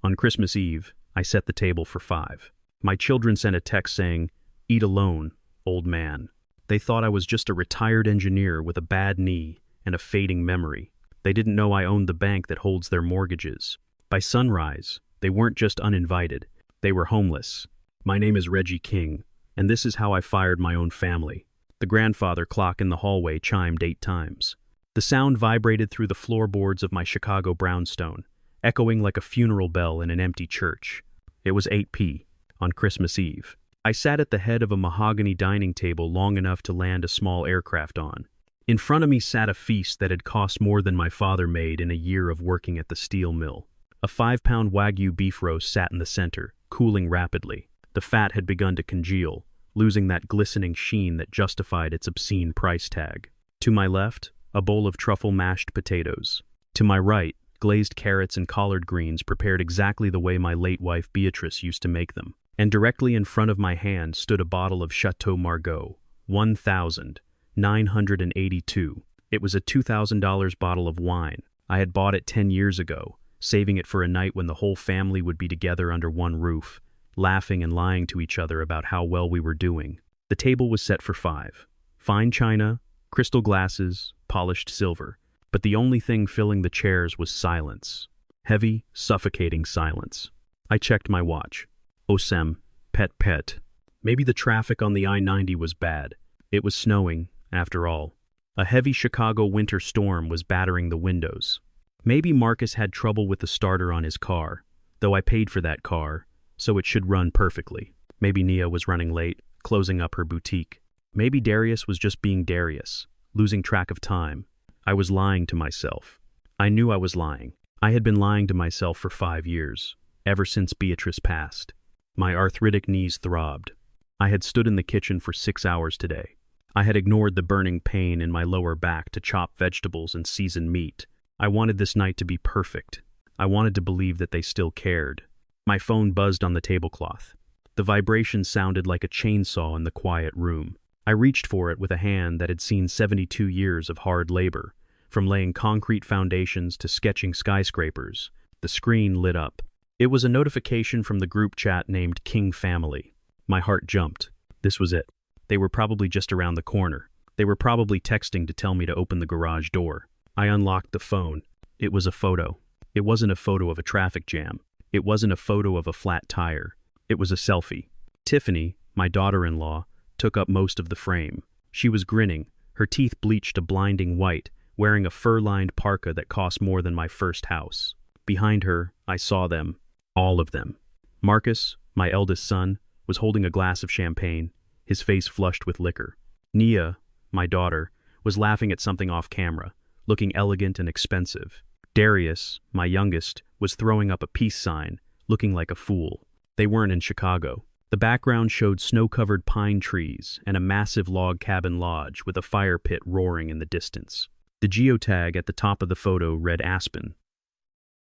On Christmas Eve, I set the table for 5. My children sent a text saying, "Eat alone, old man." They thought I was just a retired engineer with a bad knee and a fading memory. They didn't know I owned the bank that holds their mortgages. By sunrise, they weren't just uninvited, they were homeless. My name is Reggie King, and this is how I fired my own family. The grandfather clock in the hallway chimed 8 times. The sound vibrated through the floorboards of my Chicago brownstone, echoing like a funeral bell in an empty church. It was 8 p. on Christmas Eve. I sat at the head of a mahogany dining table long enough to land a small aircraft on. In front of me sat a feast that had cost more than my father made in a year of working at the steel mill. A 5-pound Wagyu beef roast sat in the center, cooling rapidly. The fat had begun to congeal, losing that glistening sheen that justified its obscene price tag. To my left, a bowl of truffle mashed potatoes. To my right, glazed carrots and collard greens prepared exactly the way my late wife Beatrice used to make them. And directly in front of my hand stood a bottle of Chateau Margaux, 1,982. It was a $2,000 bottle of wine. I had bought it 10 years ago, saving it for a night when the whole family would be together under one roof, laughing and lying to each other about how well we were doing. The table was set for 5. Fine china, crystal glasses, polished silver. But the only thing filling the chairs was silence. Heavy, suffocating silence. I checked my watch. Osem, pet. Maybe the traffic on the I-90 was bad. It was snowing, after all. A heavy Chicago winter storm was battering the windows. Maybe Marcus had trouble with the starter on his car, though I paid for that car, so it should run perfectly. Maybe Nia was running late, closing up her boutique. Maybe Darius was just being Darius, losing track of time. I was lying to myself. I knew I was lying. I had been lying to myself for 5 years, ever since Beatrice passed. My arthritic knees throbbed. I had stood in the kitchen for 6 hours today. I had ignored the burning pain in my lower back to chop vegetables and season meat. I wanted this night to be perfect. I wanted to believe that they still cared. My phone buzzed on the tablecloth. The vibration sounded like a chainsaw in the quiet room. I reached for it with a hand that had seen 72 years of hard labor, from laying concrete foundations to sketching skyscrapers. The screen lit up. It was a notification from the group chat named King Family. My heart jumped. This was it. They were probably just around the corner. They were probably texting to tell me to open the garage door. I unlocked the phone. It was a photo. It wasn't a photo of a traffic jam. It wasn't a photo of a flat tire. It was a selfie. Tiffany, my daughter-in-law, took up most of the frame. She was grinning, her teeth bleached a blinding white, wearing a fur-lined parka that cost more than my first house. Behind her, I saw them. All of them. Marcus, my eldest son, was holding a glass of champagne, his face flushed with liquor. Nia, my daughter, was laughing at something off camera, looking elegant and expensive. Darius, my youngest, was throwing up a peace sign, looking like a fool. They weren't in Chicago. The background showed snow-covered pine trees and a massive log cabin lodge with a fire pit roaring in the distance. The geotag at the top of the photo read Aspen,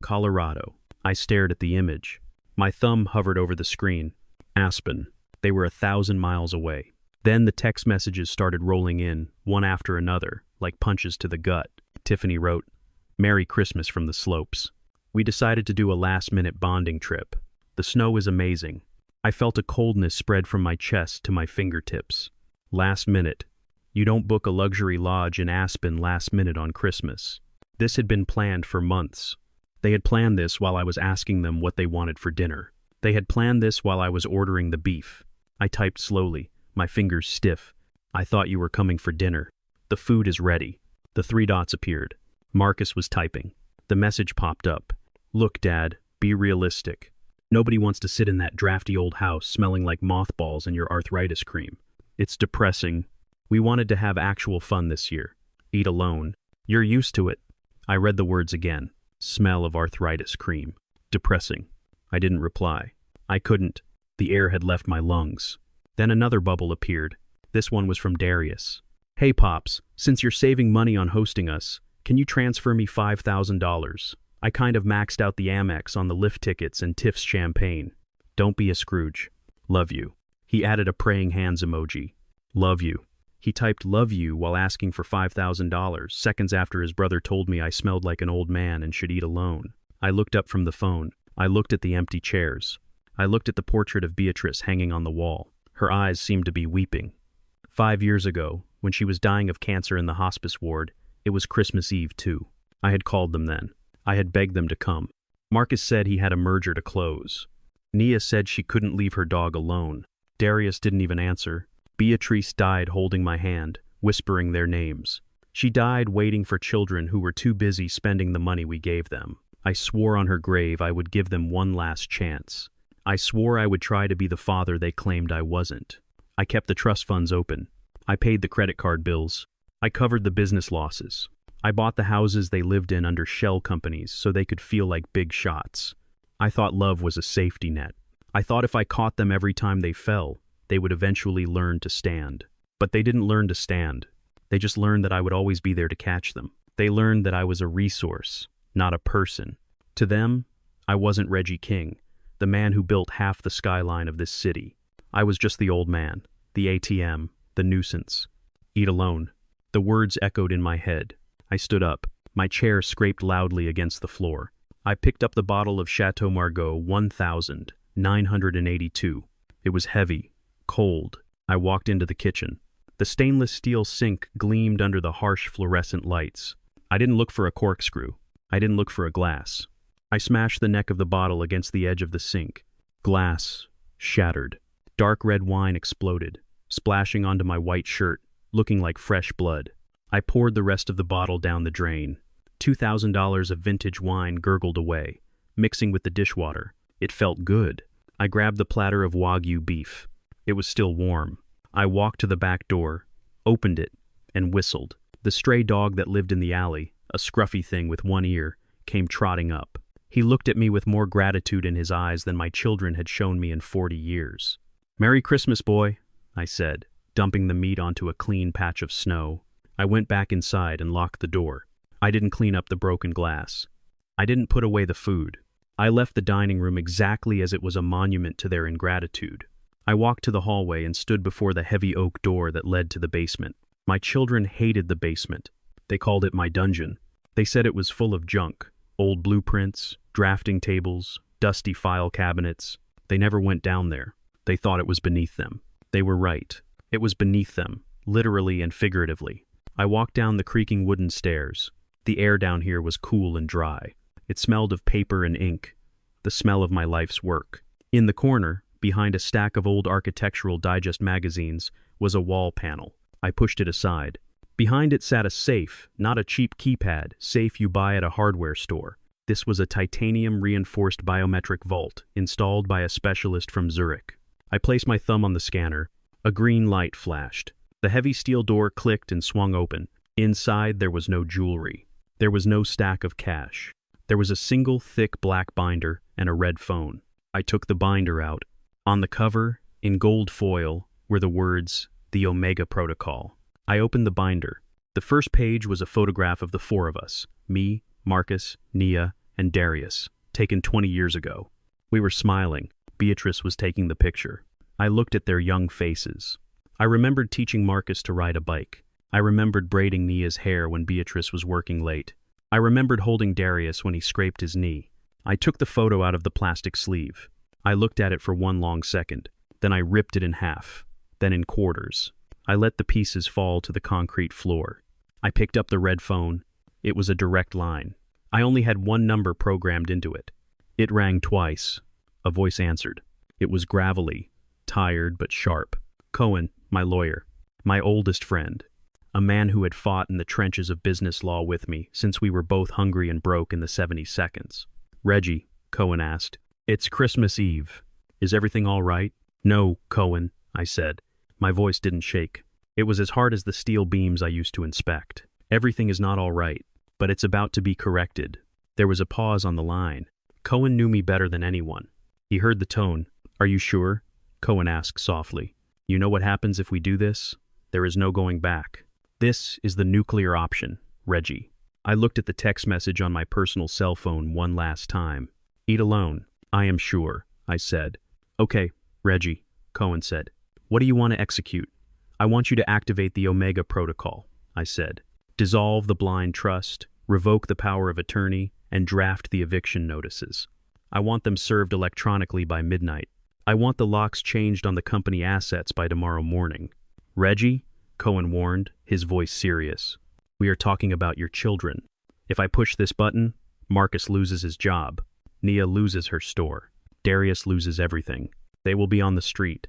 Colorado. I stared at the image. My thumb hovered over the screen. Aspen. They were 1,000 miles away. Then the text messages started rolling in, one after another, like punches to the gut. Tiffany wrote, "Merry Christmas from the slopes." We decided to do a last-minute bonding trip. The snow is amazing. I felt a coldness spread from my chest to my fingertips. Last minute. You don't book a luxury lodge in Aspen last minute on Christmas. This had been planned for months. They had planned this while I was asking them what they wanted for dinner. They had planned this while I was ordering the beef. I typed slowly, my fingers stiff. "I thought you were coming for dinner. The food is ready." The 3 dots appeared. Marcus was typing. The message popped up. "Look, Dad, be realistic. Nobody wants to sit in that drafty old house smelling like mothballs and your arthritis cream. It's depressing. We wanted to have actual fun this year. Eat alone. You're used to it." I read the words again. Smell of arthritis cream. Depressing. I didn't reply. I couldn't. The air had left my lungs. Then another bubble appeared. This one was from Darius. "Hey Pops, since you're saving money on hosting us, can you transfer me $5,000? I kind of maxed out the Amex on the lift tickets and Tiff's champagne. Don't be a Scrooge. Love you." He added a praying hands emoji. Love you. He typed love you while asking for $5,000, seconds after his brother told me I smelled like an old man and should eat alone. I looked up from the phone. I looked at the empty chairs. I looked at the portrait of Beatrice hanging on the wall. Her eyes seemed to be weeping. 5 years ago, when she was dying of cancer in the hospice ward, it was Christmas Eve too. I had called them then. I had begged them to come. Marcus said he had a merger to close. Nia said she couldn't leave her dog alone. Darius didn't even answer. Beatrice died holding my hand, whispering their names. She died waiting for children who were too busy spending the money we gave them. I swore on her grave I would give them one last chance. I swore I would try to be the father they claimed I wasn't. I kept the trust funds open. I paid the credit card bills. I covered the business losses. I bought the houses they lived in under shell companies so they could feel like big shots. I thought love was a safety net. I thought if I caught them every time they fell, they would eventually learn to stand. But they didn't learn to stand. They just learned that I would always be there to catch them. They learned that I was a resource, not a person. To them, I wasn't Reggie King, the man who built half the skyline of this city. I was just the old man, the ATM, the nuisance. Eat alone. The words echoed in my head. I stood up. My chair scraped loudly against the floor. I picked up the bottle of Chateau Margaux 1982. It was heavy, cold. I walked into the kitchen. The stainless steel sink gleamed under the harsh fluorescent lights. I didn't look for a corkscrew. I didn't look for a glass. I smashed the neck of the bottle against the edge of the sink. Glass shattered. Dark red wine exploded, splashing onto my white shirt, looking like fresh blood. I poured the rest of the bottle down the drain. $2,000 of vintage wine gurgled away, mixing with the dishwater. It felt good. I grabbed the platter of Wagyu beef. It was still warm. I walked to the back door, opened it, and whistled. The stray dog that lived in the alley, a scruffy thing with one ear, came trotting up. He looked at me with more gratitude in his eyes than my children had shown me in 40 years. "Merry Christmas, boy," I said, dumping the meat onto a clean patch of snow. I went back inside and locked the door. I didn't clean up the broken glass. I didn't put away the food. I left the dining room exactly as it was a monument to their ingratitude. I walked to the hallway and stood before the heavy oak door that led to the basement. My children hated the basement. They called it my dungeon. They said it was full of junk, old blueprints, drafting tables, dusty file cabinets. They never went down there. They thought it was beneath them. They were right. It was beneath them, literally and figuratively. I walked down the creaking wooden stairs. The air down here was cool and dry. It smelled of paper and ink, the smell of my life's work. In the corner, behind a stack of old Architectural Digest magazines, was a wall panel. I pushed it aside. Behind it sat a safe, not a cheap keypad, safe you buy at a hardware store. This was a titanium-reinforced biometric vault, installed by a specialist from Zurich. I placed my thumb on the scanner. A green light flashed. The heavy steel door clicked and swung open. Inside, there was no jewelry. There was no stack of cash. There was a single thick black binder and a red phone. I took the binder out. On the cover, in gold foil, were the words, "The Omega Protocol." I opened the binder. The first page was a photograph of the four of us, me, Marcus, Nia, and Darius, taken 20 years ago. We were smiling. Beatrice was taking the picture. I looked at their young faces. I remembered teaching Marcus to ride a bike. I remembered braiding Nia's hair when Beatrice was working late. I remembered holding Darius when he scraped his knee. I took the photo out of the plastic sleeve. I looked at it for one long second. Then I ripped it in half, then in quarters. I let the pieces fall to the concrete floor. I picked up the red phone. It was a direct line. I only had one number programmed into it. It rang twice. A voice answered. It was gravelly, tired but sharp. Cohen, my lawyer, my oldest friend, a man who had fought in the trenches of business law with me since we were both hungry and broke in the 72nds. "Reggie," Cohen asked, "it's Christmas Eve. Is everything all right?" "No, Cohen," I said. My voice didn't shake. It was as hard as the steel beams I used to inspect. "Everything is not all right, but it's about to be corrected." There was a pause on the line. Cohen knew me better than anyone. He heard the tone. "Are you sure?" Cohen asked softly. "You know what happens if we do this? There is no going back. This is the nuclear option, Reggie." I looked at the text message on my personal cell phone one last time. "Eat alone, I am sure," I said. "Okay, Reggie," Cohen said. "What do you want to execute?" "I want you to activate the Omega Protocol," I said. "Dissolve the blind trust, revoke the power of attorney, and draft the eviction notices." I want them served electronically by midnight. I want the locks changed on the company assets by tomorrow morning. Reggie, Cohen warned, his voice serious. We are talking about your children. If I push this button, Marcus loses his job. Nia loses her store. Darius loses everything. They will be on the street.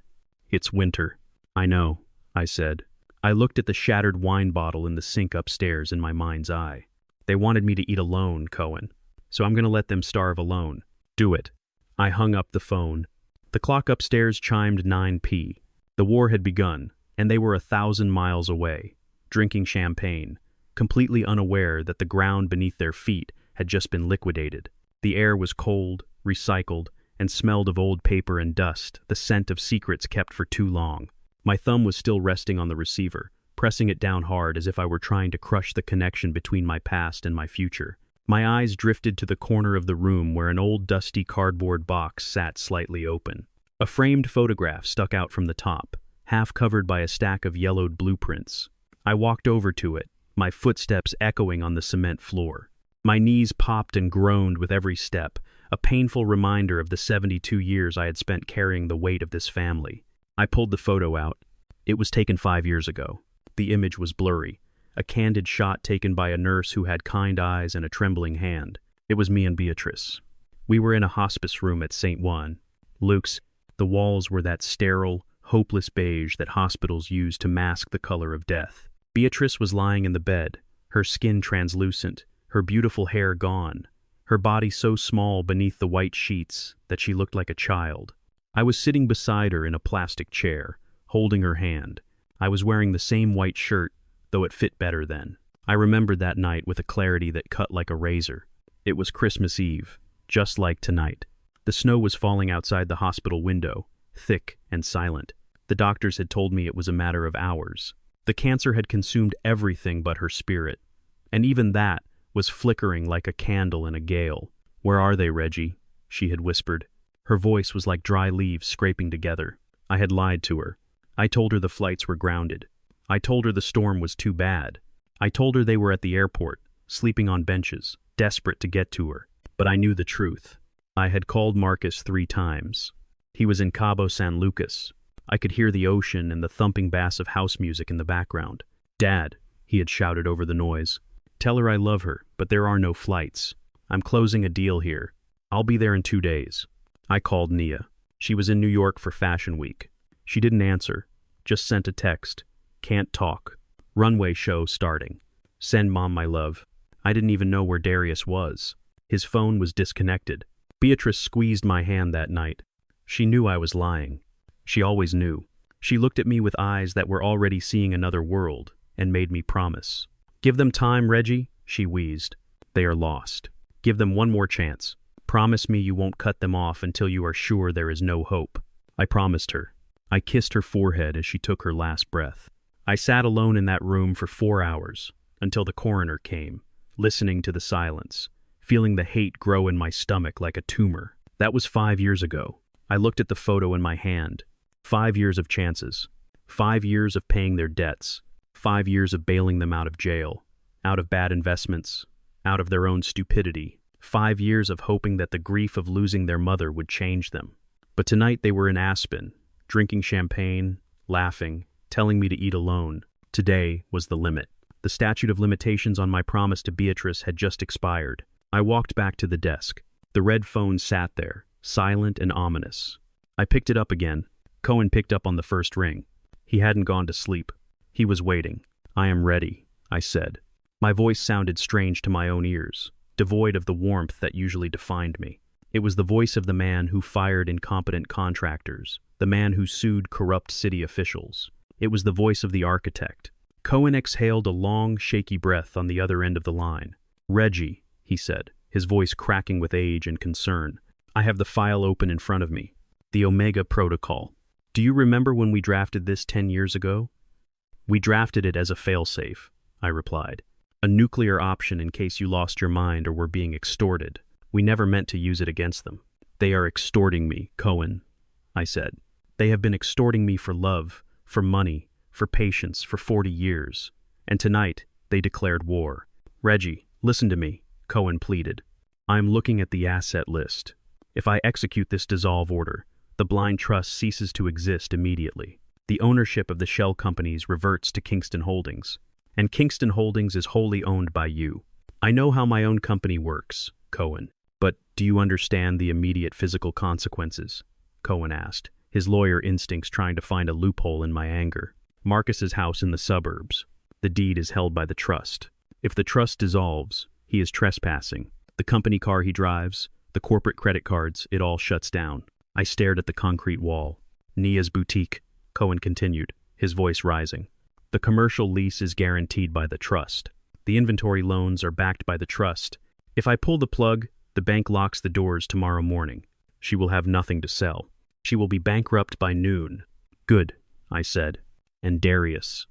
It's winter. I know, I said. I looked at the shattered wine bottle in the sink upstairs in my mind's eye. They wanted me to eat alone, Cohen. So I'm going to let them starve alone. Do it. I hung up the phone. The clock upstairs chimed 9 p. The war had begun, and they were 1,000 miles away, drinking champagne, completely unaware that the ground beneath their feet had just been liquidated. The air was cold, recycled, and smelled of old paper and dust, the scent of secrets kept for too long. My thumb was still resting on the receiver, pressing it down hard as if I were trying to crush the connection between my past and my future. My eyes drifted to the corner of the room where an old dusty cardboard box sat slightly open. A framed photograph stuck out from the top, half covered by a stack of yellowed blueprints. I walked over to it, my footsteps echoing on the cement floor. My knees popped and groaned with every step, a painful reminder of the 72 years I had spent carrying the weight of this family. I pulled the photo out. It was taken 5 years ago. The image was blurry, a candid shot taken by a nurse who had kind eyes and a trembling hand. It was me and Beatrice. We were in a hospice room at St. Juan. Luke's. The walls were that sterile, hopeless beige that hospitals use to mask the color of death. Beatrice was lying in the bed, her skin translucent, her beautiful hair gone, her body so small beneath the white sheets that she looked like a child. I was sitting beside her in a plastic chair, holding her hand. I was wearing the same white shirt, though it fit better then. I remembered that night with a clarity that cut like a razor. It was Christmas Eve, just like tonight. The snow was falling outside the hospital window, thick and silent. The doctors had told me it was a matter of hours. The cancer had consumed everything but her spirit, and even that was flickering like a candle in a gale. "Where are they, Reggie?" she had whispered. Her voice was like dry leaves scraping together. I had lied to her. I told her the flights were grounded. I told her the storm was too bad. I told her they were at the airport, sleeping on benches, desperate to get to her. But I knew the truth. I had called Marcus 3 times. He was in Cabo San Lucas. I could hear the ocean and the thumping bass of house music in the background. "Dad," he had shouted over the noise. "Tell her I love her, but there are no flights. I'm closing a deal here. I'll be there in 2 days. I called Nia. She was in New York for Fashion Week. She didn't answer, just sent a text. "Can't talk. Runway show starting. Send Mom my love." I didn't even know where Darius was. His phone was disconnected. Beatrice squeezed my hand that night. She knew I was lying. She always knew. She looked at me with eyes that were already seeing another world and made me promise. "Give them time, Reggie," she wheezed. "They are lost. Give them one more chance. Promise me you won't cut them off until you are sure there is no hope." I promised her. I kissed her forehead as she took her last breath. I sat alone in that room for 4 hours, until the coroner came, listening to the silence, feeling the hate grow in my stomach like a tumor. That was 5 years ago. I looked at the photo in my hand. 5 years of chances. 5 years of paying their debts. 5 years of bailing them out of jail, out of bad investments, out of their own stupidity. 5 years of hoping that the grief of losing their mother would change them. But tonight they were in Aspen, drinking champagne, laughing, telling me to eat alone. Today was the limit. The statute of limitations on my promise to Beatrice had just expired. I walked back to the desk. The red phone sat there, silent and ominous. I picked it up again. Cohen picked up on the first ring. He hadn't gone to sleep. He was waiting. "I am ready," I said. My voice sounded strange to my own ears, devoid of the warmth that usually defined me. It was the voice of the man who fired incompetent contractors, the man who sued corrupt city officials. It was the voice of the architect. Cohen exhaled a long, shaky breath on the other end of the line. "Reggie," he said, his voice cracking with age and concern. "I have the file open in front of me. The Omega Protocol. Do you remember when we drafted this 10 years ago?" "We drafted it as a failsafe," I replied. "A nuclear option in case you lost your mind or were being extorted. We never meant to use it against them." "They are extorting me, Cohen," I said. "They have been extorting me for love, for money, for patience, for 40 years. And tonight, they declared war." "Reggie, listen to me," Cohen pleaded. "I'm looking at the asset list. If I execute this dissolve order, the blind trust ceases to exist immediately. The ownership of the shell companies reverts to Kingston Holdings, and Kingston Holdings is wholly owned by you. I know how my own company works, Cohen. But do you understand the immediate physical consequences? Cohen asked, his lawyer instincts trying to find a loophole in my anger. Marcus's house in the suburbs. The deed is held by the trust. If the trust dissolves, he is trespassing. The company car he drives, the corporate credit cards, it all shuts down. I stared at the concrete wall. Nia's boutique, Cohen continued, his voice rising. The commercial lease is guaranteed by the trust. The inventory loans are backed by the trust. If I pull the plug, the bank locks the doors tomorrow morning. She will have nothing to sell. She will be bankrupt by noon. Good, I said. And Darius,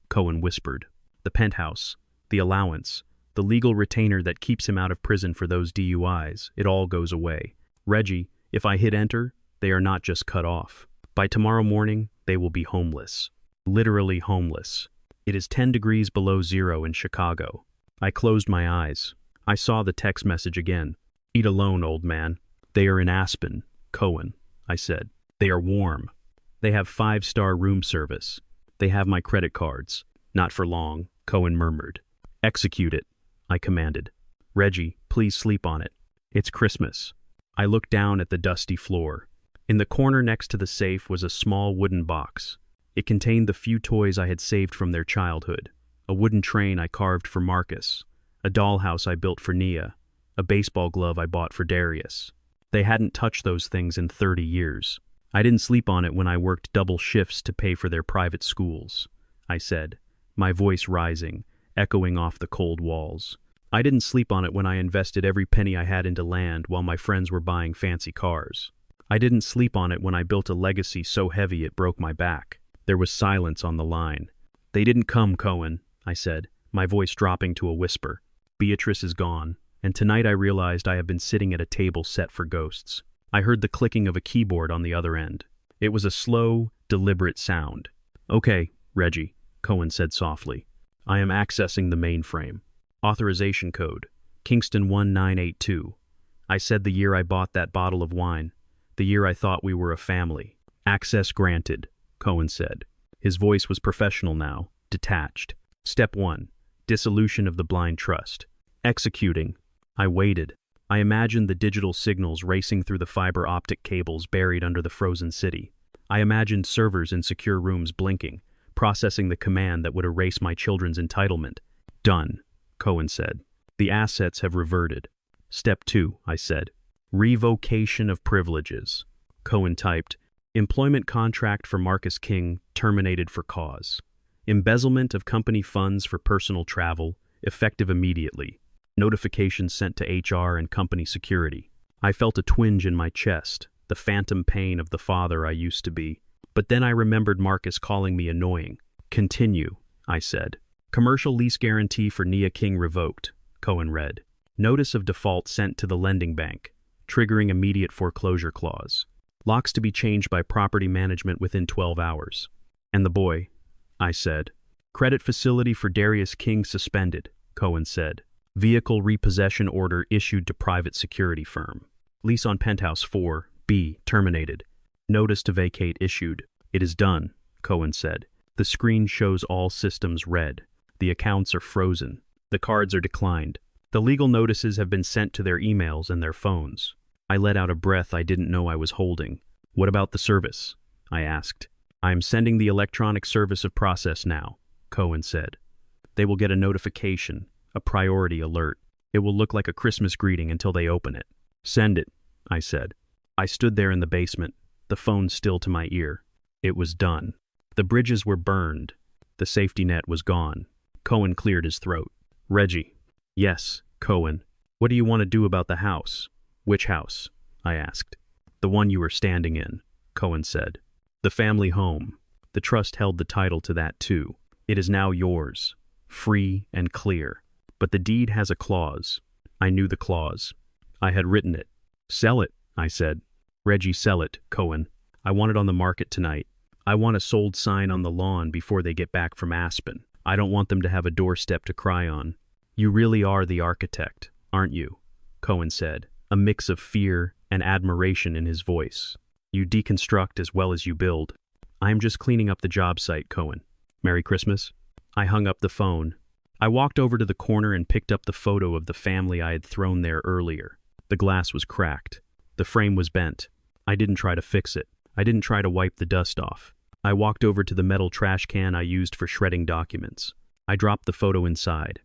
Cohen whispered. The penthouse, the allowance, the legal retainer that keeps him out of prison for those DUIs, it all goes away. Reggie, if I hit enter, they are not just cut off. By tomorrow morning, they will be homeless. Literally homeless. It is 10 degrees below zero in Chicago. I closed my eyes. I saw the text message again. Eat alone, old man. They are in Aspen, Cohen, I said. They are warm. They have 5-star room service. They have my credit cards. Not for long, Cohen murmured. Execute it, I commanded. Reggie, please sleep on it. It's Christmas. I looked down at the dusty floor. In the corner next to the safe was a small wooden box. It contained the few toys I had saved from their childhood. A wooden train I carved for Marcus. A dollhouse I built for Nia. A baseball glove I bought for Darius. They hadn't touched those things in 30 years. I didn't sleep on it when I worked double shifts to pay for their private schools, I said, my voice rising, echoing off the cold walls. I didn't sleep on it when I invested every penny I had into land while my friends were buying fancy cars. I didn't sleep on it when I built a legacy so heavy it broke my back. There was silence on the line. They didn't come, Cohen, I said, my voice dropping to a whisper. Beatrice is gone. And tonight I realized I have been sitting at a table set for ghosts. I heard the clicking of a keyboard on the other end. It was a slow, deliberate sound. Okay, Reggie, Cohen said softly. I am accessing the mainframe. Authorization code, Kingston 1982. I said the year I bought that bottle of wine. The year I thought we were a family. Access granted, Cohen said. His voice was professional now, detached. Step 1. Dissolution of the blind trust. Executing. I waited. I imagined the digital signals racing through the fiber optic cables buried under the frozen city. I imagined servers in secure rooms blinking, processing the command that would erase my children's entitlement. Done, Cohen said. The assets have reverted. Step 2, I said. Revocation of privileges. Cohen typed, employment contract for Marcus King terminated for cause. Embezzlement of company funds for personal travel, effective immediately. Notification sent to HR and company security. I felt a twinge in my chest, the phantom pain of the father I used to be. But then I remembered Marcus calling me annoying. Continue, I said. Commercial lease guarantee for Nia King revoked, Cohen read. Notice of default sent to the lending bank, triggering immediate foreclosure clause. Locks to be changed by property management within 12 hours. And the boy, I said. Credit facility for Darius King suspended, Cohen said. Vehicle repossession order issued to private security firm. Lease on Penthouse 4, B, terminated. Notice to vacate issued. It is done, Cohen said. The screen shows all systems red. The accounts are frozen. The cards are declined. The legal notices have been sent to their emails and their phones. I let out a breath I didn't know I was holding. What about the service? I asked. I am sending the electronic service of process now, Cohen said. They will get a notification. A priority alert. It will look like a Christmas greeting until they open it. Send it, I said. I stood there in the basement, the phone still to my ear. It was done. The bridges were burned. The safety net was gone. Cohen cleared his throat. Reggie. Yes, Cohen. What do you want to do about the house? Which house? I asked. The one you were standing in, Cohen said. The family home. The trust held the title to that too. It is now yours. Free and clear. But the deed has a clause. I knew the clause. I had written it. Sell it, I said. Reggie, sell it, Cohen. I want it on the market tonight. I want a sold sign on the lawn before they get back from Aspen. I don't want them to have a doorstep to cry on. You really are the architect, aren't you? Cohen said, a mix of fear and admiration in his voice. You deconstruct as well as you build. I'm just cleaning up the job site, Cohen. Merry Christmas. I hung up the phone. I walked over to the corner and picked up the photo of the family I had thrown there earlier. The glass was cracked. The frame was bent. I didn't try to fix it. I didn't try to wipe the dust off. I walked over to the metal trash can I used for shredding documents. I dropped the photo inside.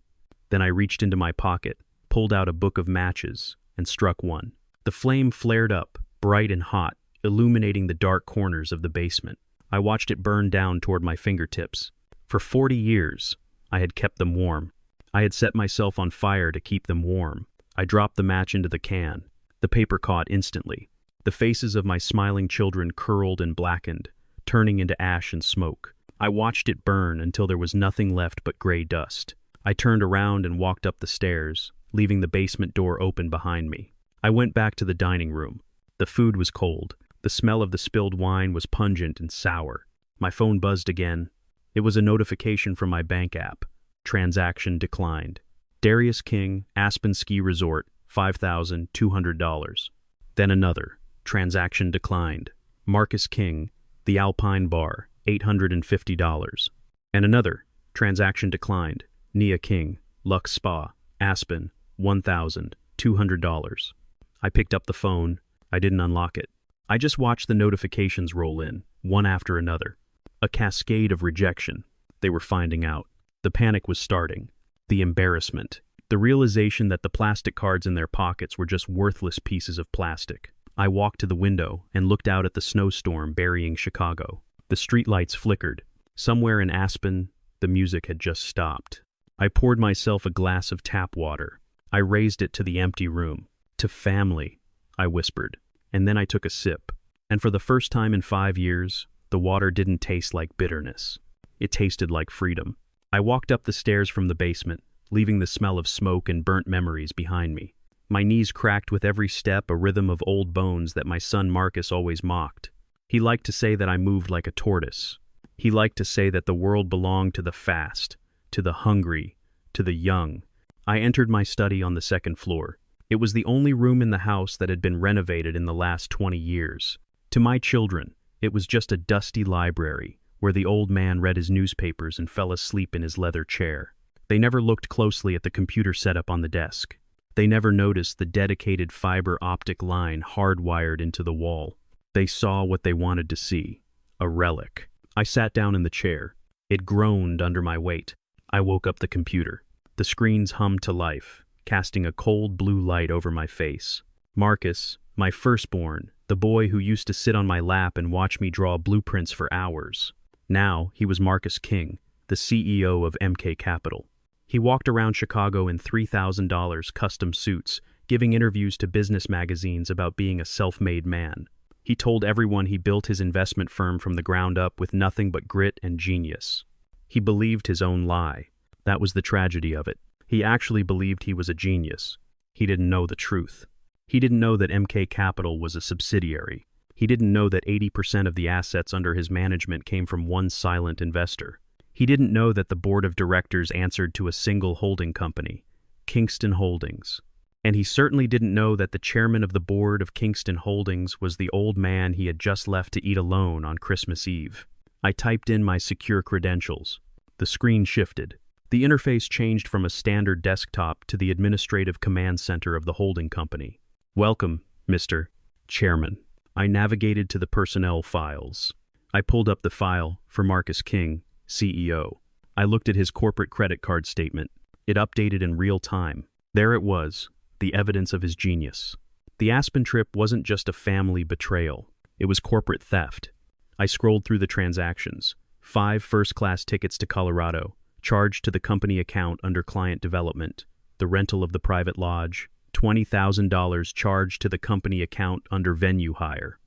Then I reached into my pocket, pulled out a book of matches, and struck one. The flame flared up, bright and hot, illuminating the dark corners of the basement. I watched it burn down toward my fingertips. For 40 years, I had kept them warm. I had set myself on fire to keep them warm. I dropped the match into the can. The paper caught instantly. The faces of my smiling children curled and blackened, turning into ash and smoke. I watched it burn until there was nothing left but gray dust. I turned around and walked up the stairs, leaving the basement door open behind me. I went back to the dining room. The food was cold. The smell of the spilled wine was pungent and sour. My phone buzzed again. It was a notification from my bank app. Transaction declined. Darius King, Aspen Ski Resort, $5,200. Then another. Transaction declined. Marcus King, The Alpine Bar, $850. And another. Transaction declined. Nia King, Lux Spa, Aspen, $1,200. I picked up the phone. I didn't unlock it. I just watched the notifications roll in, one after another. A cascade of rejection. They were finding out. The panic was starting. The embarrassment. The realization that the plastic cards in their pockets were just worthless pieces of plastic. I walked to the window and looked out at the snowstorm burying Chicago. The streetlights flickered. Somewhere in Aspen, the music had just stopped. I poured myself a glass of tap water. I raised it to the empty room. To family, I whispered. And then I took a sip. And for the first time in 5 years, the water didn't taste like bitterness. It tasted like freedom. I walked up the stairs from the basement, leaving the smell of smoke and burnt memories behind me. My knees cracked with every step, a rhythm of old bones that my son Marcus always mocked. He liked to say that I moved like a tortoise. He liked to say that the world belonged to the fast, to the hungry, to the young. I entered my study on the second floor. It was the only room in the house that had been renovated in the last 20 years. To my children, it was just a dusty library where the old man read his newspapers and fell asleep in his leather chair. They never looked closely at the computer setup on the desk. They never noticed the dedicated fiber optic line hardwired into the wall. They saw what they wanted to see, a relic. I sat down in the chair. It groaned under my weight. I woke up the computer. The screens hummed to life, casting a cold blue light over my face. Marcus, my firstborn, the boy who used to sit on my lap and watch me draw blueprints for hours. Now he was Marcus King, the CEO of MK Capital. He walked around Chicago in $3,000 custom suits, giving interviews to business magazines about being a self-made man. He told everyone he built his investment firm from the ground up with nothing but grit and genius. He believed his own lie. That was the tragedy of it. He actually believed he was a genius. He didn't know the truth. He didn't know that MK Capital was a subsidiary. He didn't know that 80% of the assets under his management came from one silent investor. He didn't know that the board of directors answered to a single holding company, Kingston Holdings. And he certainly didn't know that the chairman of the board of Kingston Holdings was the old man he had just left to eat alone on Christmas Eve. I typed in my secure credentials. The screen shifted. The interface changed from a standard desktop to the administrative command center of the holding company. Welcome, Mr. Chairman. I navigated to the personnel files. I pulled up the file for Marcus King, CEO. I looked at his corporate credit card statement. It updated in real time. There it was, the evidence of his genius. The Aspen trip wasn't just a family betrayal. It was corporate theft. I scrolled through the transactions. 5 first-class tickets to Colorado, charged to the company account under client development. The rental of the private lodge, $20,000 charged to the company account under venue hire.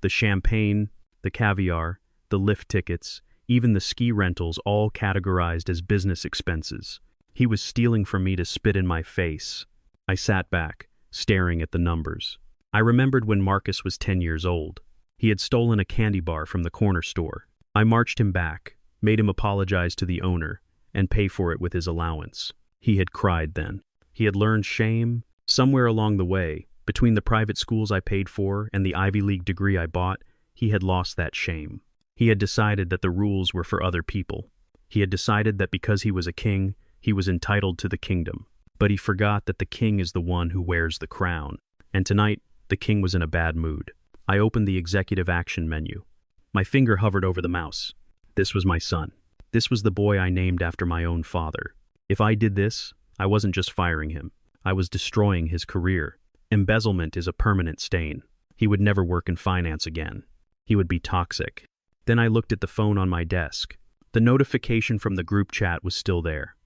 The champagne, the caviar, the lift tickets, even the ski rentals all categorized as business expenses. He was stealing from me to spit in my face. I sat back, staring at the numbers. I remembered when Marcus was 10 years old. He had stolen a candy bar from the corner store. I marched him back, made him apologize to the owner, and pay for it with his allowance. He had cried then. He had learned shame. Somewhere along the way, Between the private schools I paid for and the Ivy League degree I bought, he had lost that shame. He had decided that the rules were for other people. He had decided that because he was a king, he was entitled to the kingdom. But he forgot that the king is the one who wears the crown. And tonight, the king was in a bad mood. I opened the executive action menu. My finger hovered over the mouse. This was my son. This was the boy I named after my own father. If I did this, I wasn't just firing him. I was destroying his career. Embezzlement is a permanent stain. He would never work in finance again. He would be toxic. Then I looked at the phone on my desk. The notification from the group chat was still there.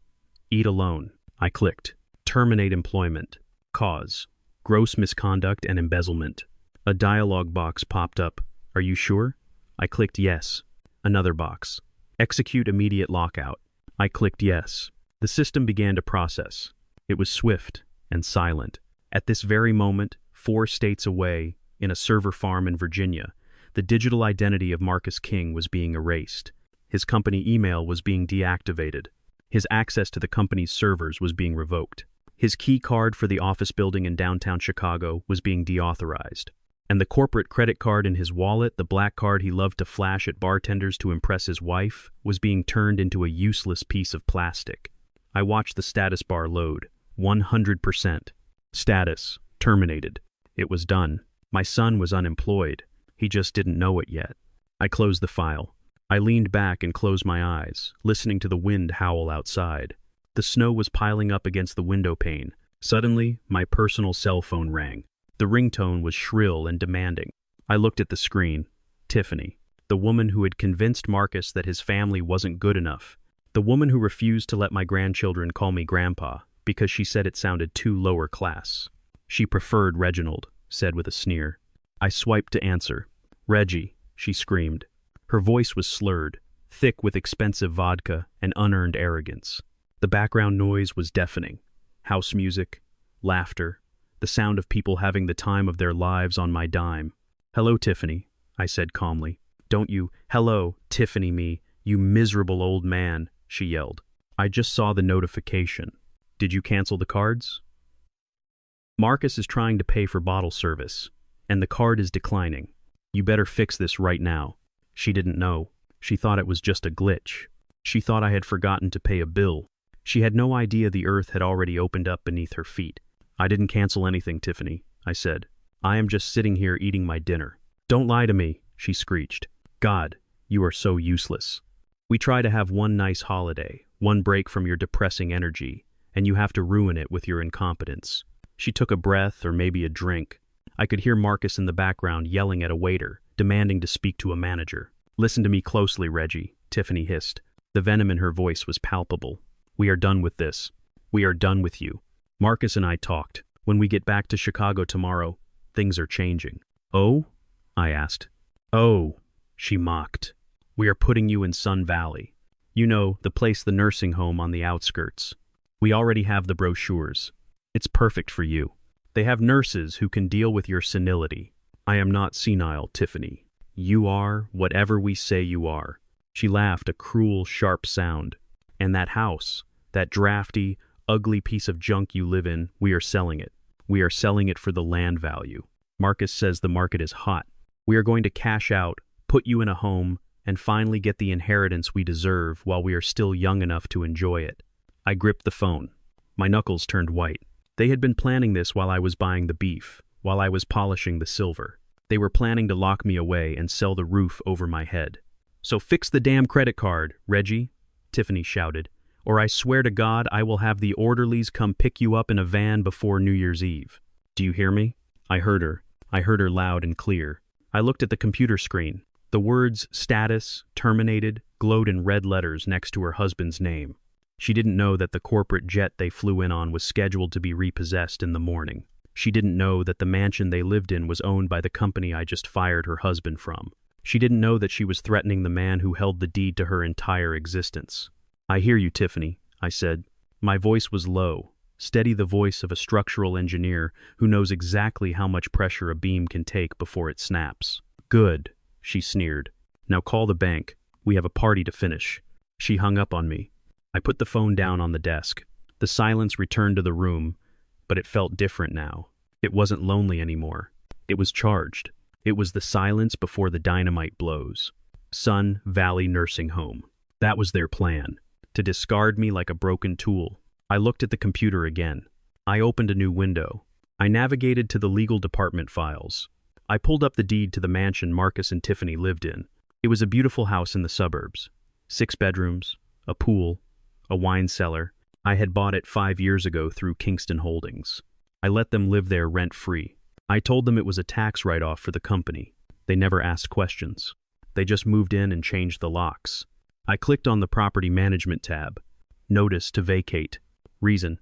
Eat alone. I clicked. Terminate employment. Cause. Gross misconduct and embezzlement. A dialog box popped up. Are you sure? I clicked yes. Another box. Execute immediate lockout. I clicked yes. The system began to process. It was swift and silent. At this very moment, 4 states away, in a server farm in Virginia, the digital identity of Marcus King was being erased. His company email was being deactivated. His access to the company's servers was being revoked. His key card for the office building in downtown Chicago was being deauthorized. And the corporate credit card in his wallet, the black card he loved to flash at bartenders to impress his wife, was being turned into a useless piece of plastic. I watched the status bar load. 100%. Status. Terminated. It was done. My son was unemployed. He just didn't know it yet. I closed the file. I leaned back and closed my eyes, listening to the wind howl outside. The snow was piling up against the window pane. Suddenly, my personal cell phone rang. The ringtone was shrill and demanding. I looked at the screen. Tiffany. The woman who had convinced Marcus that his family wasn't good enough. The woman who refused to let my grandchildren call me grandpa because she said it sounded too lower class. She preferred Reginald, said with a sneer. I swiped to answer. Reggie, she screamed. Her voice was slurred, thick with expensive vodka and unearned arrogance. The background noise was deafening. House music, laughter, the sound of people having the time of their lives on my dime. Hello, Tiffany, I said calmly. Don't you, hello, Tiffany me, you miserable old man, she yelled. I just saw the notification. Did you cancel the cards? Marcus is trying to pay for bottle service, and the card is declining. You better fix this right now. She didn't know. She thought it was just a glitch. She thought I had forgotten to pay a bill. She had no idea the earth had already opened up beneath her feet. I didn't cancel anything, Tiffany, I said. I am just sitting here eating my dinner. Don't lie to me, she screeched. God, you are so useless. We try to have one nice holiday, one break from your depressing energy, and you have to ruin it with your incompetence. She took a breath or maybe a drink. I could hear Marcus in the background yelling at a waiter, demanding to speak to a manager. Listen to me closely, Reggie, Tiffany hissed. The venom in her voice was palpable. We are done with this. We are done with you. Marcus and I talked. When we get back to Chicago tomorrow, things are changing. Oh? I asked. Oh, she mocked. We are putting you in Sun Valley. You know, the place, the nursing home on the outskirts. We already have the brochures. It's perfect for you. They have nurses who can deal with your senility. I am not senile, Tiffany. You are whatever we say you are. She laughed, a cruel, sharp sound. And that house, that drafty, ugly piece of junk you live in, we are selling it. We are selling it for the land value. Marcus says the market is hot. We are going to cash out, put you in a home, and finally get the inheritance we deserve while we are still young enough to enjoy it. I gripped the phone. My knuckles turned white. They had been planning this while I was buying the beef, while I was polishing the silver. They were planning to lock me away and sell the roof over my head. So fix the damn credit card, Reggie, Tiffany shouted, or I swear to God I will have the orderlies come pick you up in a van before New Year's Eve. Do you hear me? I heard her. I heard her loud and clear. I looked at the computer screen. The words status, terminated, glowed in red letters next to her husband's name. She didn't know that the corporate jet they flew in on was scheduled to be repossessed in the morning. She didn't know that the mansion they lived in was owned by the company I just fired her husband from. She didn't know that she was threatening the man who held the deed to her entire existence. I hear you, Tiffany, I said. My voice was low, steady, the voice of a structural engineer who knows exactly how much pressure a beam can take before it snaps. Good, she sneered. Now call the bank. We have a party to finish. She hung up on me. I put the phone down on the desk. The silence returned to the room, but it felt different now. It wasn't lonely anymore. It was charged. It was the silence before the dynamite blows. Sun Valley Nursing Home. That was their plan. To discard me like a broken tool. I looked at the computer again. I opened a new window. I navigated to the legal department files. I pulled up the deed to the mansion Marcus and Tiffany lived in. It was a beautiful house in the suburbs. 6 bedrooms, a pool, a wine cellar. I had bought it 5 years ago through Kingston Holdings. I let them live there rent-free. I told them it was a tax write-off for the company. They never asked questions. They just moved in and changed the locks. I clicked on the property management tab. Notice to vacate. Reason: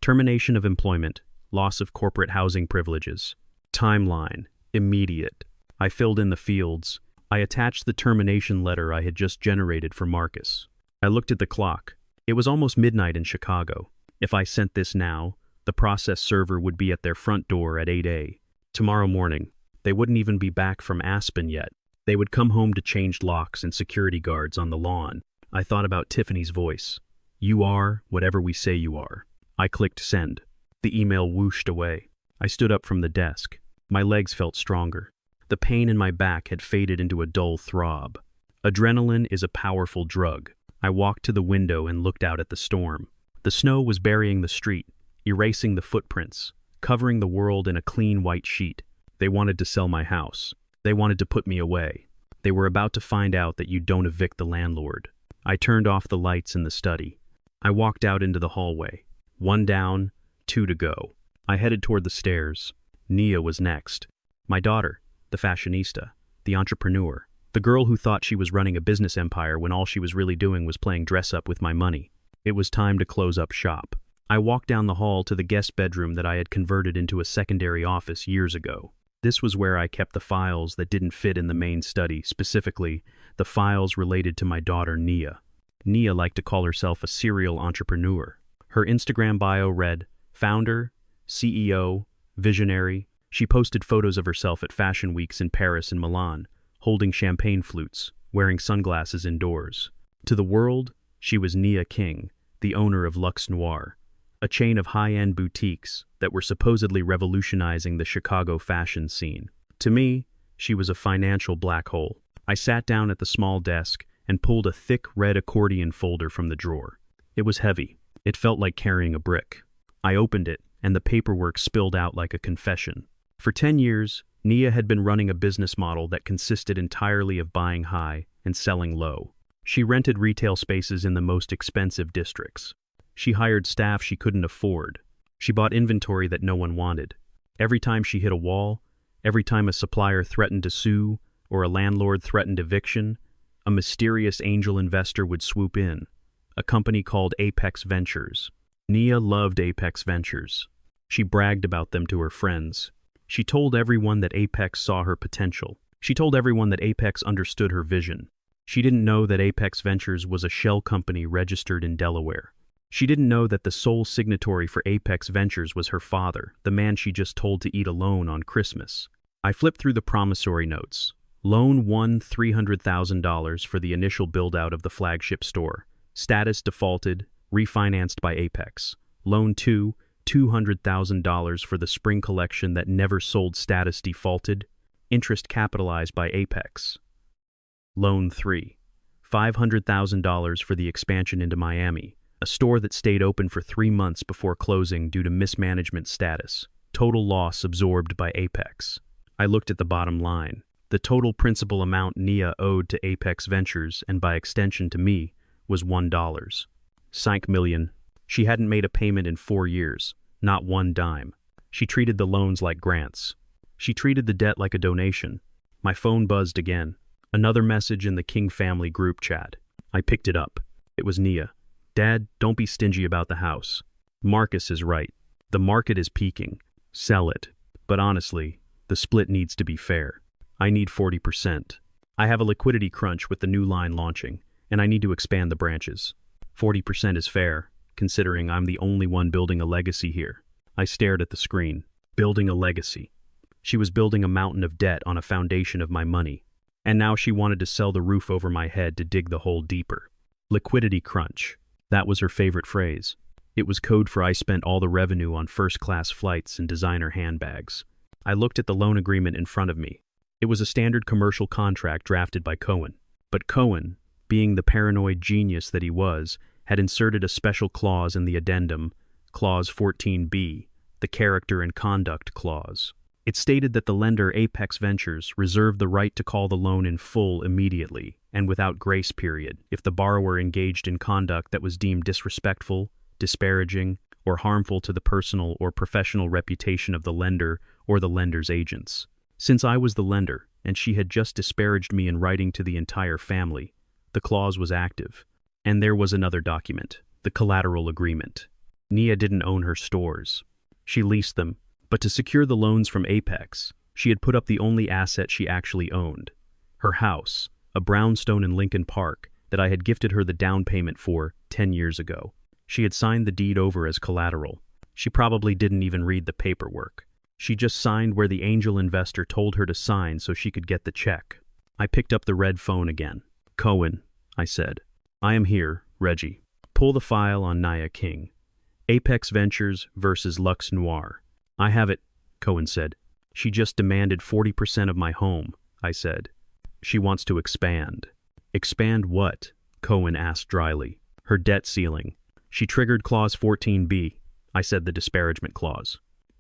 termination of employment, loss of corporate housing privileges. Timeline: immediate. I filled in the fields. I attached the termination letter I had just generated for Marcus. I looked at the clock. It was almost midnight in Chicago. If I sent this now, the process server would be at their front door at 8 a.m. Tomorrow morning. They wouldn't even be back from Aspen yet. They would come home to change locks and security guards on the lawn. I thought about Tiffany's voice. You are whatever we say you are. I clicked send. The email whooshed away. I stood up from the desk. My legs felt stronger. The pain in my back had faded into a dull throb. Adrenaline is a powerful drug. I walked to the window and looked out at the storm. The snow was burying the street, erasing the footprints, covering the world in a clean white sheet. They wanted to sell my house. They wanted to put me away. They were about to find out that you don't evict the landlord. I turned off the lights in the study. I walked out into the hallway. 1 down, 2 to go. I headed toward the stairs. Nia was next. My daughter, the fashionista, the entrepreneur, the girl who thought she was running a business empire when all she was really doing was playing dress-up with my money. It was time to close up shop. I walked down the hall to the guest bedroom that I had converted into a secondary office years ago. This was where I kept the files that didn't fit in the main study, specifically the files related to my daughter Nia. Nia liked to call herself a serial entrepreneur. Her Instagram bio read, founder, CEO, visionary. She posted photos of herself at fashion weeks in Paris and Milan, holding champagne flutes, wearing sunglasses indoors. To the world, she was Nia King, the owner of Luxe Noir, a chain of high-end boutiques that were supposedly revolutionizing the Chicago fashion scene. To me, she was a financial black hole. I sat down at the small desk and pulled a thick red accordion folder from the drawer. It was heavy. It felt like carrying a brick. I opened it, and the paperwork spilled out like a confession. For 10 years, Nia had been running a business model that consisted entirely of buying high and selling low. She rented retail spaces in the most expensive districts. She hired staff she couldn't afford. She bought inventory that no one wanted. Every time she hit a wall, every time a supplier threatened to sue or a landlord threatened eviction, a mysterious angel investor would swoop in, a company called Apex Ventures. Nia loved Apex Ventures. She bragged about them to her friends. She told everyone that Apex saw her potential. She told everyone that Apex understood her vision. She didn't know that Apex Ventures was a shell company registered in Delaware. She didn't know that the sole signatory for Apex Ventures was her father, the man she just told to eat alone on Christmas. I flipped through the promissory notes. Loan 1, $300,000 for the initial build-out of the flagship store. Status defaulted, refinanced by Apex. Loan 2, $200,000 for the spring collection that never sold. Status defaulted, interest capitalized by Apex. Loan 3, $500,000 for the expansion into Miami, a store that stayed open for 3 months before closing due to mismanagement status. Total loss absorbed by Apex. I looked at the bottom line. The total principal amount Nia owed to Apex Ventures, and by extension to me, was $1. $5 million. She hadn't made a payment in 4 years, not one dime. She treated the loans like grants. She treated the debt like a donation. My phone buzzed again. Another message in the King family group chat. I picked it up. It was Nia. Dad, don't be stingy about the house. Marcus is right. The market is peaking. Sell it. But honestly, the split needs to be fair. I need 40%. I have a liquidity crunch with the new line launching, and I need to expand the branches. 40% is fair, considering I'm the only one building a legacy here. I stared at the screen. Building a legacy. She was building a mountain of debt on a foundation of my money. And now she wanted to sell the roof over my head to dig the hole deeper. Liquidity crunch. That was her favorite phrase. It was code for I spent all the revenue on first-class flights and designer handbags. I looked at the loan agreement in front of me. It was a standard commercial contract drafted by Cohen. But Cohen, being the paranoid genius that he was, had inserted a special clause in the addendum, Clause 14B, the character and conduct clause. It stated that the lender, Apex Ventures, reserved the right to call the loan in full immediately and without grace period if the borrower engaged in conduct that was deemed disrespectful, disparaging, or harmful to the personal or professional reputation of the lender or the lender's agents. Since I was the lender, and she had just disparaged me in writing to the entire family, the clause was active. And there was another document, the collateral agreement. Nia didn't own her stores. She leased them, but to secure the loans from Apex, she had put up the only asset she actually owned, her house, a brownstone in Lincoln Park that I had gifted her the down payment for 10 years ago. She had signed the deed over as collateral. She probably didn't even read the paperwork. She just signed where the angel investor told her to sign so she could get the check. I picked up the red phone again. Cohen, I said. I am here, Reggie. Pull the file on Nia King. Apex Ventures versus Lux Noir. I have it, Cohen said. She just demanded 40% of my home, I said. She wants to expand. Expand what? Cohen asked dryly. Her debt ceiling. She triggered Clause 14B. I said the disparagement clause.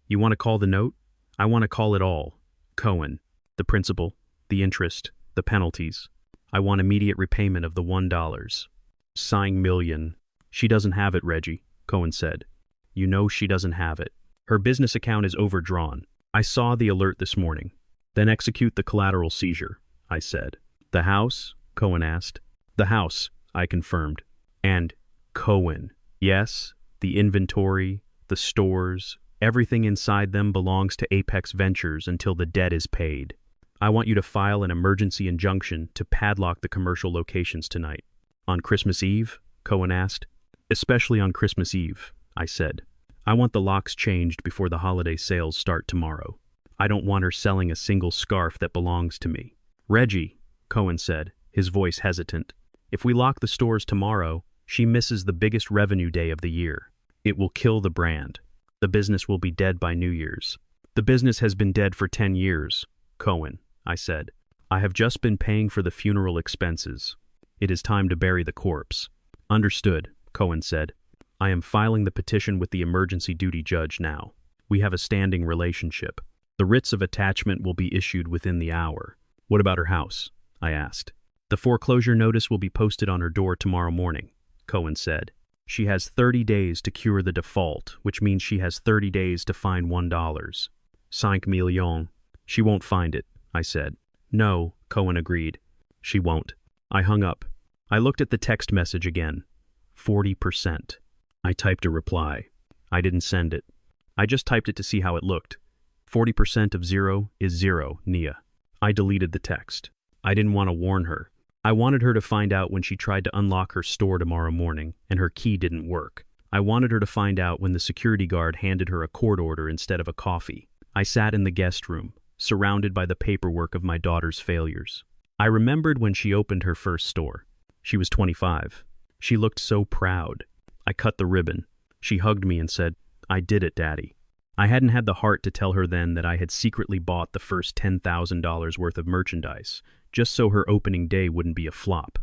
You want to call the note? I want to call it all. Cohen. The principal, the interest, the penalties. I want immediate repayment of the $1. Sighing million. She doesn't have it, Reggie, Cohen said. You know she doesn't have it. Her business account is overdrawn. I saw the alert this morning. Then execute the collateral seizure, I said. The house? Cohen asked. The house, I confirmed. And Cohen. Yes, the inventory, the stores, everything inside them belongs to Apex Ventures until the debt is paid. I want you to file an emergency injunction to padlock the commercial locations tonight. On Christmas Eve? Cohen asked. Especially on Christmas Eve, I said. I want the locks changed before the holiday sales start tomorrow. I don't want her selling a single scarf that belongs to me. Reggie, Cohen said, his voice hesitant. If we lock the stores tomorrow, she misses the biggest revenue day of the year. It will kill the brand. The business will be dead by New Year's. The business has been dead for 10 years, Cohen, I said. I have just been paying for the funeral expenses. It is time to bury the corpse. Understood, Cohen said. I am filing the petition with the emergency duty judge now. We have a standing relationship. The writs of attachment will be issued within the hour. What about her house? I asked. The foreclosure notice will be posted on her door tomorrow morning, Cohen said. She has 30 days to cure the default, which means she has 30 days to find $1. 5 millions. She won't find it, I said. No, Cohen agreed. She won't. I hung up. I looked at the text message again. 40%. I typed a reply. I didn't send it. I just typed it to see how it looked. 40% of 0 is 0, Nia. I deleted the text. I didn't want to warn her. I wanted her to find out when she tried to unlock her store tomorrow morning and her key didn't work. I wanted her to find out when the security guard handed her a court order instead of a coffee. I sat in the guest room, surrounded by the paperwork of my daughter's failures. I remembered when she opened her first store. She was 25. She looked so proud. I cut the ribbon. She hugged me and said, I did it, Daddy. I hadn't had the heart to tell her then that I had secretly bought the first $10,000 worth of merchandise, just so her opening day wouldn't be a flop.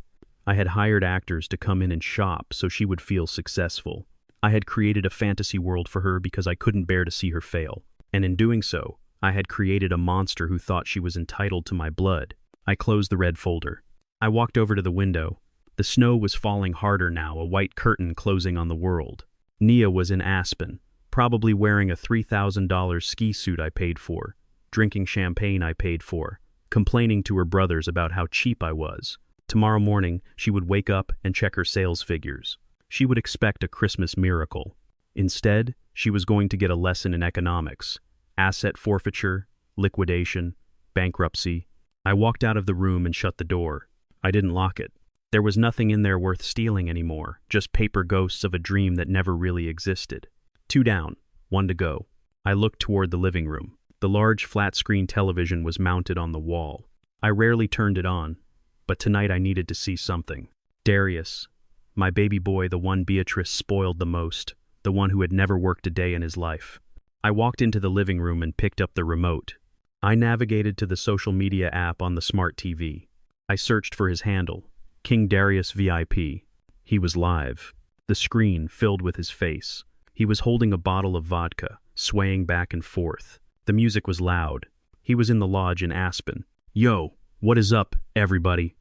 I had hired actors to come in and shop so she would feel successful. I had created a fantasy world for her because I couldn't bear to see her fail. And in doing so, I had created a monster who thought she was entitled to my blood. I closed the red folder. I walked over to the window. The snow was falling harder now, a white curtain closing on the world. Nia was in Aspen, probably wearing a $3,000 ski suit I paid for, drinking champagne I paid for, complaining to her brothers about how cheap I was. Tomorrow morning, she would wake up and check her sales figures. She would expect a Christmas miracle. Instead, she was going to get a lesson in economics, asset forfeiture, liquidation, bankruptcy. I walked out of the room and shut the door. I didn't lock it. There was nothing in there worth stealing anymore, just paper ghosts of a dream that never really existed. 2 down, 1 to go. I looked toward the living room. The large flat-screen television was mounted on the wall. I rarely turned it on, but tonight I needed to see something. Darius, my baby boy, the one Beatrice spoiled the most, the one who had never worked a day in his life. I walked into the living room and picked up the remote. I navigated to the social media app on the smart TV. I searched for his handle, King Darius VIP. He was live, the screen filled with his face. He was holding a bottle of vodka, swaying back and forth. The music was loud. He was in the lodge in Aspen. "Yo, what is up, everybody?"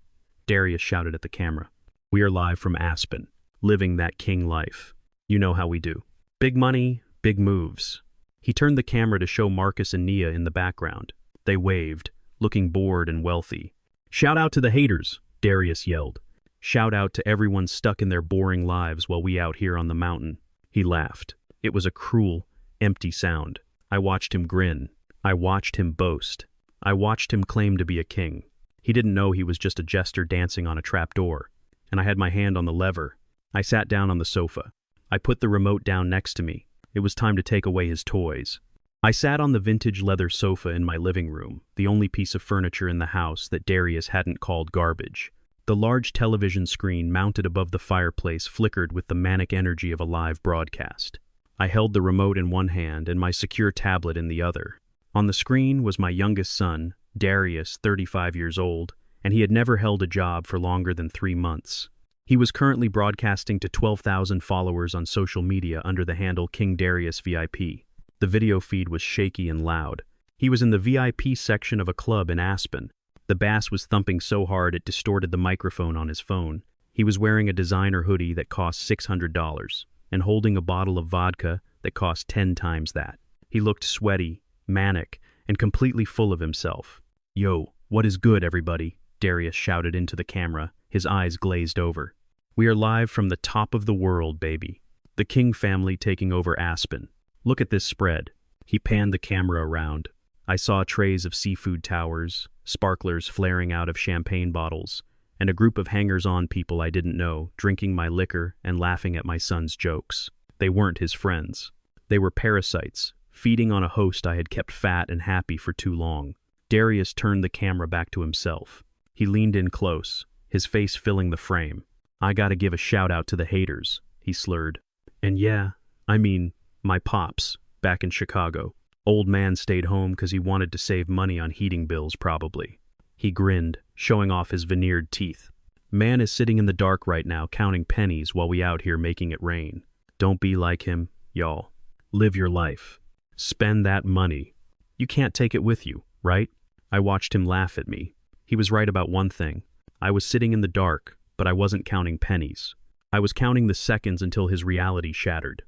Darius shouted at the camera. "We are live from Aspen, living that king life. You know how we do. Big money, big moves." He turned the camera to show Marcus and Nia in the background. They waved, looking bored and wealthy. "Shout out to the haters," Darius yelled. "Shout out to everyone stuck in their boring lives while we out here on the mountain." He laughed. It was a cruel, empty sound. I watched him grin. I watched him boast. I watched him claim to be a king. He didn't know he was just a jester dancing on a trapdoor. And I had my hand on the lever. I sat down on the sofa. I put the remote down next to me. It was time to take away his toys. I sat on the vintage leather sofa in my living room, the only piece of furniture in the house that Darius hadn't called garbage. The large television screen mounted above the fireplace flickered with the manic energy of a live broadcast. I held the remote in one hand and my secure tablet in the other. On the screen was my youngest son, Darius, 35 years old, and he had never held a job for longer than 3 months. He was currently broadcasting to 12,000 followers on social media under the handle King Darius VIP. The video feed was shaky and loud. He was in the VIP section of a club in Aspen. The bass was thumping so hard it distorted the microphone on his phone. He was wearing a designer hoodie that cost $600 and holding a bottle of vodka that cost 10 times that. He looked sweaty, manic, and completely full of himself. "Yo, what is good, everybody?" Darius shouted into the camera, his eyes glazed over. "We are live from the top of the world, baby. The King family taking over Aspen. Look at this spread." He panned the camera around. I saw trays of seafood towers, sparklers flaring out of champagne bottles, and a group of hangers-on people I didn't know, drinking my liquor and laughing at my son's jokes. They weren't his friends. They were parasites, feeding on a host I had kept fat and happy for too long. Darius turned the camera back to himself. He leaned in close, his face filling the frame. "I gotta give a shout-out to the haters," he slurred. "And yeah, I mean, my pops, back in Chicago. Old man stayed home because he wanted to save money on heating bills, probably." He grinned, showing off his veneered teeth. "Man is sitting in the dark right now counting pennies while we out here making it rain. Don't be like him, y'all. Live your life. Spend that money. You can't take it with you, right?" I watched him laugh at me. He was right about one thing. I was sitting in the dark, but I wasn't counting pennies. I was counting the seconds until his reality shattered.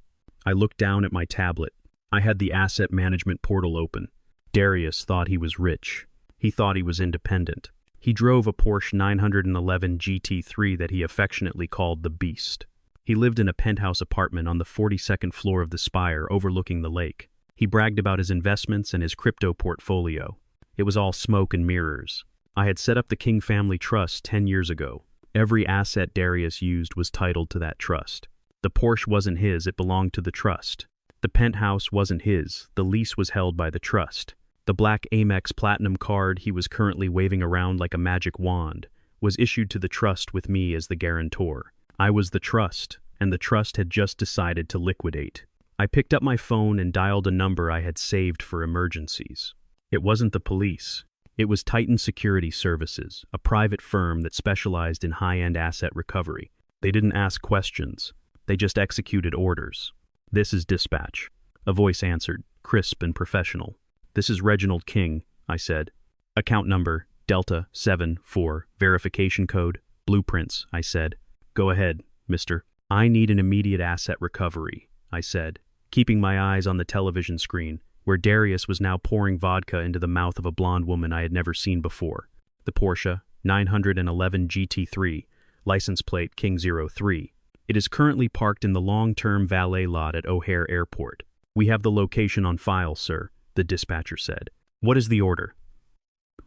I looked down at my tablet. I had the asset management portal open. Darius thought he was rich. He thought he was independent. He drove a Porsche 911 GT3 that he affectionately called the Beast. He lived in a penthouse apartment on the 42nd floor of the Spire overlooking the lake. He bragged about his investments and his crypto portfolio. It was all smoke and mirrors. I had set up the King Family Trust 10 years ago. Every asset Darius used was titled to that trust. The Porsche wasn't his, it belonged to the trust. The penthouse wasn't his, the lease was held by the trust. The black Amex Platinum card he was currently waving around like a magic wand was issued to the trust with me as the guarantor. I was the trust, and the trust had just decided to liquidate. I picked up my phone and dialed a number I had saved for emergencies. It wasn't the police. It was Titan Security Services, a private firm that specialized in high-end asset recovery. They didn't ask questions. They just executed orders. "This is dispatch," a voice answered, crisp and professional. "This is Reginald King," I said. "Account number, Delta 74, verification code, blueprints," I said. "Go ahead, mister." "I need an immediate asset recovery," I said, keeping my eyes on the television screen, where Darius was now pouring vodka into the mouth of a blonde woman I had never seen before. The Porsche 911 GT3, license plate King 03. It is currently parked in the long-term valet lot at O'Hare Airport. "We have the location on file, sir," the dispatcher said. "What is the order?"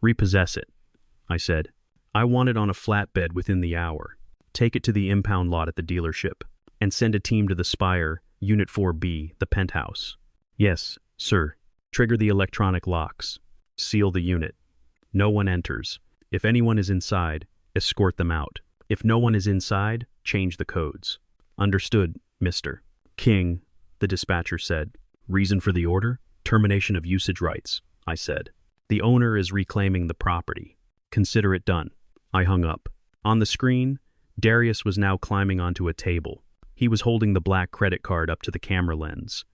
"Repossess it," I said. "I want it on a flatbed within the hour. Take it to the impound lot at the dealership, and send a team to the Spire, Unit 4B, the penthouse." "Yes, sir." "Trigger the electronic locks. Seal the unit. No one enters. If anyone is inside, escort them out. If no one is inside, change the codes." "Understood, mister." King, the dispatcher said. Reason for the order? Termination of usage rights, I said. The owner is reclaiming the property. Consider it done. I hung up. On the screen, Darius was now climbing onto a table. He was holding the black credit card up to the camera lens.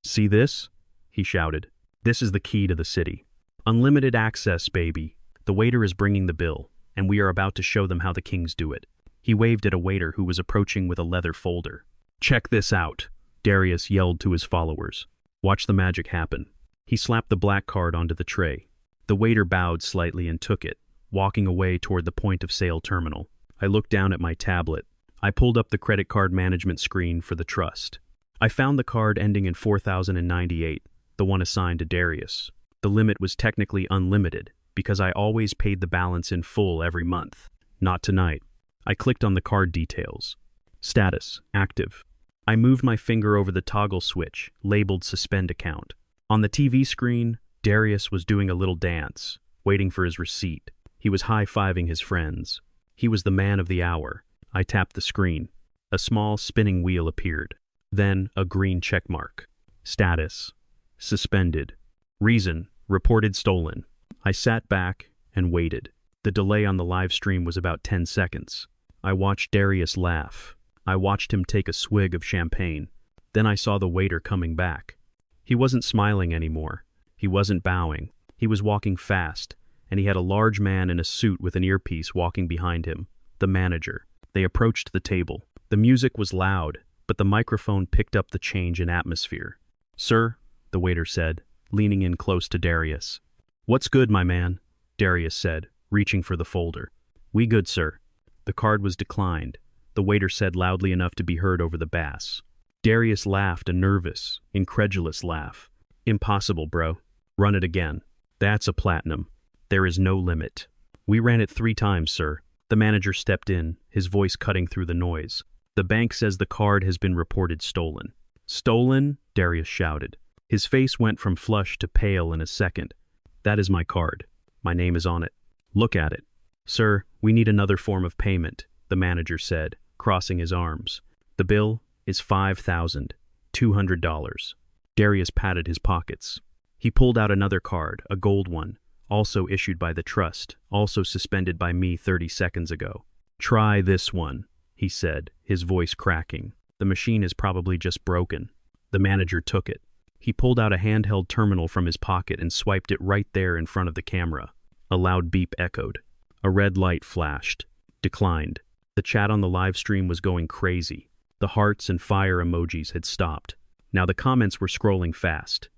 See this? He shouted. This is the key to the city. Unlimited access, baby. The waiter is bringing the bill, and we are about to show them how the kings do it. He waved at a waiter who was approaching with a leather folder. Check this out, Darius yelled to his followers. Watch the magic happen. He slapped the black card onto the tray. The waiter bowed slightly and took it, walking away toward the point-of-sale terminal. I looked down at my tablet. I pulled up the credit card management screen for the trust. I found the card ending in 4098, the one assigned to Darius. The limit was technically unlimited, because I always paid the balance in full every month. Not tonight. I clicked on the card details. Status: active. I moved my finger over the toggle switch, labeled Suspend Account. On the TV screen, Darius was doing a little dance, waiting for his receipt. He was high-fiving his friends. He was the man of the hour. I tapped the screen. A small spinning wheel appeared. Then a green check mark. Status: suspended. Reason: reported stolen. I sat back and waited. The delay on the live stream was about 10 seconds. I watched Darius laugh. I watched him take a swig of champagne. Then I saw the waiter coming back. He wasn't smiling anymore. He wasn't bowing. He was walking fast, and he had a large man in a suit with an earpiece walking behind him, the manager. They approached the table. The music was loud, but the microphone picked up the change in atmosphere. Sir, the waiter said, leaning in close to Darius. What's good, my man? Darius said, reaching for the folder. We good, sir. The card was declined. The waiter said loudly enough to be heard over the bass. Darius laughed a nervous, incredulous laugh. Impossible, bro. Run it again. That's a platinum. There is no limit. We ran it 3 times, sir. The manager stepped in, his voice cutting through the noise. The bank says the card has been reported stolen. Stolen? Darius shouted. His face went from flush to pale in a second. That is my card. My name is on it. Look at it. Sir, we need another form of payment, the manager said, crossing his arms. The bill is $5,200. Darius patted his pockets. He pulled out another card, a gold one, also issued by the trust, also suspended by me 30 seconds ago. Try this one, he said, his voice cracking. The machine is probably just broken. The manager took it. He pulled out a handheld terminal from his pocket and swiped it right there in front of the camera. A loud beep echoed. A red light flashed. Declined. The chat on the live stream was going crazy. The hearts and fire emojis had stopped. Now the comments were scrolling fast.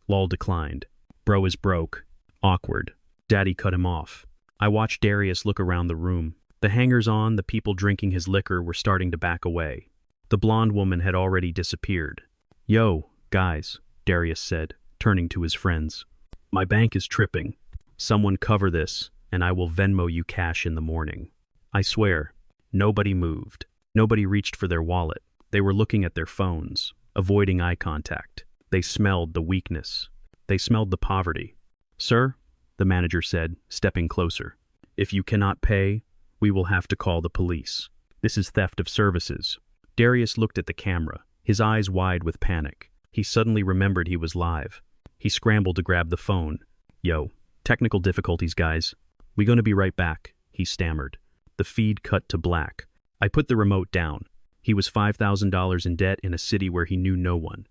Lol declined. Bro is broke. Awkward. Daddy cut him off. I watched Darius look around the room. The hangers-on, the people drinking his liquor, were starting to back away. The blonde woman had already disappeared. Yo, guys, Darius said, turning to his friends. My bank is tripping. Someone cover this, and I will Venmo you cash in the morning. I swear, nobody moved. Nobody reached for their wallet. They were looking at their phones, avoiding eye contact. They smelled the weakness. They smelled the poverty. Sir, the manager said, stepping closer. If you cannot pay, we will have to call the police. This is theft of services. Darius looked at the camera, his eyes wide with panic. He suddenly remembered he was live. He scrambled to grab the phone. Yo, technical difficulties, guys. We gonna be right back, he stammered. The feed cut to black. I put the remote down. He was $5,000 in debt in a city where he knew no one,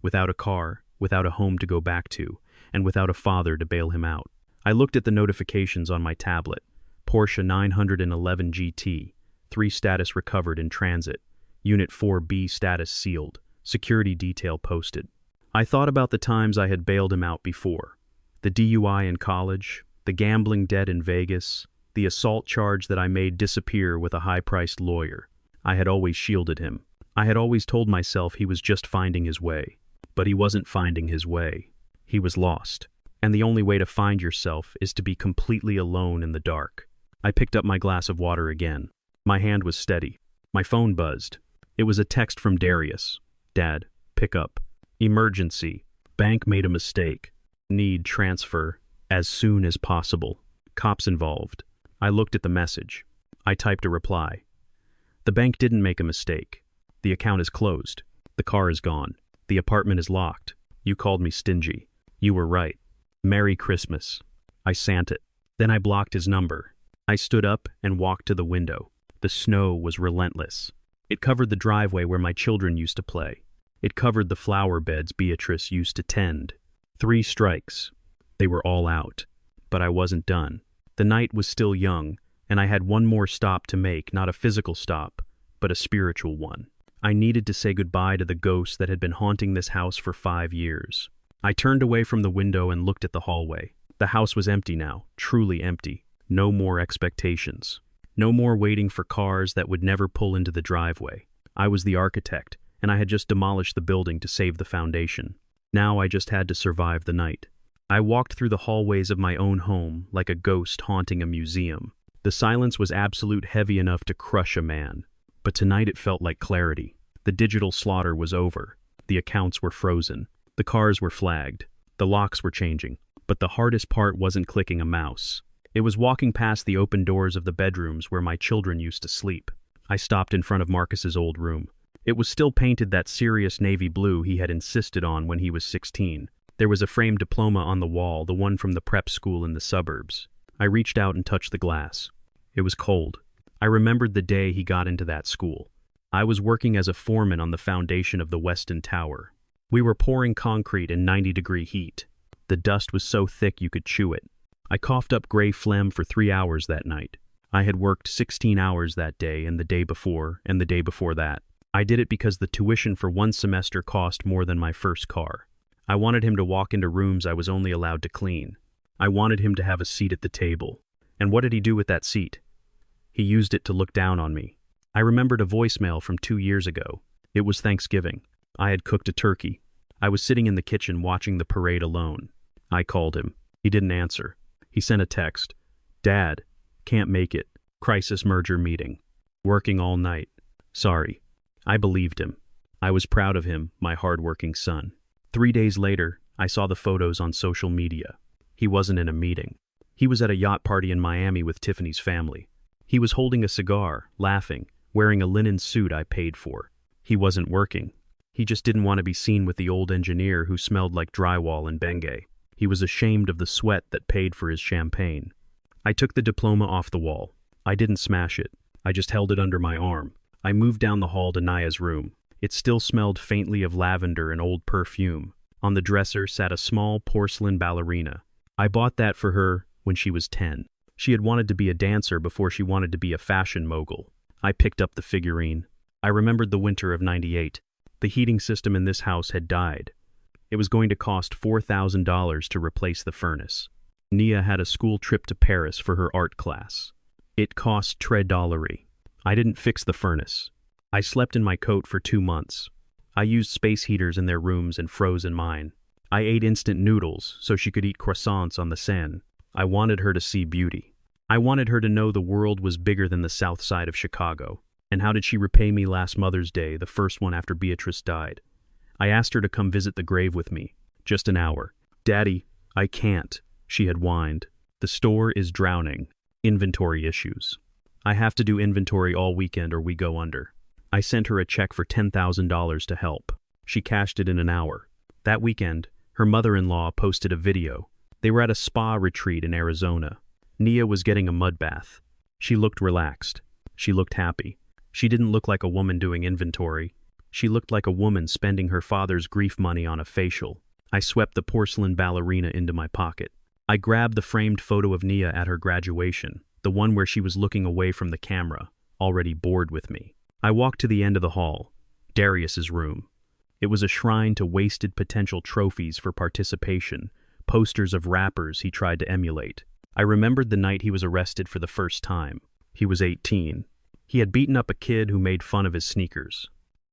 without a car, without a home to go back to, and without a father to bail him out. I looked at the notifications on my tablet. Porsche 911 GT, 3 status recovered in transit, Unit 4B status sealed, security detail posted. I thought about the times I had bailed him out before. The DUI in college, the gambling debt in Vegas, the assault charge that I made disappear with a high-priced lawyer. I had always shielded him. I had always told myself he was just finding his way. But he wasn't finding his way. He was lost. And the only way to find yourself is to be completely alone in the dark. I picked up my glass of water again. My hand was steady. My phone buzzed. It was a text from Darius. Dad, pick up. Emergency. Bank made a mistake. Need transfer as soon as possible. Cops involved. I looked at the message. I typed a reply. The bank didn't make a mistake. The account is closed. The car is gone. The apartment is locked. You called me stingy. You were right. Merry Christmas. I sent it. Then I blocked his number. I stood up and walked to the window. The snow was relentless. It covered the driveway where my children used to play. It covered the flower beds Beatrice used to tend. 3 strikes. They were all out. But I wasn't done. The night was still young, and I had one more stop to make, not a physical stop, but a spiritual one. I needed to say goodbye to the ghost that had been haunting this house for 5 years. I turned away from the window and looked at the hallway. The house was empty now, truly empty. No more expectations. No more waiting for cars that would never pull into the driveway. I was the architect, and I had just demolished the building to save the foundation. Now I just had to survive the night. I walked through the hallways of my own home like a ghost haunting a museum. The silence was absolute heavy enough to crush a man. But tonight it felt like clarity. The digital slaughter was over. The accounts were frozen. The cars were flagged. The locks were changing. But the hardest part wasn't clicking a mouse. It was walking past the open doors of the bedrooms where my children used to sleep. I stopped in front of Marcus's old room. It was still painted that serious navy blue he had insisted on when he was 16. There was a framed diploma on the wall, the one from the prep school in the suburbs. I reached out and touched the glass. It was cold. I remembered the day he got into that school. I was working as a foreman on the foundation of the Weston Tower. We were pouring concrete in 90-degree heat. The dust was so thick you could chew it. I coughed up gray phlegm for 3 hours that night. I had worked 16 hours that day and the day before and the day before that. I did it because the tuition for 1 semester cost more than my first car. I wanted him to walk into rooms I was only allowed to clean. I wanted him to have a seat at the table. And what did he do with that seat? He used it to look down on me. I remembered a voicemail from 2 years ago. It was Thanksgiving. I had cooked a turkey. I was sitting in the kitchen watching the parade alone. I called him. He didn't answer. He sent a text. Dad, can't make it. Crisis merger meeting. Working all night. Sorry. I believed him. I was proud of him, my hard-working son. 3 days later, I saw the photos on social media. He wasn't in a meeting. He was at a yacht party in Miami with Tiffany's family. He was holding a cigar, laughing, wearing a linen suit I paid for. He wasn't working. He just didn't want to be seen with the old engineer who smelled like drywall in Bengay. He was ashamed of the sweat that paid for his champagne. I took the diploma off the wall. I didn't smash it. I just held it under my arm. I moved down the hall to Naya's room. It still smelled faintly of lavender and old perfume. On the dresser sat a small porcelain ballerina. I bought that for her when she was 10. She had wanted to be a dancer before she wanted to be a fashion mogul. I picked up the figurine. I remembered the winter of '98. The heating system in this house had died. It was going to cost $4,000 to replace the furnace. Nia had a school trip to Paris for her art class. It cost $3. I didn't fix the furnace. I slept in my coat for 2 months. I used space heaters in their rooms and froze in mine. I ate instant noodles so she could eat croissants on the Seine. I wanted her to see beauty. I wanted her to know the world was bigger than the south side of Chicago. And how did she repay me last Mother's Day, the first one after Beatrice died? I asked her to come visit the grave with me. Just an hour. Daddy, I can't, she had whined. The store is drowning. Inventory issues. I have to do inventory all weekend or we go under. I sent her a check for $10,000 to help. She cashed it in an hour. That weekend, her mother-in-law posted a video. They were at a spa retreat in Arizona. Nia was getting a mud bath. She looked relaxed. She looked happy. She didn't look like a woman doing inventory. She looked like a woman spending her father's grief money on a facial. I swept the porcelain ballerina into my pocket. I grabbed the framed photo of Nia at her graduation, the one where she was looking away from the camera, already bored with me. I walked to the end of the hall, Darius's room. It was a shrine to wasted potential trophies for participation, posters of rappers he tried to emulate. I remembered the night he was arrested for the first time. He was 18. He had beaten up a kid who made fun of his sneakers.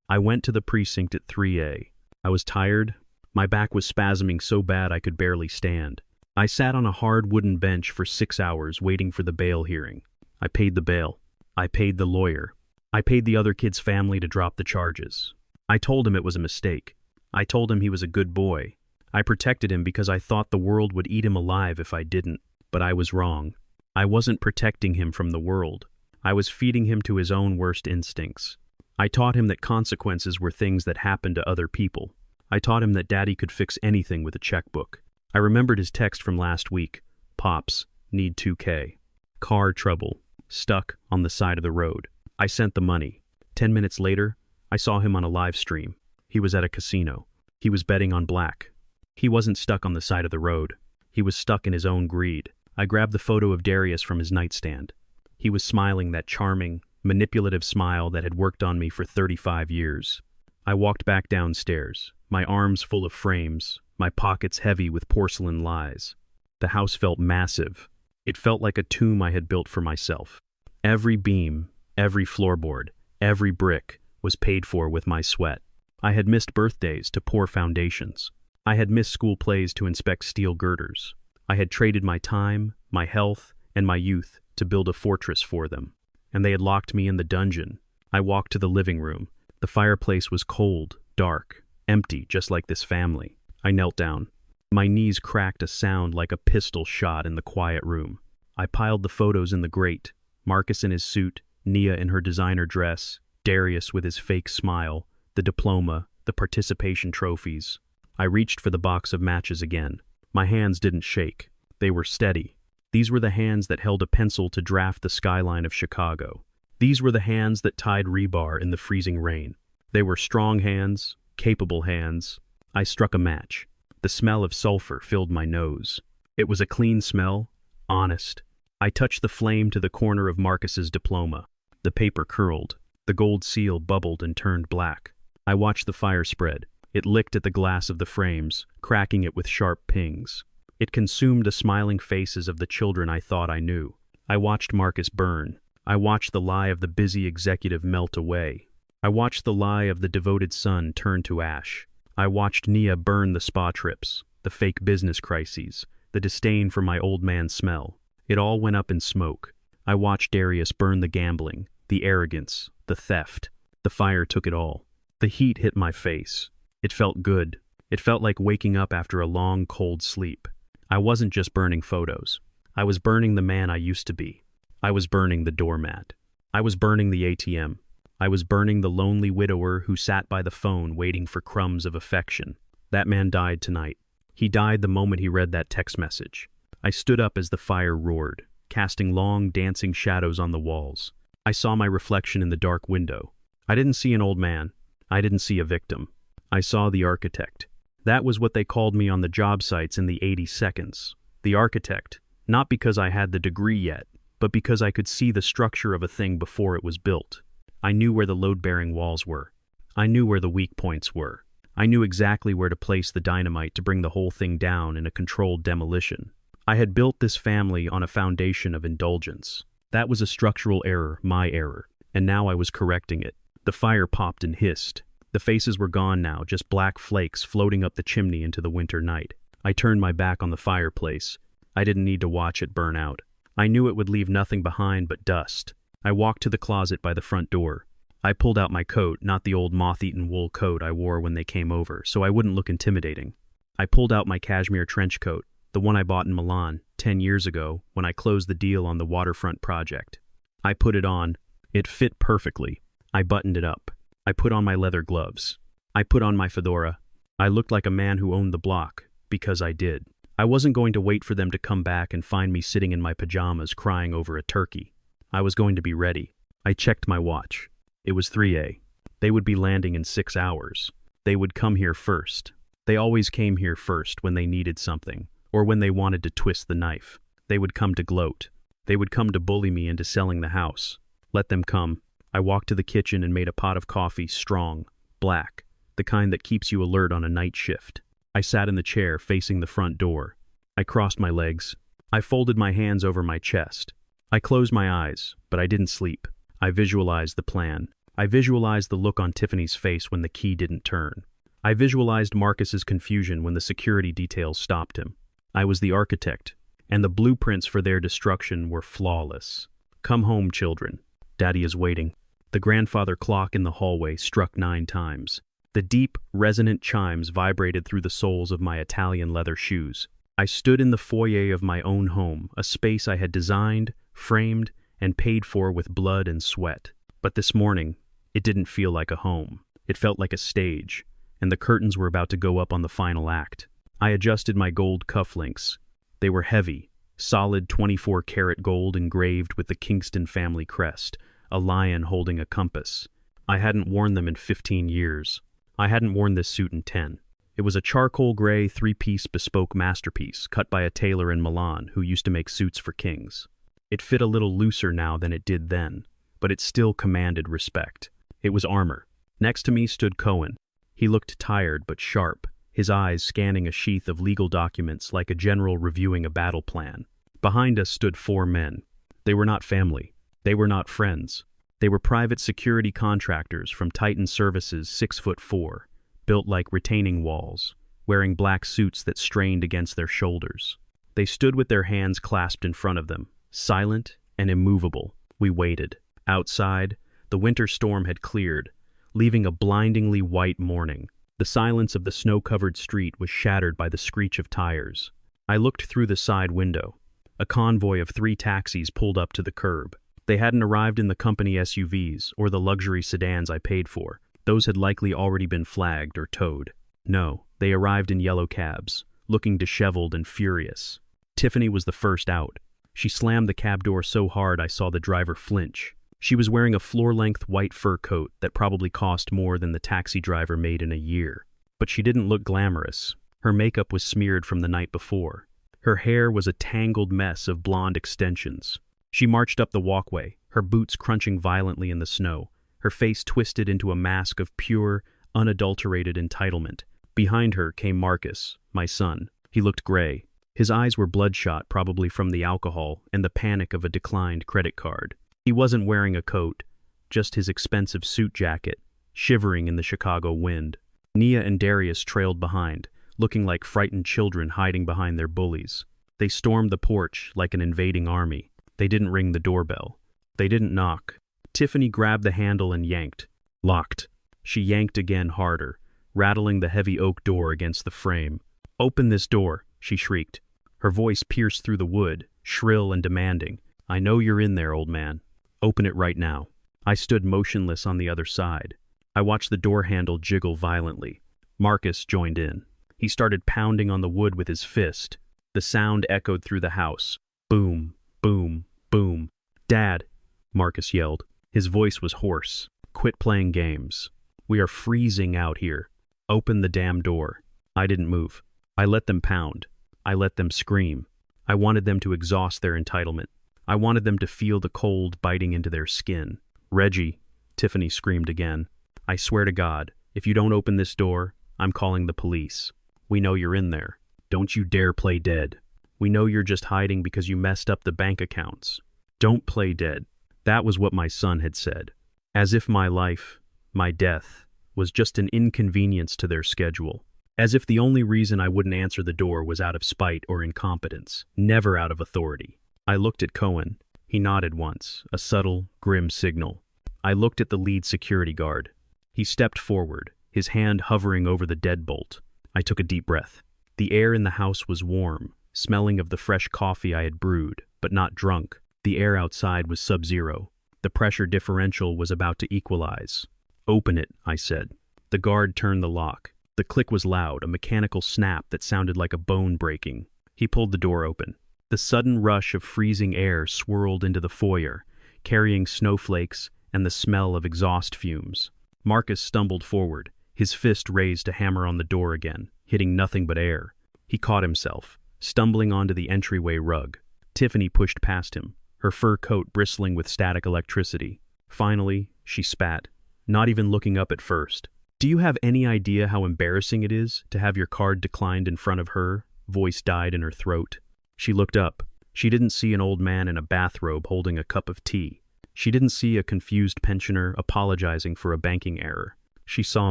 I went to the precinct at 3A. I was tired. My back was spasming so bad I could barely stand. I sat on a hard wooden bench for 6 hours waiting for the bail hearing. I paid the bail. I paid the lawyer. I paid the other kid's family to drop the charges. I told him it was a mistake. I told him he was a good boy. I protected him because I thought the world would eat him alive if I didn't. But I was wrong. I wasn't protecting him from the world. I was feeding him to his own worst instincts. I taught him that consequences were things that happened to other people. I taught him that Daddy could fix anything with a checkbook. I remembered his text from last week. Pops, need 2K. Car trouble. Stuck on the side of the road. I sent the money. 10 minutes later, I saw him on a live stream. He was at a casino. He was betting on black. He wasn't stuck on the side of the road. He was stuck in his own greed. I grabbed the photo of Darius from his nightstand. He was smiling that charming, manipulative smile that had worked on me for 35 years. I walked back downstairs, my arms full of frames, my pockets heavy with porcelain lies. The house felt massive. It felt like a tomb I had built for myself. Every beam, every floorboard, every brick was paid for with my sweat. I had missed birthdays to pour foundations. I had missed school plays to inspect steel girders. I had traded my time, my health, and my youth to build a fortress for them. And they had locked me in the dungeon. I walked to the living room. The fireplace was cold, dark, empty, just like this family. I knelt down. My knees cracked a sound like a pistol shot in the quiet room. I piled the photos in the grate. Marcus in his suit, Nia in her designer dress, Darius with his fake smile, the diploma, the participation trophies. I reached for the box of matches again. My hands didn't shake. They were steady. These were the hands that held a pencil to draft the skyline of Chicago. These were the hands that tied rebar in the freezing rain. They were strong hands, capable hands. I struck a match. The smell of sulfur filled my nose. It was a clean smell, honest. I touched the flame to the corner of Marcus's diploma. The paper curled. The gold seal bubbled and turned black. I watched the fire spread. It licked at the glass of the frames, cracking it with sharp pings. It consumed the smiling faces of the children I thought I knew. I watched Marcus burn. I watched the lie of the busy executive melt away. I watched the lie of the devoted son turn to ash. I watched Nia burn the spa trips, the fake business crises, the disdain for my old man smell. It all went up in smoke. I watched Darius burn the gambling, the arrogance, the theft. The fire took it all. The heat hit my face. It felt good. It felt like waking up after a long, cold sleep. I wasn't just burning photos. I was burning the man I used to be. I was burning the doormat. I was burning the ATM. I was burning the lonely widower who sat by the phone waiting for crumbs of affection. That man died tonight. He died the moment he read that text message. I stood up as the fire roared, casting long, dancing shadows on the walls. I saw my reflection in the dark window. I didn't see an old man. I didn't see a victim. I saw the architect. That was what they called me on the job sites in the 80 seconds. The architect, not because I had the degree yet, but because I could see the structure of a thing before it was built. I knew where the load-bearing walls were. I knew where the weak points were. I knew exactly where to place the dynamite to bring the whole thing down in a controlled demolition. I had built this family on a foundation of indulgence. That was a structural error, my error, and now I was correcting it. The fire popped and hissed. The faces were gone now, just black flakes floating up the chimney into the winter night. I turned my back on the fireplace. I didn't need to watch it burn out. I knew it would leave nothing behind but dust. I walked to the closet by the front door. I pulled out my coat, not the old moth-eaten wool coat I wore when they came over, so I wouldn't look intimidating. I pulled out my cashmere trench coat, the one I bought in Milan 10 years ago when I closed the deal on the waterfront project. I put it on. It fit perfectly. I buttoned it up. I put on my leather gloves. I put on my fedora. I looked like a man who owned the block, because I did. I wasn't going to wait for them to come back and find me sitting in my pajamas crying over a turkey. I was going to be ready. I checked my watch. It was 3 They would be landing in 6 hours. They would come here first. They always came here first when they needed something, or when they wanted to twist the knife. They would come to gloat. They would come to bully me into selling the house. Let them come. I walked to the kitchen and made a pot of coffee, strong, black, the kind that keeps you alert on a night shift. I sat in the chair facing the front door. I crossed my legs. I folded my hands over my chest. I closed my eyes, but I didn't sleep. I visualized the plan. I visualized the look on Tiffany's face when the key didn't turn. I visualized Marcus's confusion when the security details stopped him. I was the architect, and the blueprints for their destruction were flawless. Come home, children. Daddy is waiting. The grandfather clock in the hallway struck 9 times. The deep, resonant chimes vibrated through the soles of my Italian leather shoes. I stood in the foyer of my own home, a space I had designed, framed, and paid for with blood and sweat. But this morning, it didn't feel like a home. It felt like a stage, and the curtains were about to go up on the final act. I adjusted my gold cufflinks. They were heavy, solid 24-karat gold engraved with the Kingston family crest, a lion holding a compass. I hadn't worn them in 15 years. I hadn't worn this suit in 10. It was a charcoal gray 3-piece bespoke masterpiece cut by a tailor in Milan who used to make suits for kings. It fit a little looser now than it did then, but it still commanded respect. It was armor. Next to me stood Cohen. He looked tired but sharp, his eyes scanning a sheath of legal documents like a general reviewing a battle plan. Behind us stood 4 men. They were not family. They were not friends. They were private security contractors from Titan Services 6'4", built like retaining walls, wearing black suits that strained against their shoulders. They stood with their hands clasped in front of them, silent and immovable. We waited. Outside, the winter storm had cleared, leaving a blindingly white morning. The silence of the snow-covered street was shattered by the screech of tires. I looked through the side window. A convoy of 3 taxis pulled up to the curb. They hadn't arrived in the company SUVs or the luxury sedans I paid for. Those had likely already been flagged or towed. No, they arrived in yellow cabs, looking disheveled and furious. Tiffany was the first out. She slammed the cab door so hard I saw the driver flinch. She was wearing a floor-length white fur coat that probably cost more than the taxi driver made in a year. But she didn't look glamorous. Her makeup was smeared from the night before. Her hair was a tangled mess of blonde extensions. She marched up the walkway, her boots crunching violently in the snow, her face twisted into a mask of pure, unadulterated entitlement. Behind her came Marcus, my son. He looked gray. His eyes were bloodshot, probably from the alcohol and the panic of a declined credit card. He wasn't wearing a coat, just his expensive suit jacket, shivering in the Chicago wind. Nia and Darius trailed behind, looking like frightened children hiding behind their bullies. They stormed the porch like an invading army. They didn't ring the doorbell. They didn't knock. Tiffany grabbed the handle and yanked. Locked. She yanked again harder, rattling the heavy oak door against the frame. "Open this door," she shrieked. Her voice pierced through the wood, shrill and demanding. "I know you're in there, old man. Open it right now." I stood motionless on the other side. I watched the door handle jiggle violently. Marcus joined in. He started pounding on the wood with his fist. The sound echoed through the house. Boom, boom, boom. "Dad," Marcus yelled. His voice was hoarse. "Quit playing games. We are freezing out here. Open the damn door." I didn't move. I let them pound. I let them scream. I wanted them to exhaust their entitlement. I wanted them to feel the cold biting into their skin. "Reggie," Tiffany screamed again. "I swear to God, if you don't open this door, I'm calling the police. We know you're in there. Don't you dare play dead. We know you're just hiding because you messed up the bank accounts. Don't play dead." That was what my son had said. As if my life, my death, was just an inconvenience to their schedule. As if the only reason I wouldn't answer the door was out of spite or incompetence, never out of authority. I looked at Cohen. He nodded once, a subtle, grim signal. I looked at the lead security guard. He stepped forward, his hand hovering over the deadbolt. I took a deep breath. The air in the house was warm, smelling of the fresh coffee I had brewed, but not drunk. The air outside was sub-zero. The pressure differential was about to equalize. "Open it," I said. The guard turned the lock. The click was loud, a mechanical snap that sounded like a bone breaking. He pulled the door open. The sudden rush of freezing air swirled into the foyer, carrying snowflakes and the smell of exhaust fumes. Marcus stumbled forward, his fist raised to hammer on the door again, hitting nothing but air. He caught himself, stumbling onto the entryway rug. Tiffany pushed past him, her fur coat bristling with static electricity. Finally, she spat, not even looking up at first. "Do you have any idea how embarrassing it is to have your card declined in front of her?" Voice died in her throat. She looked up. She didn't see an old man in a bathrobe holding a cup of tea. She didn't see a confused pensioner apologizing for a banking error. She saw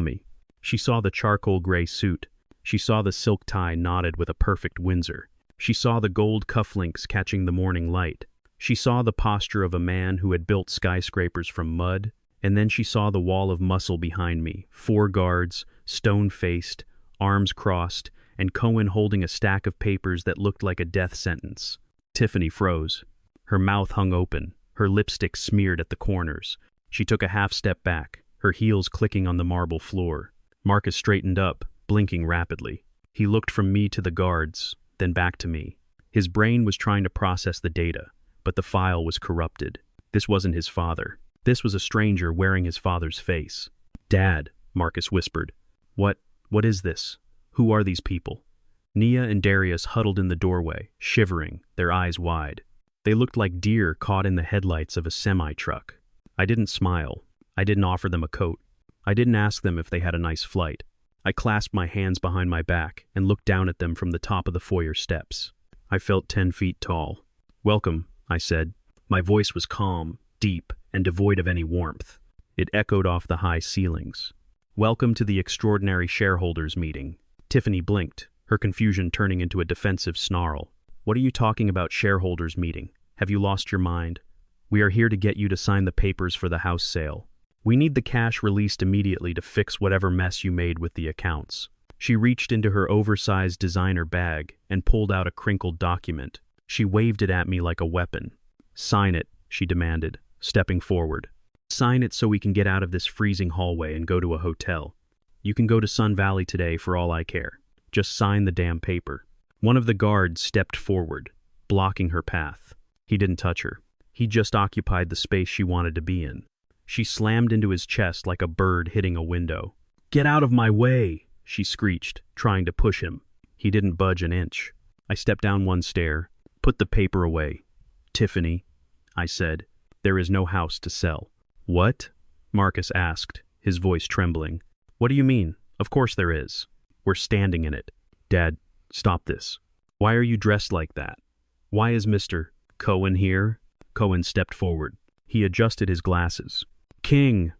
me. She saw the charcoal gray suit. She saw the silk tie knotted with a perfect Windsor. She saw the gold cufflinks catching the morning light. She saw the posture of a man who had built skyscrapers from mud, and then she saw the wall of muscle behind me, 4 guards, stone-faced, arms crossed, and Cohen holding a stack of papers that looked like a death sentence. Tiffany froze. Her mouth hung open, her lipstick smeared at the corners. She took a half step back, her heels clicking on the marble floor. Marcus straightened up, blinking rapidly. He looked from me to the guards, then back to me. His brain was trying to process the data, but the file was corrupted. This wasn't his father. This was a stranger wearing his father's face. "Dad," Marcus whispered. What is this? Who are these people?" Nia and Darius huddled in the doorway, shivering, their eyes wide. They looked like deer caught in the headlights of a semi-truck. I didn't smile. I didn't offer them a coat. I didn't ask them if they had a nice flight. I clasped my hands behind my back and looked down at them from the top of the foyer steps. I felt 10 feet tall. "Welcome," I said. My voice was calm, deep, and devoid of any warmth. It echoed off the high ceilings. "Welcome to the extraordinary shareholders meeting." Tiffany blinked, her confusion turning into a defensive snarl. "What are you talking about, shareholders meeting? Have you lost your mind? We are here to get you to sign the papers for the house sale. We need the cash released immediately to fix whatever mess you made with the accounts." She reached into her oversized designer bag and pulled out a crinkled document. She waved it at me like a weapon. "Sign it," she demanded, stepping forward. "Sign it so we can get out of this freezing hallway and go to a hotel. You can go to Sun Valley today for all I care. Just sign the damn paper." One of the guards stepped forward, blocking her path. He didn't touch her. He just occupied the space she wanted to be in. She slammed into his chest like a bird hitting a window. "Get out of my way!" she screeched, trying to push him. He didn't budge an inch. I stepped down one stair. "Put the paper away." "Tiffany," I said, "there is no house to sell." "What?" Marcus asked, his voice trembling. "What do you mean? Of course there is. We're standing in it." "Dad, stop this. Why are you dressed like that? Why is Mr. Cohen here?" Cohen stepped forward. He adjusted his glasses. "King,"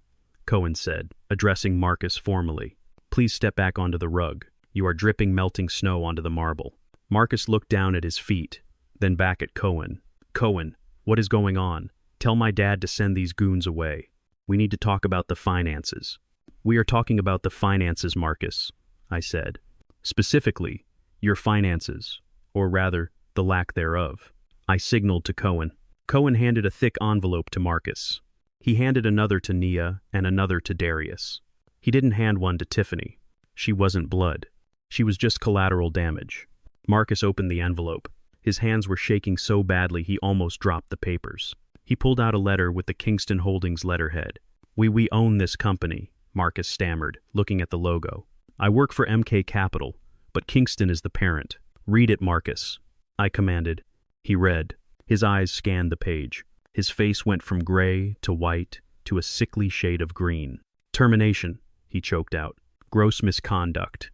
Cohen said, addressing Marcus formally. "Please step back onto the rug. You are dripping melting snow onto the marble." Marcus looked down at his feet, then back at Cohen. "Cohen, what is going on? Tell my dad to send these goons away. We need to talk about the finances." "We are talking about the finances, Marcus," I said. "Specifically, your finances, or rather, the lack thereof." I signaled to Cohen. Cohen handed a thick envelope to Marcus. He handed another to Nia and another to Darius. He didn't hand one to Tiffany. She wasn't blood. She was just collateral damage. Marcus opened the envelope. His hands were shaking so badly he almost dropped the papers. He pulled out a letter with the Kingston Holdings letterhead. We own this company," Marcus stammered, looking at the logo. "I work for MK Capital, but Kingston is the parent." "Read it, Marcus," I commanded. He read. His eyes scanned the page. His face went from gray to white to a sickly shade of green. "Termination," he choked out. "Gross misconduct.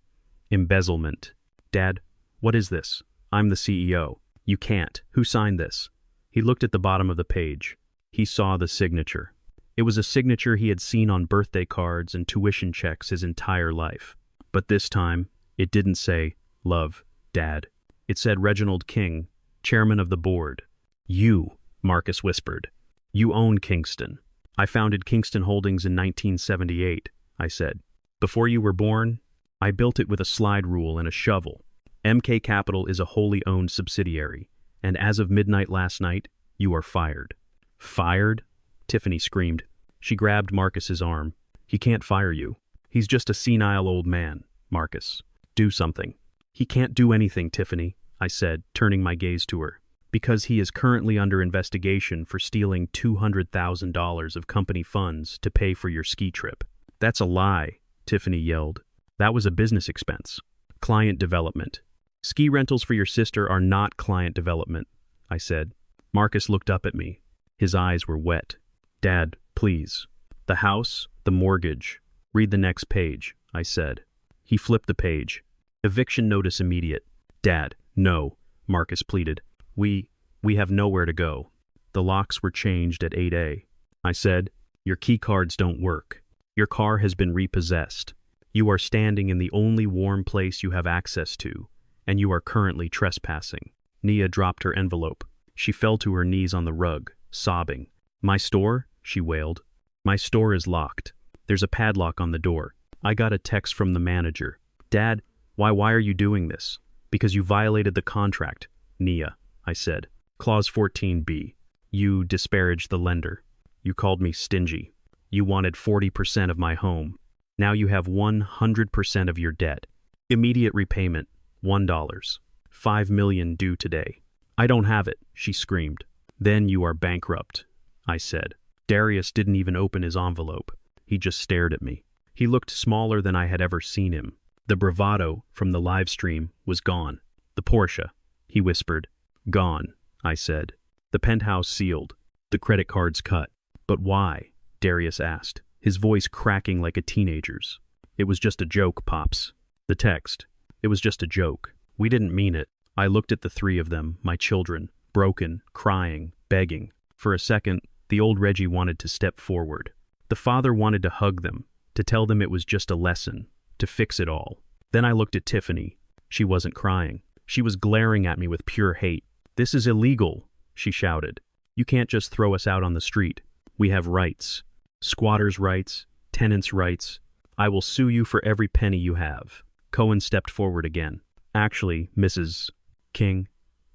Embezzlement. Dad, what is this? I'm the CEO. You can't. Who signed this?" He looked at the bottom of the page. He saw the signature. It was a signature he had seen on birthday cards and tuition checks his entire life. But this time, it didn't say, "Love, Dad." It said Reginald King, chairman of the board. "You," Marcus whispered. "You own Kingston." "I founded Kingston Holdings in 1978, I said. "Before you were born, I built it with a slide rule and a shovel. MK Capital is a wholly owned subsidiary, and as of midnight last night, you are fired." "Fired?" Tiffany screamed. She grabbed Marcus's arm. "He can't fire you. He's just a senile old man, Marcus. Do something." "He can't do anything, Tiffany," I said, turning my gaze to her. "Because he is currently under investigation for stealing $200,000 of company funds to pay for your ski trip." "That's a lie," Tiffany yelled. "That was a business expense. Client development. Ski rentals for your sister are not client development," I said. Marcus looked up at me. His eyes were wet. "Dad, please. The house, the mortgage. Read the next page," I said. He flipped the page. "Eviction notice immediate." "Dad, no," Marcus pleaded. We have nowhere to go. The locks were changed at 8 a. I said, "Your key cards don't work. Your car has been repossessed. You are standing in the only warm place you have access to, and you are currently trespassing." Nia dropped her envelope. She fell to her knees on the rug, sobbing. "My store?" she wailed. "My store is locked. There's a padlock on the door. I got a text from the manager. Dad, why are you doing this?" "Because you violated the contract, Nia," I said. "Clause 14B. You disparaged the lender. You called me stingy. You wanted 40% of my home. Now you have 100% of your debt. Immediate repayment, $1. 5 million due today. I don't have it, she screamed. Then you are bankrupt, I said. Darius didn't even open his envelope. He just stared at me. He looked smaller than I had ever seen him. The bravado from the live stream was gone. The Porsche, he whispered. Gone, I said. The penthouse sealed. The credit cards cut. But why? Darius asked, his voice cracking like a teenager's. It was just a joke, Pops. The text. It was just a joke. We didn't mean it. I looked at the three of them, my children, broken, crying, begging. For a second, the old Reggie wanted to step forward. The father wanted to hug them, to tell them it was just a lesson, to fix it all. Then I looked at Tiffany. She wasn't crying. She was glaring at me with pure hate. This is illegal, she shouted. You can't just throw us out on the street. We have rights. Squatters' rights, tenants' rights. I will sue you for every penny you have. Cohen stepped forward again. Actually, Mrs. King,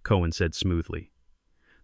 Cohen said smoothly.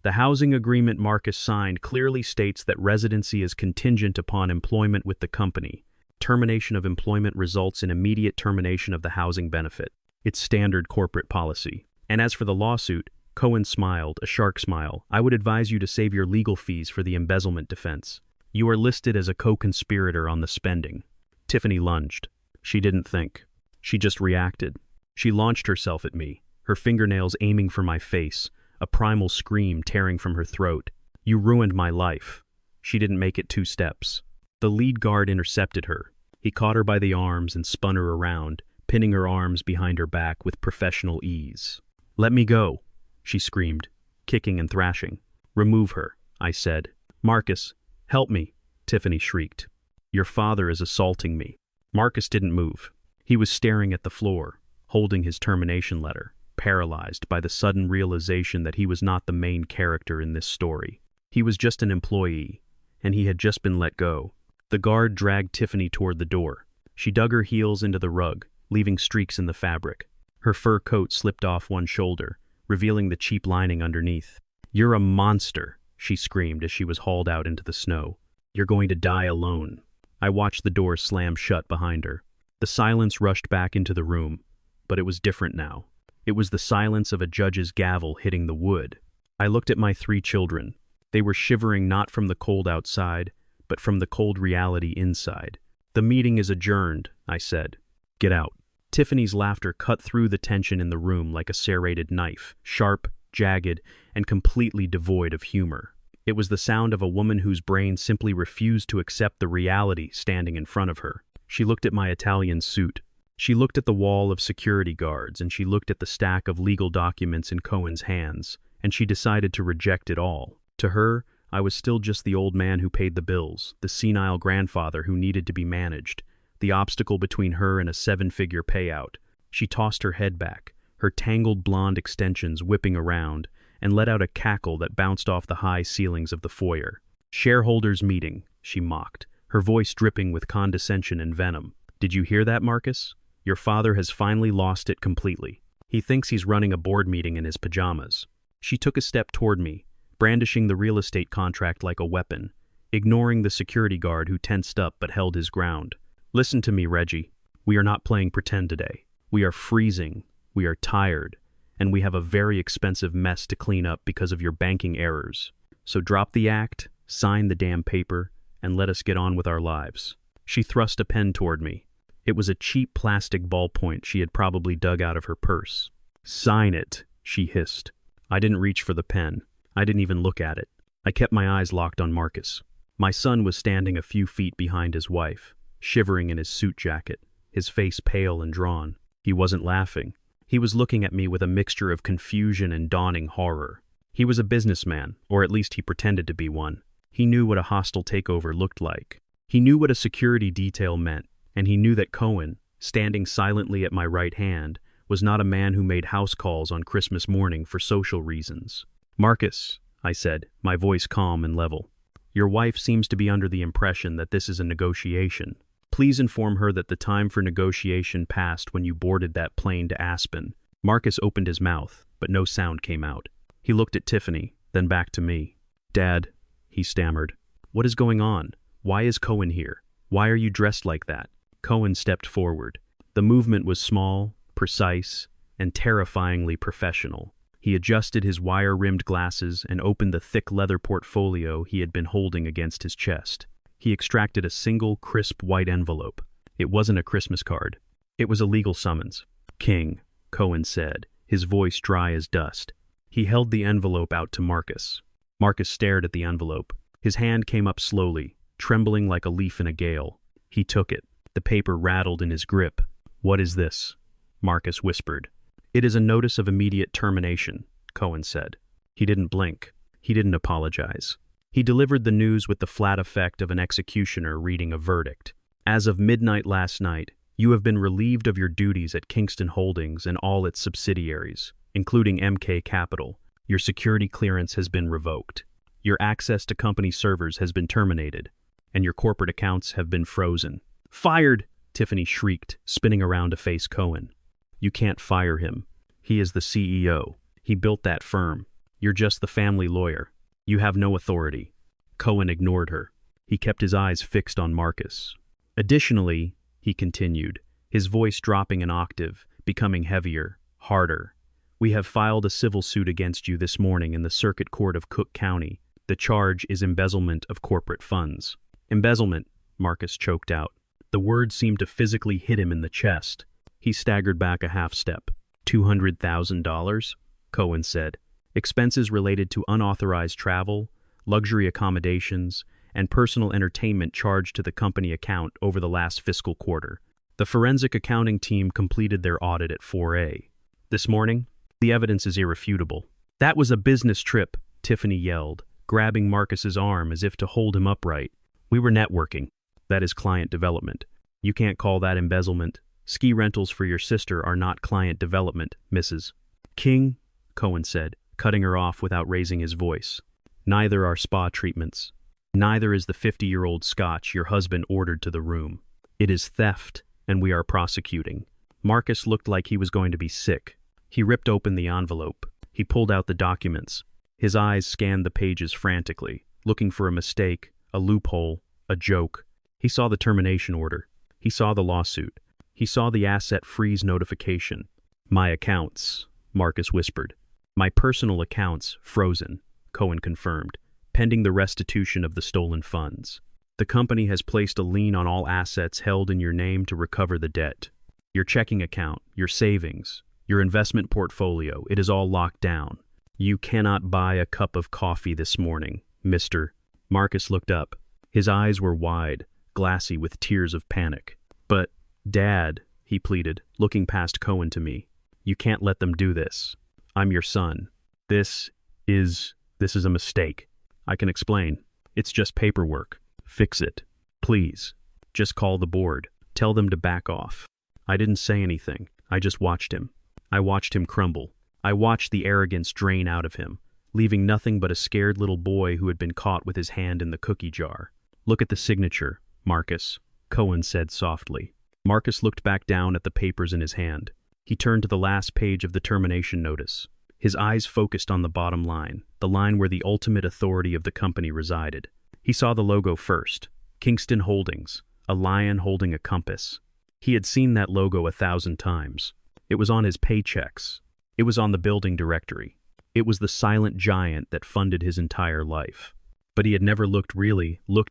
The housing agreement Marcus signed clearly states that residency is contingent upon employment with the company. Termination of employment results in immediate termination of the housing benefit. It's standard corporate policy. And as for the lawsuit, Cohen smiled, a shark smile. I would advise you to save your legal fees for the embezzlement defense. You are listed as a co-conspirator on the spending. Tiffany lunged. She didn't think. She just reacted. She launched herself at me, her fingernails aiming for my face, a primal scream tearing from her throat. You ruined my life. She didn't make it 2 steps. The lead guard intercepted her. He caught her by the arms and spun her around, pinning her arms behind her back with professional ease. Let me go, she screamed, kicking and thrashing. Remove her, I said. Marcus, help me, Tiffany shrieked. Your father is assaulting me. Marcus didn't move. He was staring at the floor, holding his termination letter, paralyzed by the sudden realization that he was not the main character in this story. He was just an employee, and he had just been let go. The guard dragged Tiffany toward the door. She dug her heels into the rug, leaving streaks in the fabric. Her fur coat slipped off one shoulder, revealing the cheap lining underneath. You're a monster, she screamed as she was hauled out into the snow. You're going to die alone. I watched the door slam shut behind her. The silence rushed back into the room, but it was different now. It was the silence of a judge's gavel hitting the wood. I looked at my 3 children. They were shivering not from the cold outside, but from the cold reality inside. The meeting is adjourned, I said. Get out. Tiffany's laughter cut through the tension in the room like a serrated knife, sharp, jagged, and completely devoid of humor. It was the sound of a woman whose brain simply refused to accept the reality standing in front of her. She looked at my Italian suit. She looked at the wall of security guards, and she looked at the stack of legal documents in Cohen's hands, and she decided to reject it all. To her, I was still just the old man who paid the bills, the senile grandfather who needed to be managed, the obstacle between her and a 7-figure payout. She tossed her head back, her tangled blonde extensions whipping around, and let out a cackle that bounced off the high ceilings of the foyer. Shareholders' meeting, she mocked, her voice dripping with condescension and venom. Did you hear that, Marcus? Your father has finally lost it completely. He thinks he's running a board meeting in his pajamas. She took a step toward me, brandishing the real estate contract like a weapon, ignoring the security guard who tensed up but held his ground. Listen to me, Reggie. We are not playing pretend today. We are freezing, we are tired, and we have a very expensive mess to clean up because of your banking errors. So drop the act, sign the damn paper, and let us get on with our lives. She thrust a pen toward me. It was a cheap plastic ballpoint she had probably dug out of her purse. Sign it, she hissed. I didn't reach for the pen. I didn't even look at it. I kept my eyes locked on Marcus. My son was standing a few feet behind his wife, shivering in his suit jacket, his face pale and drawn. He wasn't laughing. He was looking at me with a mixture of confusion and dawning horror. He was a businessman, or at least he pretended to be one. He knew what a hostile takeover looked like. He knew what a security detail meant, and he knew that Cohen, standing silently at my right hand, was not a man who made house calls on Christmas morning for social reasons. Marcus, I said, my voice calm and level. Your wife seems to be under the impression that this is a negotiation. Please inform her that the time for negotiation passed when you boarded that plane to Aspen. Marcus opened his mouth, but no sound came out. He looked at Tiffany, then back to me. Dad, he stammered. What is going on? Why is Cohen here? Why are you dressed like that? Cohen stepped forward. The movement was small, precise, and terrifyingly professional. He adjusted his wire-rimmed glasses and opened the thick leather portfolio he had been holding against his chest. He extracted a single, crisp white envelope. It wasn't a Christmas card. It was a legal summons. "King," Cohen said, his voice dry as dust. He held the envelope out to Marcus. Marcus stared at the envelope. His hand came up slowly, trembling like a leaf in a gale. He took it. The paper rattled in his grip. "What is this?" Marcus whispered. "It is a notice of immediate termination," Cohen said. He didn't blink. He didn't apologize. He delivered the news with the flat effect of an executioner reading a verdict. "As of midnight last night, you have been relieved of your duties at Kingston Holdings and all its subsidiaries, including MK Capital. Your security clearance has been revoked. Your access to company servers has been terminated, and your corporate accounts have been frozen." "Fired!" Tiffany shrieked, spinning around to face Cohen. "You can't fire him. He is the CEO. He built that firm. You're just the family lawyer. You have no authority." Cohen ignored her. He kept his eyes fixed on Marcus. "Additionally," he continued, his voice dropping an octave, becoming heavier, harder, "we have filed a civil suit against you this morning in the Circuit Court of Cook County. The charge is embezzlement of corporate funds." "Embezzlement," Marcus choked out. The word seemed to physically hit him in the chest. He staggered back a half step. $200,000, Cohen said. "Expenses related to unauthorized travel, luxury accommodations, and personal entertainment charged to the company account over the last fiscal quarter. The forensic accounting team completed their audit at 4A. This morning, the evidence is irrefutable." "That was a business trip," Tiffany yelled, grabbing Marcus's arm as if to hold him upright. "We were networking. That is client development. You can't call that embezzlement. Ski rentals for your sister are not client development, Mrs. King," Cohen said, cutting her off without raising his voice. "Neither are spa treatments. Neither is the 50-year-old scotch your husband ordered to the room. It is theft, and we are prosecuting." Marcus looked like he was going to be sick. He ripped open the envelope. He pulled out the documents. His eyes scanned the pages frantically, looking for a mistake, a loophole, a joke. He saw the termination order. He saw the lawsuit. He saw the asset freeze notification. "My accounts," Marcus whispered. "My personal accounts frozen," Cohen confirmed, pending the restitution of the stolen funds. "The company has placed a lien on all assets held in your name to recover the debt. Your checking account, your savings, your investment portfolio, it is all locked down. You cannot buy a cup of coffee this morning, Mr. Marcus looked up. His eyes were wide, glassy with tears of panic. "But, Dad," he pleaded, looking past Cohen to me, "you can't let them do this. I'm your son. This is a mistake. I can explain. It's just paperwork. Fix it. Please. Just call the board. Tell them to back off." I didn't say anything. I just watched him. I watched him crumble. I watched the arrogance drain out of him, leaving nothing but a scared little boy who had been caught with his hand in the cookie jar. "Look at the signature, Marcus," Cohen said softly. Marcus looked back down at the papers in his hand. He turned to the last page of the termination notice. His eyes focused on the bottom line, the line where the ultimate authority of the company resided. He saw the logo first, Kingston Holdings, a lion holding a compass. He had seen that logo 1,000 times. It was on his paychecks. It was on the building directory. It was the silent giant that funded his entire life. But he had never looked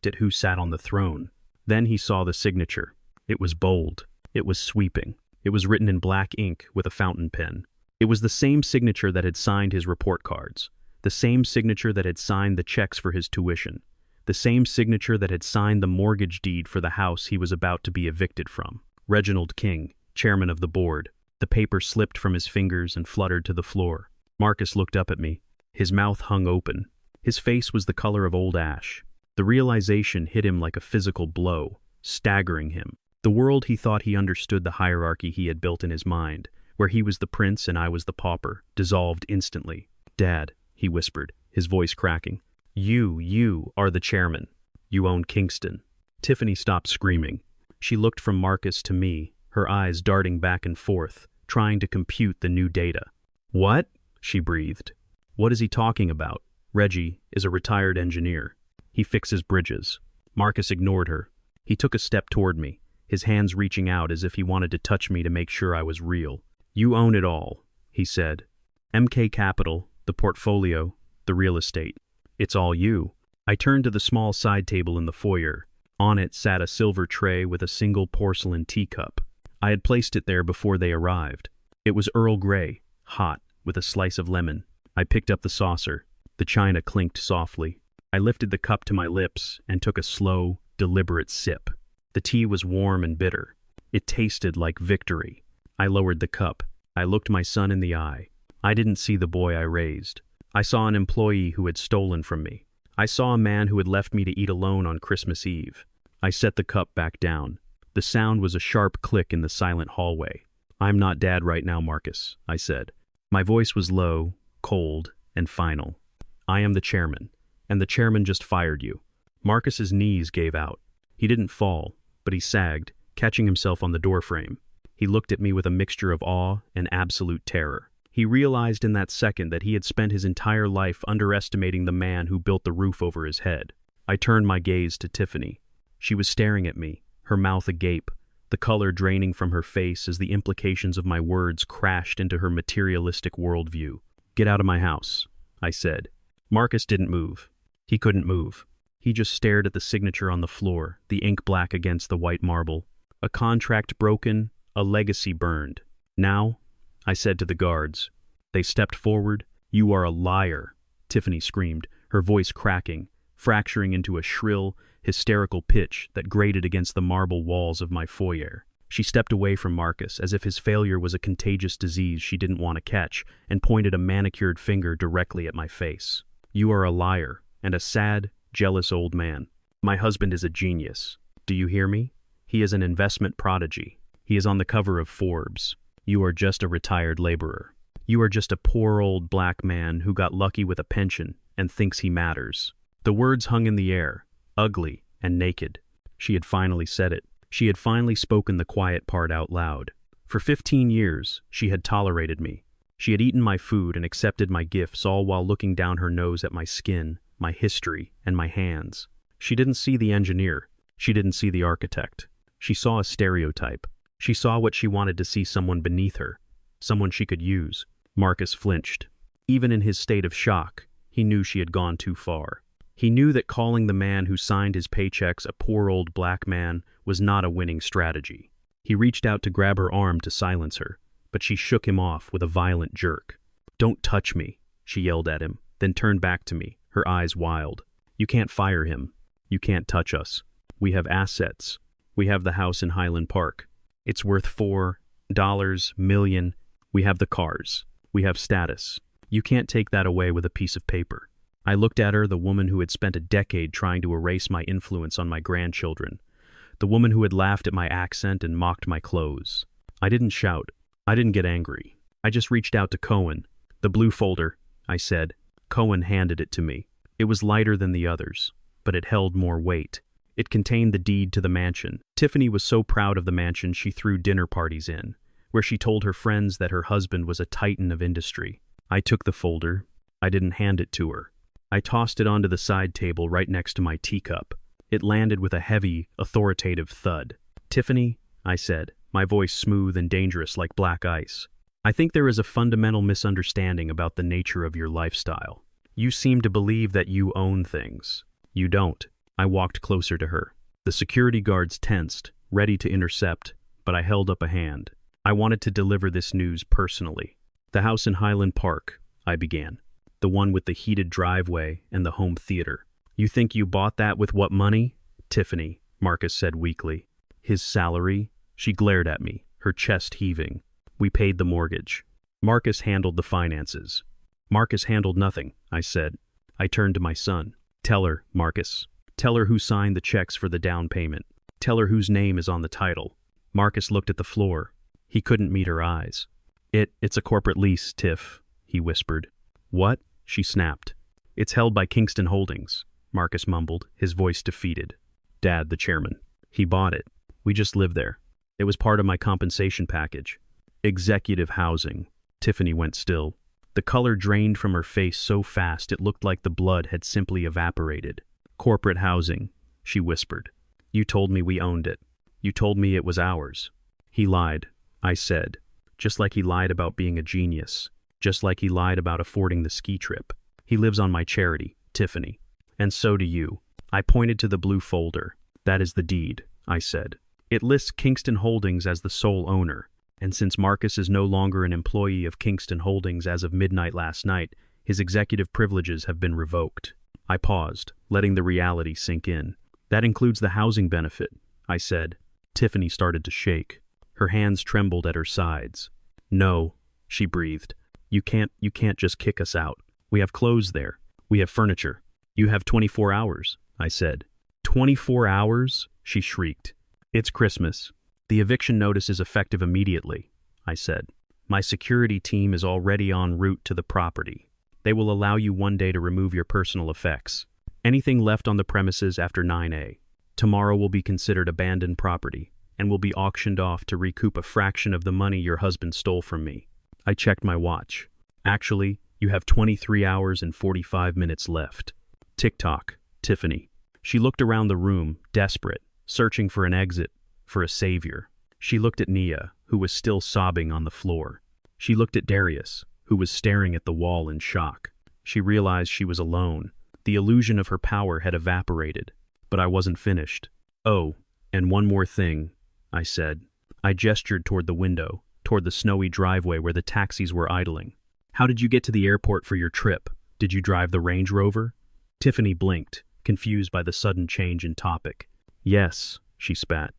at who sat on the throne. Then he saw the signature. It was bold. It was sweeping. It was written in black ink with a fountain pen. It was the same signature that had signed his report cards, the same signature that had signed the checks for his tuition, the same signature that had signed the mortgage deed for the house he was about to be evicted from. Reginald King, chairman of the board. The paper slipped from his fingers and fluttered to the floor. Marcus looked up at me. His mouth hung open. His face was the color of old ash. The realization hit him like a physical blow, staggering him. The world he thought he understood, the hierarchy he had built in his mind, where he was the prince and I was the pauper, dissolved instantly. "Dad," he whispered, his voice cracking. You are the chairman. You own Kingston." Tiffany stopped screaming. She looked from Marcus to me, her eyes darting back and forth, trying to compute the new data. "What?" she breathed. "What is he talking about? Reggie is a retired engineer. He fixes bridges." Marcus ignored her. He took a step toward me, his hands reaching out as if he wanted to touch me to make sure I was real. "You own it all," he said. "MK Capital, the portfolio, the real estate. It's all you." I turned to the small side table in the foyer. On it sat a silver tray with a single porcelain teacup. I had placed it there before they arrived. It was Earl Grey, hot, with a slice of lemon. I picked up the saucer. The china clinked softly. I lifted the cup to my lips and took a slow, deliberate sip. The tea was warm and bitter. It tasted like victory. I lowered the cup. I looked my son in the eye. I didn't see the boy I raised. I saw an employee who had stolen from me. I saw a man who had left me to eat alone on Christmas Eve. I set the cup back down. The sound was a sharp click in the silent hallway. "I'm not Dad right now, Marcus," I said. My voice was low, cold, and final. "I am the chairman, and the chairman just fired you." Marcus's knees gave out. He didn't fall, but he sagged, catching himself on the doorframe. He looked at me with a mixture of awe and absolute terror. He realized in that second that he had spent his entire life underestimating the man who built the roof over his head. I turned my gaze to Tiffany. She was staring at me, her mouth agape, the color draining from her face as the implications of my words crashed into her materialistic worldview. "Get out of my house," I said. Marcus didn't move. He couldn't move. He just stared at the signature on the floor, the ink black against the white marble. A contract broken, a legacy burned. "Now," I said to the guards. They stepped forward. "You are a liar," Tiffany screamed, her voice cracking, fracturing into a shrill, hysterical pitch that grated against the marble walls of my foyer. She stepped away from Marcus as if his failure was a contagious disease she didn't want to catch, and pointed a manicured finger directly at my face. "You are a liar, and a sad, jealous old man. My husband is a genius. Do you hear me? He is an investment prodigy. He is on the cover of Forbes. You are just a retired laborer. You are just a poor old black man who got lucky with a pension and thinks he matters." The words hung in the air, ugly and naked. She had finally said it. She had finally spoken the quiet part out loud. For 15 years, she had tolerated me. She had eaten my food and accepted my gifts, all while looking down her nose at my skin, my history, and my hands. She didn't see the engineer. She didn't see the architect. She saw a stereotype. She saw what she wanted to see: someone beneath her, someone she could use. Marcus flinched. Even in his state of shock, he knew she had gone too far. He knew that calling the man who signed his paychecks a poor old black man was not a winning strategy. He reached out to grab her arm to silence her, but she shook him off with a violent jerk. "Don't touch me," she yelled at him, then turned back to me, her eyes wild. "You can't fire him. You can't touch us. We have assets. We have the house in Highland Park. It's worth $4 million. We have the cars. We have status. You can't take that away with a piece of paper." I looked at her, the woman who had spent a decade trying to erase my influence on my grandchildren, the woman who had laughed at my accent and mocked my clothes. I didn't shout. I didn't get angry. I just reached out to Cohen. "The blue folder," I said. Cohen handed it to me. It was lighter than the others, but it held more weight. It contained the deed to the mansion. Tiffany was so proud of the mansion she threw dinner parties in, where she told her friends that her husband was a titan of industry. I took the folder. I didn't hand it to her. I tossed it onto the side table right next to my teacup. It landed with a heavy, authoritative thud. "Tiffany," I said, my voice smooth and dangerous like black ice, "I think there is a fundamental misunderstanding about the nature of your lifestyle. You seem to believe that you own things. You don't." I walked closer to her. The security guards tensed, ready to intercept, but I held up a hand. I wanted to deliver this news personally. "The house in Highland Park," I began. "The one with the heated driveway and the home theater. You think you bought that with what money?" "Tiffany," Marcus said weakly. "His salary?" She glared at me, her chest heaving. "We paid the mortgage. Marcus handled the finances." "Marcus handled nothing," I said. I turned to my son. "Tell her, Marcus. Tell her who signed the checks for the down payment. Tell her whose name is on the title." Marcus looked at the floor. He couldn't meet her eyes. It's a corporate lease, Tiff," he whispered. "What?" she snapped. "It's held by Kingston Holdings," Marcus mumbled, his voice defeated. "Dad, the chairman. He bought it. We just live there. It was part of my compensation package." "Executive housing." Tiffany went still. The color drained from her face so fast it looked like the blood had simply evaporated. "Corporate housing," she whispered. "You told me we owned it. You told me it was ours. He lied, I said, just like he lied about being a genius, just like he lied about affording the ski trip. He lives on my charity, Tiffany. And so do you. I pointed to the blue folder. That is the deed, I said. It lists Kingston Holdings as the sole owner, and since Marcus is no longer an employee of Kingston Holdings as of midnight last night, his executive privileges have been revoked. I paused, letting the reality sink in. That includes the housing benefit, I said. Tiffany started to shake. Her hands trembled at her sides. No, she breathed. You can't just kick us out. We have clothes there. We have furniture. You have 24 hours, I said. 24 hours? She shrieked. It's Christmas. The eviction notice is effective immediately, I said. My security team is already en route to the property. They will allow you 1 day to remove your personal effects. Anything left on the premises after 9 tomorrow will be considered abandoned property and will be auctioned off to recoup a fraction of the money your husband stole from me. I checked my watch. Actually, you have 23 hours and 45 minutes left. Tick-tock, Tiffany. She looked around the room, desperate, searching for an exit, for a savior. She looked at Nia, who was still sobbing on the floor. She looked at Darius, who was staring at the wall in shock. She realized she was alone. The illusion of her power had evaporated, but I wasn't finished. Oh, and one more thing, I said. I gestured toward the window, toward the snowy driveway where the taxis were idling. How did you get to the airport for your trip? Did you drive the Range Rover? Tiffany blinked, confused by the sudden change in topic. Yes, she spat.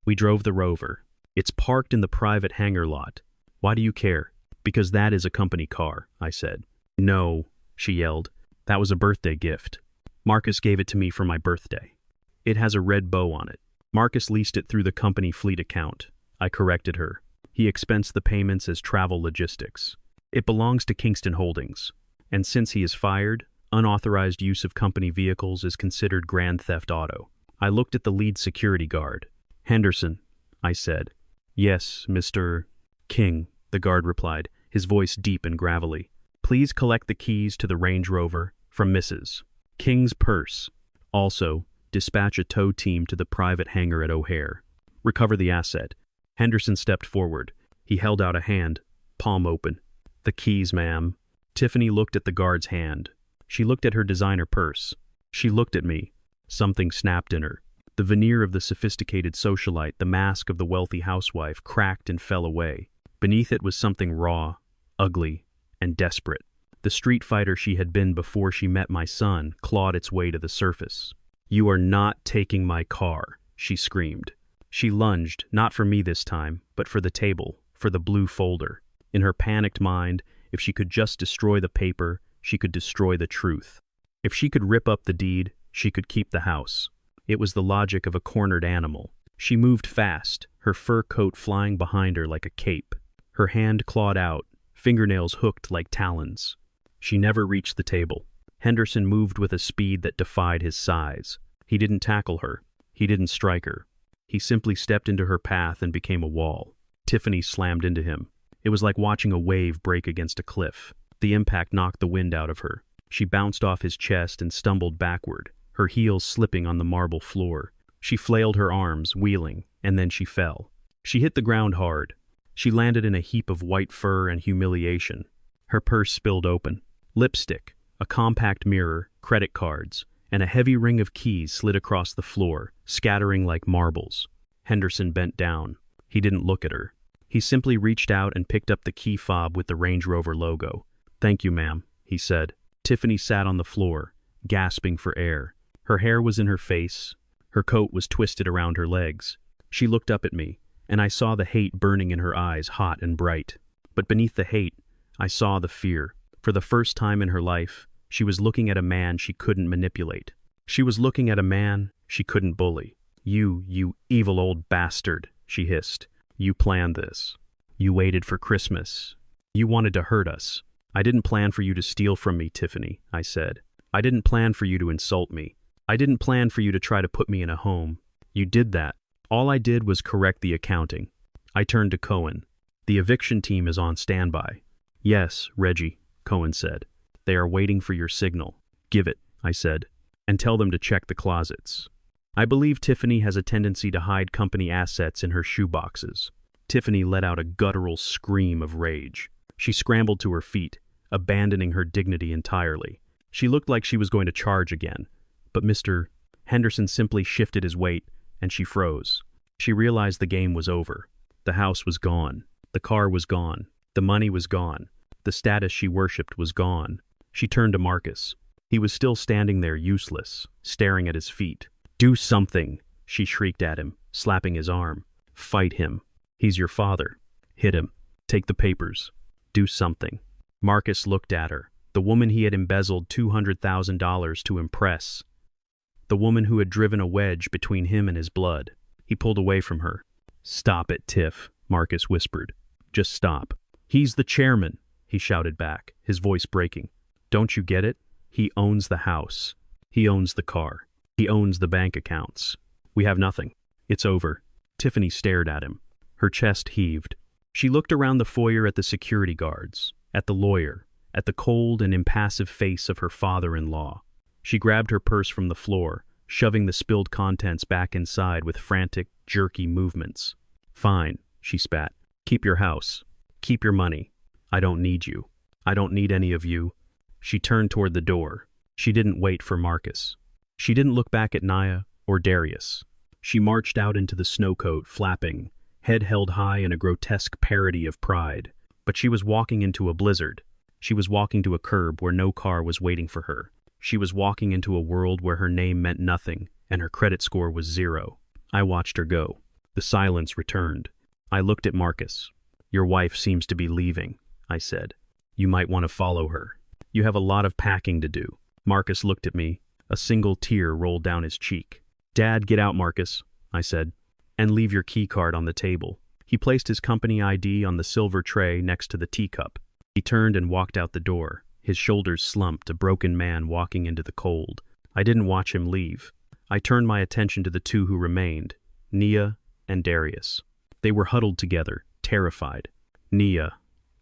We drove the Rover. It's parked in the private hangar lot. Why do you care? Because that is a company car, I said. No, she yelled. That was a birthday gift. Marcus gave it to me for my birthday. It has a red bow on it. Marcus leased it through the company fleet account. I corrected her. He expensed the payments as travel logistics. It belongs to Kingston Holdings. And since he is fired, unauthorized use of company vehicles is considered grand theft auto. I looked at the lead security guard. Henderson, I said. Yes, Mr. King, the guard replied, his voice deep and gravelly. Please collect the keys to the Range Rover from Mrs. King's purse. Also, dispatch a tow team to the private hangar at O'Hare. Recover the asset. Henderson stepped forward. He held out a hand, palm open. The keys, ma'am. Tiffany looked at the guard's hand. She looked at her designer purse. She looked at me. Something snapped in her. The veneer of the sophisticated socialite, the mask of the wealthy housewife, cracked and fell away. Beneath it was something raw, ugly, and desperate. The street fighter she had been before she met my son clawed its way to the surface. You are not taking my car, she screamed. She lunged, not for me this time, but for the table, for the blue folder. In her panicked mind, if she could just destroy the paper, she could destroy the truth. If she could rip up the deed, she could keep the house. It was the logic of a cornered animal. She moved fast, her fur coat flying behind her like a cape. Her hand clawed out, fingernails hooked like talons. She never reached the table. Henderson moved with a speed that defied his size. He didn't tackle her. He didn't strike her. He simply stepped into her path and became a wall. Tiffany slammed into him. It was like watching a wave break against a cliff. The impact knocked the wind out of her. She bounced off his chest and stumbled backward, her heels slipping on the marble floor. She flailed her arms, wheeling, and then she fell. She hit the ground hard. She landed in a heap of white fur and humiliation. Her purse spilled open. Lipstick, a compact mirror, credit cards, and a heavy ring of keys slid across the floor, scattering like marbles. Henderson bent down. He didn't look at her. He simply reached out and picked up the key fob with the Range Rover logo. Thank you, ma'am, he said. Tiffany sat on the floor, gasping for air. Her hair was in her face. Her coat was twisted around her legs. She looked up at me, and I saw the hate burning in her eyes, hot and bright. But beneath the hate, I saw the fear. For the first time in her life, she was looking at a man she couldn't manipulate. She was looking at a man she couldn't bully. You evil old bastard, she hissed. You planned this. You waited for Christmas. You wanted to hurt us. I didn't plan for you to steal from me, Tiffany, I said. I didn't plan for you to insult me. I didn't plan for you to try to put me in a home. You did that. All I did was correct the accounting. I turned to Cohen. The eviction team is on standby. Yes, Reggie, Cohen said. They are waiting for your signal. Give it, I said, and tell them to check the closets. I believe Tiffany has a tendency to hide company assets in her shoeboxes. Tiffany let out a guttural scream of rage. She scrambled to her feet, abandoning her dignity entirely. She looked like she was going to charge again, but Mr. Henderson simply shifted his weight, and she froze. She realized the game was over. The house was gone. The car was gone. The money was gone. The status she worshipped was gone. She turned to Marcus. He was still standing there useless, staring at his feet. "Do something," she shrieked at him, slapping his arm. "Fight him. He's your father. Hit him. Take the papers. Do something." Marcus looked at her, the woman he had embezzled $200,000 to impress, the woman who had driven a wedge between him and his blood. He pulled away from her. "Stop it, Tiff," Marcus whispered. "Just stop." "He's the chairman," he shouted back, his voice breaking. "Don't you get it? He owns the house. He owns the car. He owns the bank accounts. We have nothing. It's over." Tiffany stared at him. Her chest heaved. She looked around the foyer at the security guards, at the lawyer, at the cold and impassive face of her father-in-law. She grabbed her purse from the floor, shoving the spilled contents back inside with frantic, jerky movements. "Fine," she spat. "Keep your house. Keep your money. I don't need you. I don't need any of you." She turned toward the door. She didn't wait for Marcus. She didn't look back at Naya or Darius. She marched out into the snowcoat, flapping, head held high in a grotesque parody of pride. But she was walking into a blizzard. She was walking to a curb where no car was waiting for her. She was walking into a world where her name meant nothing and her credit score was 0. I watched her go. The silence returned. I looked at Marcus. "Your wife seems to be leaving," I said. "You might want to follow her. You have a lot of packing to do." Marcus looked at me. A single tear rolled down his cheek. "Dad, get out, Marcus," I said, "and leave your key card on the table." He placed his company ID on the silver tray next to the teacup. He turned and walked out the door. His shoulders slumped, a broken man walking into the cold. I didn't watch him leave. I turned my attention to the two who remained, Nia and Darius. They were huddled together, terrified. "Nia,"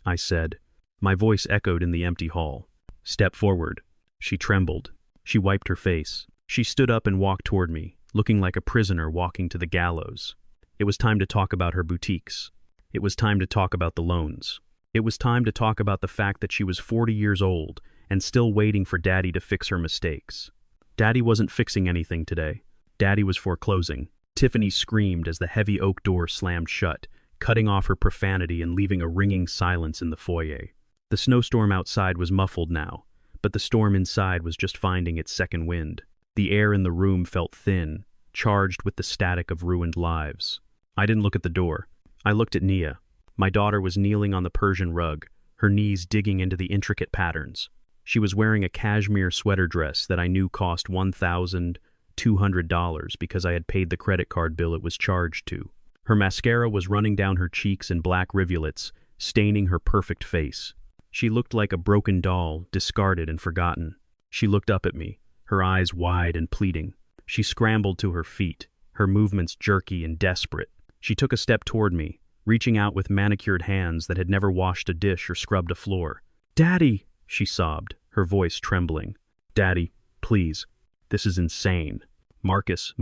I said. My voice echoed in the empty hall. "Step forward." She trembled. She wiped her face. She stood up and walked toward me, looking like a prisoner walking to the gallows. It was time to talk about her boutiques. It was time to talk about the loans. It was time to talk about the fact that she was 40 years old and still waiting for Daddy to fix her mistakes. Daddy wasn't fixing anything today. Daddy was foreclosing. Tiffany screamed as the heavy oak door slammed shut, cutting off her profanity and leaving a ringing silence in the foyer. The snowstorm outside was muffled now, but the storm inside was just finding its second wind. The air in the room felt thin, charged with the static of ruined lives. I didn't look at the door. I looked at Nia. My daughter was kneeling on the Persian rug, her knees digging into the intricate patterns. She was wearing a cashmere sweater dress that I knew cost $1,200 because I had paid the credit card bill it was charged to. Her mascara was running down her cheeks in black rivulets, staining her perfect face. She looked like a broken doll, discarded and forgotten. She looked up at me, her eyes wide and pleading. She scrambled to her feet, her movements jerky and desperate. She took a step toward me, reaching out with manicured hands that had never washed a dish or scrubbed a floor. "Daddy!" she sobbed, her voice trembling. "Daddy, please. This is insane. Marcus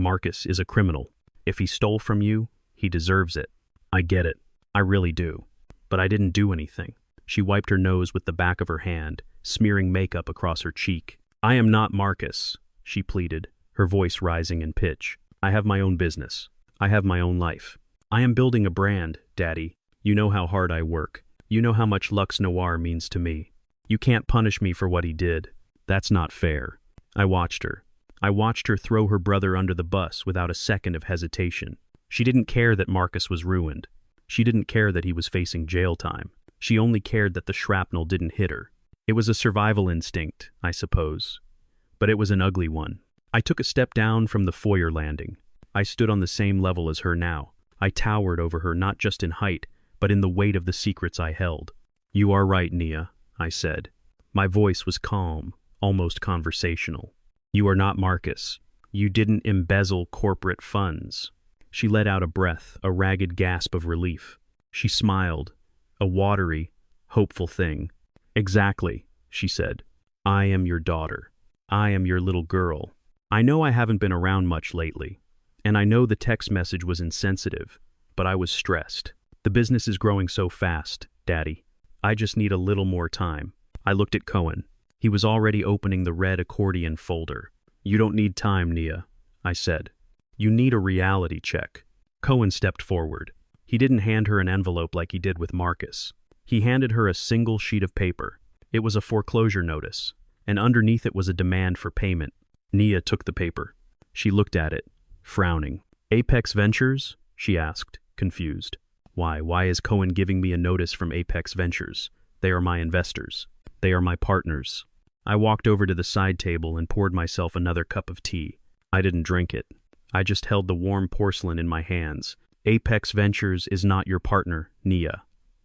is a criminal. If he stole from you, he deserves it. I get it. I really do. But I didn't do anything." She wiped her nose with the back of her hand, smearing makeup across her cheek. "I am not Marcus," she pleaded, her voice rising in pitch. "I have my own business. I have my own life. I am building a brand, Daddy. You know how hard I work. You know how much Lux Noir means to me. You can't punish me for what he did. That's not fair." I watched her. I watched her throw her brother under the bus without a second of hesitation. She didn't care that Marcus was ruined. She didn't care that he was facing jail time. She only cared that the shrapnel didn't hit her. It was a survival instinct, I suppose. But it was an ugly one. I took a step down from the foyer landing. I stood on the same level as her now. I towered over her not just in height, but in the weight of the secrets I held. "You are right, Nia," I said. My voice was calm, almost conversational. "You are not Marcus. You didn't embezzle corporate funds." She let out a breath, a ragged gasp of relief. She smiled, a watery, hopeful thing. "Exactly," she said. "I am your daughter. I am your little girl. I know I haven't been around much lately, and I know the text message was insensitive, but I was stressed. The business is growing so fast, Daddy. I just need a little more time. I looked at Cohen. He was already opening the red accordion folder. You don't need time, Nia, I said. You need a reality check. Cohen stepped forward. He didn't hand her an envelope like he did with Marcus. He handed her a single sheet of paper. It was a foreclosure notice, and underneath it was a demand for payment. Nia took the paper. She looked at it, frowning. Apex Ventures? She asked, confused. Why is Cohen giving me a notice from Apex Ventures? They are my investors. They are my partners. I walked over to the side table and poured myself another cup of tea. I didn't drink it. I just held the warm porcelain in my hands. Apex Ventures is not your partner, Nia,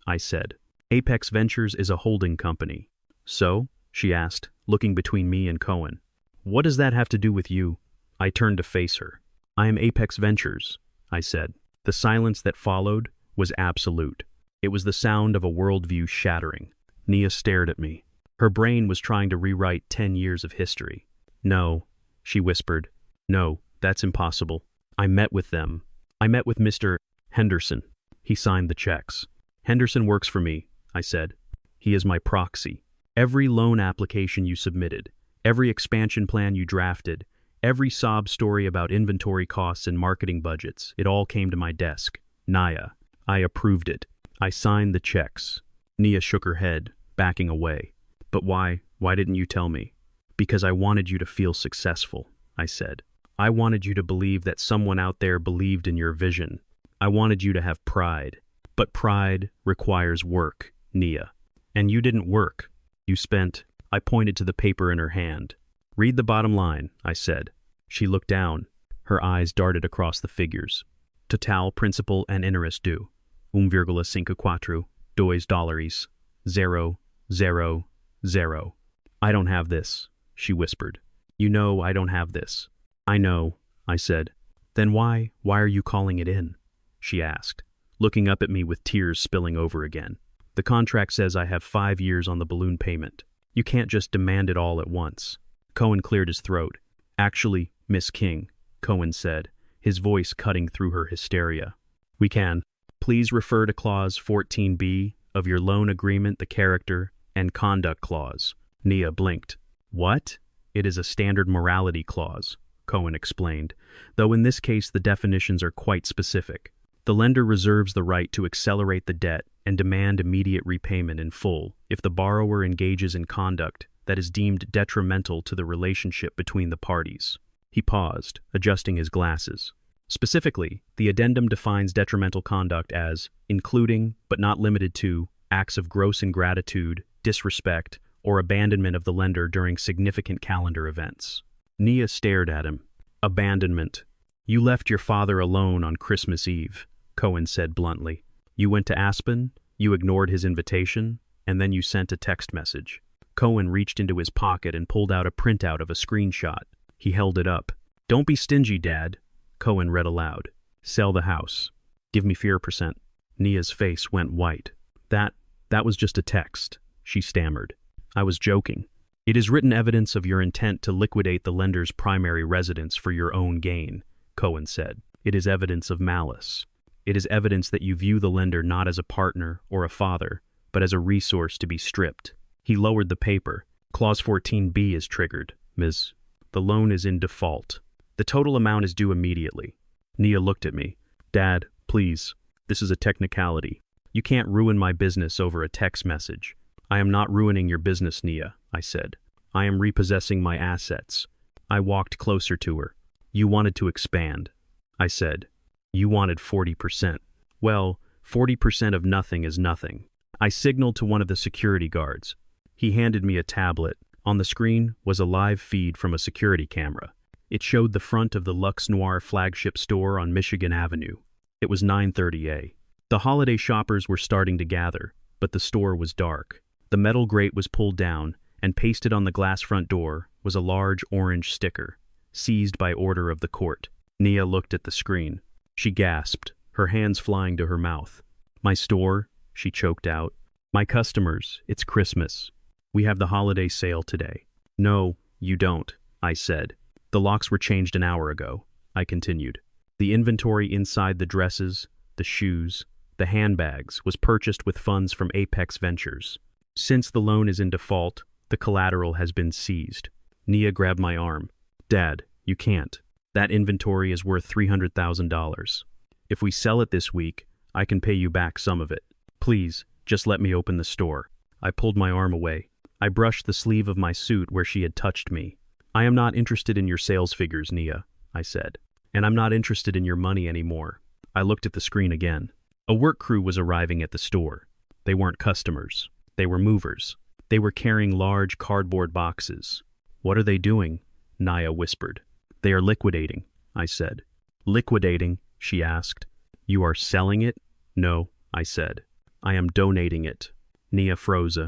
I said. Apex Ventures is a holding company. So? She asked, looking between me and Cohen. What does that have to do with you? I turned to face her. I am Apex Ventures, I said. The silence that followed was absolute. It was the sound of a worldview shattering. Nia stared at me. Her brain was trying to rewrite 10 years of history. No, she whispered. No, that's impossible. I met with them. I met with Mr. Henderson. He signed the checks. Henderson works for me, I said. He is my proxy. Every loan application you submitted, every expansion plan you drafted, every sob story about inventory costs and marketing budgets, it all came to my desk. Nia, I approved it. I signed the checks. Nia shook her head, backing away. But why didn't you tell me? Because I wanted you to feel successful, I said. I wanted you to believe that someone out there believed in your vision. I wanted you to have pride. But pride requires work, Nia. And you didn't work. You spent. I pointed to the paper in her hand. Read the bottom line, I said. She looked down. Her eyes darted across the figures. Total principal and interest due. 1,54 $2. 0, 0, 0. I don't have this, she whispered. You know I don't have this. I know, I said. Then why are you calling it in? She asked, looking up at me with tears spilling over again. The contract says I have 5 years on the balloon payment. You can't just demand it all at once. Cohen cleared his throat. Actually, Miss King, Cohen said, his voice cutting through her hysteria. We can. Please refer to Clause 14B of your loan agreement, the character and conduct clause. Nia blinked. What? It is a standard morality clause, Cohen explained, though in this case the definitions are quite specific. The lender reserves the right to accelerate the debt and demand immediate repayment in full if the borrower engages in conduct that is deemed detrimental to the relationship between the parties. He paused, adjusting his glasses. Specifically, the addendum defines detrimental conduct as including, but not limited to, acts of gross ingratitude, disrespect, or abandonment of the lender during significant calendar events. Nia stared at him. Abandonment. You left your father alone on Christmas Eve, Cohen said bluntly. You went to Aspen, you ignored his invitation, and then you sent a text message. Cohen reached into his pocket and pulled out a printout of a screenshot. He held it up. Don't be stingy, Dad, Cohen read aloud. Sell the house. Give me 4%. Nia's face went white. That was just a text, she stammered. I was joking. It is written evidence of your intent to liquidate the lender's primary residence for your own gain, Cohen said. It is evidence of malice. It is evidence that you view the lender not as a partner or a father, but as a resource to be stripped. He lowered the paper. Clause 14B is triggered, Ms. The loan is in default. The total amount is due immediately. Nia looked at me. Dad, please. This is a technicality. You can't ruin my business over a text message. I am not ruining your business, Nia, I said. I am repossessing my assets. I walked closer to her. You wanted to expand, I said. You wanted 40%. Well, 40% of nothing is nothing. I signaled to one of the security guards. He handed me a tablet. On the screen was a live feed from a security camera. It showed the front of the Lux Noir flagship store on Michigan Avenue. It was 9:30 a. The holiday shoppers were starting to gather, but the store was dark. The metal grate was pulled down, and pasted on the glass front door was a large orange sticker, seized by order of the court. Nia looked at the screen. She gasped, her hands flying to her mouth. My store, she choked out. My customers, it's Christmas. We have the holiday sale today. No, you don't, I said. The locks were changed an hour ago, I continued. The inventory inside the dresses, the shoes, the handbags was purchased with funds from Apex Ventures. Since the loan is in default, the collateral has been seized. Nia grabbed my arm. Dad, you can't. That inventory is worth $300,000. If we sell it this week, I can pay you back some of it. Please, just let me open the store. I pulled my arm away. I brushed the sleeve of my suit where she had touched me. I am not interested in your sales figures, Nia, I said. And I'm not interested in your money anymore. I looked at the screen again. A work crew was arriving at the store. They weren't customers. They were movers. They were carrying large cardboard boxes. What are they doing? Nia whispered. They are liquidating, I said. Liquidating? She asked. You are selling it? No, I said. I am donating it. Nia froze.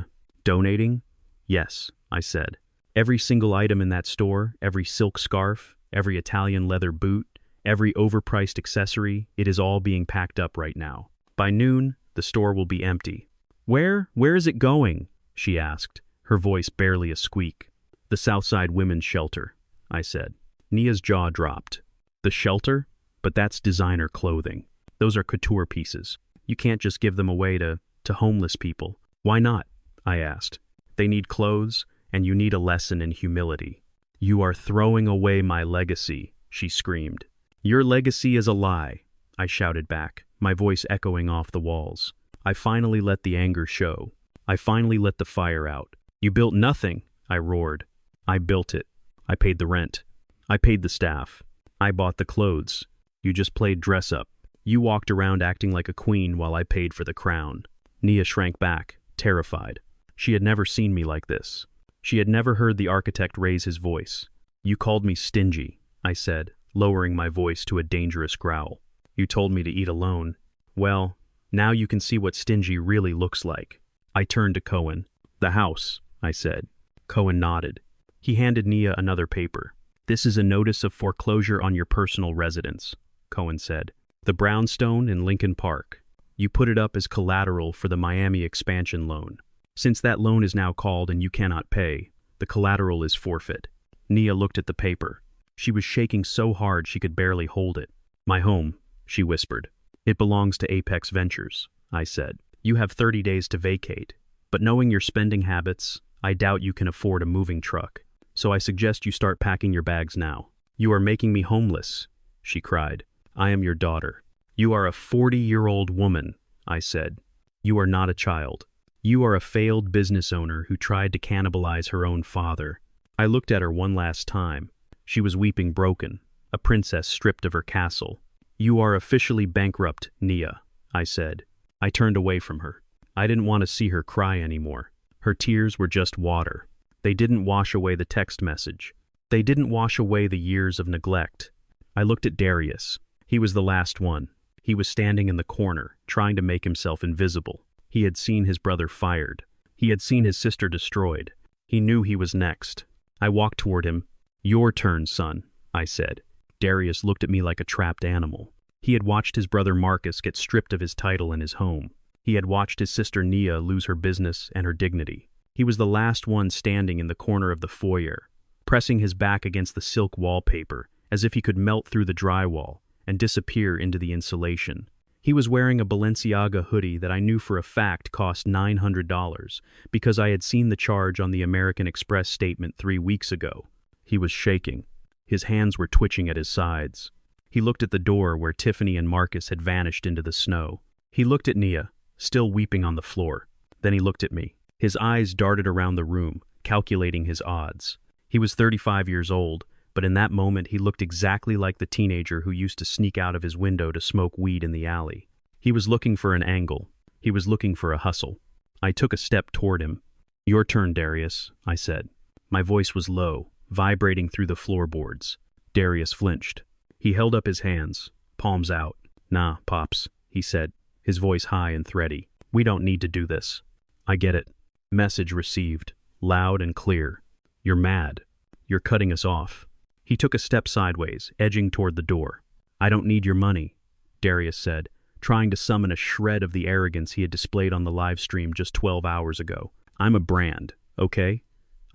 Donating? Yes, I said. Every single item in that store, every silk scarf, every Italian leather boot, every overpriced accessory, it is all being packed up right now. By noon, the store will be empty. Where is it going? She asked, her voice barely a squeak. The Southside Women's Shelter, I said. Nia's jaw dropped. The shelter? But that's designer clothing. Those are couture pieces. You can't just give them away to homeless people. Why not? I asked. They need clothes, and you need a lesson in humility. You are throwing away my legacy, she screamed. Your legacy is a lie, I shouted back, my voice echoing off the walls. I finally let the anger show. I finally let the fire out. You built nothing, I roared. I built it. I paid the rent. I paid the staff. I bought the clothes. You just played dress up. You walked around acting like a queen while I paid for the crown. Nia shrank back, terrified. She had never seen me like this. She had never heard the architect raise his voice. You called me stingy, I said, lowering my voice to a dangerous growl. You told me to eat alone. Well, now you can see what stingy really looks like. I turned to Cohen. The house, I said. Cohen nodded. He handed Nia another paper. This is a notice of foreclosure on your personal residence, Cohen said. The brownstone in Lincoln Park. You put it up as collateral for the Miami expansion loan. Since that loan is now called and you cannot pay, the collateral is forfeit. Nia looked at the paper. She was shaking so hard she could barely hold it. My home, she whispered. It belongs to Apex Ventures, I said. You have 30 days to vacate, but knowing your spending habits, I doubt you can afford a moving truck. So I suggest you start packing your bags now. You are making me homeless, she cried. I am your daughter. You are a 40-year-old woman, I said. You are not a child. You are a failed business owner who tried to cannibalize her own father. I looked at her one last time. She was weeping broken, a princess stripped of her castle. You are officially bankrupt, Nia, I said. I turned away from her. I didn't want to see her cry anymore. Her tears were just water. They didn't wash away the text message. They didn't wash away the years of neglect. I looked at Darius. He was the last one. He was standing in the corner, trying to make himself invisible. He had seen his brother fired. He had seen his sister destroyed. He knew he was next. I walked toward him. Your turn, son, I said. Darius looked at me like a trapped animal. He had watched his brother Marcus get stripped of his title and his home. He had watched his sister Nia lose her business and her dignity. He was the last one standing in the corner of the foyer, pressing his back against the silk wallpaper, as if he could melt through the drywall and disappear into the insulation. He was wearing a Balenciaga hoodie that I knew for a fact cost $900 because I had seen the charge on the American Express statement 3 weeks ago. He was shaking. His hands were twitching at his sides. He looked at the door where Tiffany and Marcus had vanished into the snow. He looked at Nia, still weeping on the floor. Then he looked at me. His eyes darted around the room, calculating his odds. He was 35 years old, but in that moment he looked exactly like the teenager who used to sneak out of his window to smoke weed in the alley. He was looking for an angle. He was looking for a hustle. I took a step toward him. Your turn, Darius, I said. My voice was low, vibrating through the floorboards. Darius flinched. He held up his hands, palms out. Nah, Pops, he said, his voice high and thready. We don't need to do this. I get it. Message received, loud and clear. You're mad. You're cutting us off. He took a step sideways, edging toward the door. I don't need your money, Darius said, trying to summon a shred of the arrogance he had displayed on the live stream just 12 hours ago. I'm a brand, okay?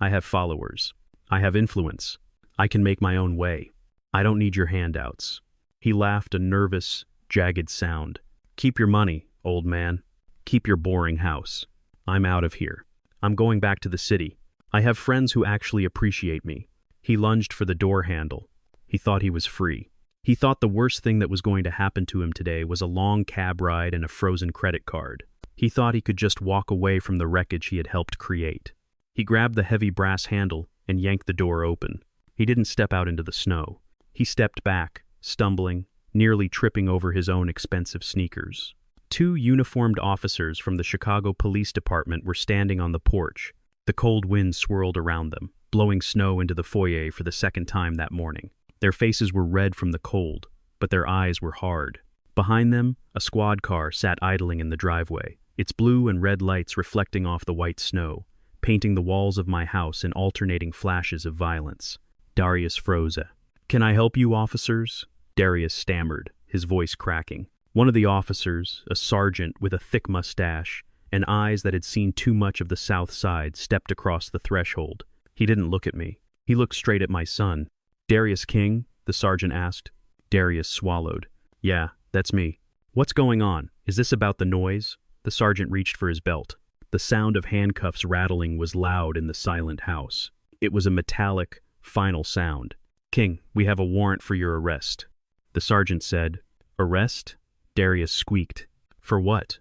I have followers. I have influence. I can make my own way. I don't need your handouts." He laughed a nervous, jagged sound. "Keep your money, old man. Keep your boring house. I'm out of here. I'm going back to the city. I have friends who actually appreciate me." He lunged for the door handle. He thought he was free. He thought the worst thing that was going to happen to him today was a long cab ride and a frozen credit card. He thought he could just walk away from the wreckage he had helped create. He grabbed the heavy brass handle and yanked the door open. He didn't step out into the snow. He stepped back, stumbling, nearly tripping over his own expensive sneakers. Two uniformed officers from the Chicago Police Department were standing on the porch. The cold wind swirled around them, blowing snow into the foyer for the second time that morning. Their faces were red from the cold, but their eyes were hard. Behind them, a squad car sat idling in the driveway, its blue and red lights reflecting off the white snow, painting the walls of my house in alternating flashes of violence. Darius froze. "Can I help you, officers?" Darius stammered, his voice cracking. One of the officers, a sergeant with a thick mustache and eyes that had seen too much of the South Side, stepped across the threshold. He didn't look at me. He looked straight at my son. "Darius King?" the sergeant asked. Darius swallowed. "Yeah, that's me." "What's going on? Is this about the noise?" The sergeant reached for his belt. The sound of handcuffs rattling was loud in the silent house. It was a metallic, final sound. "King, we have a warrant for your arrest." The sergeant said. "Arrest?" Darius squeaked. "For what?"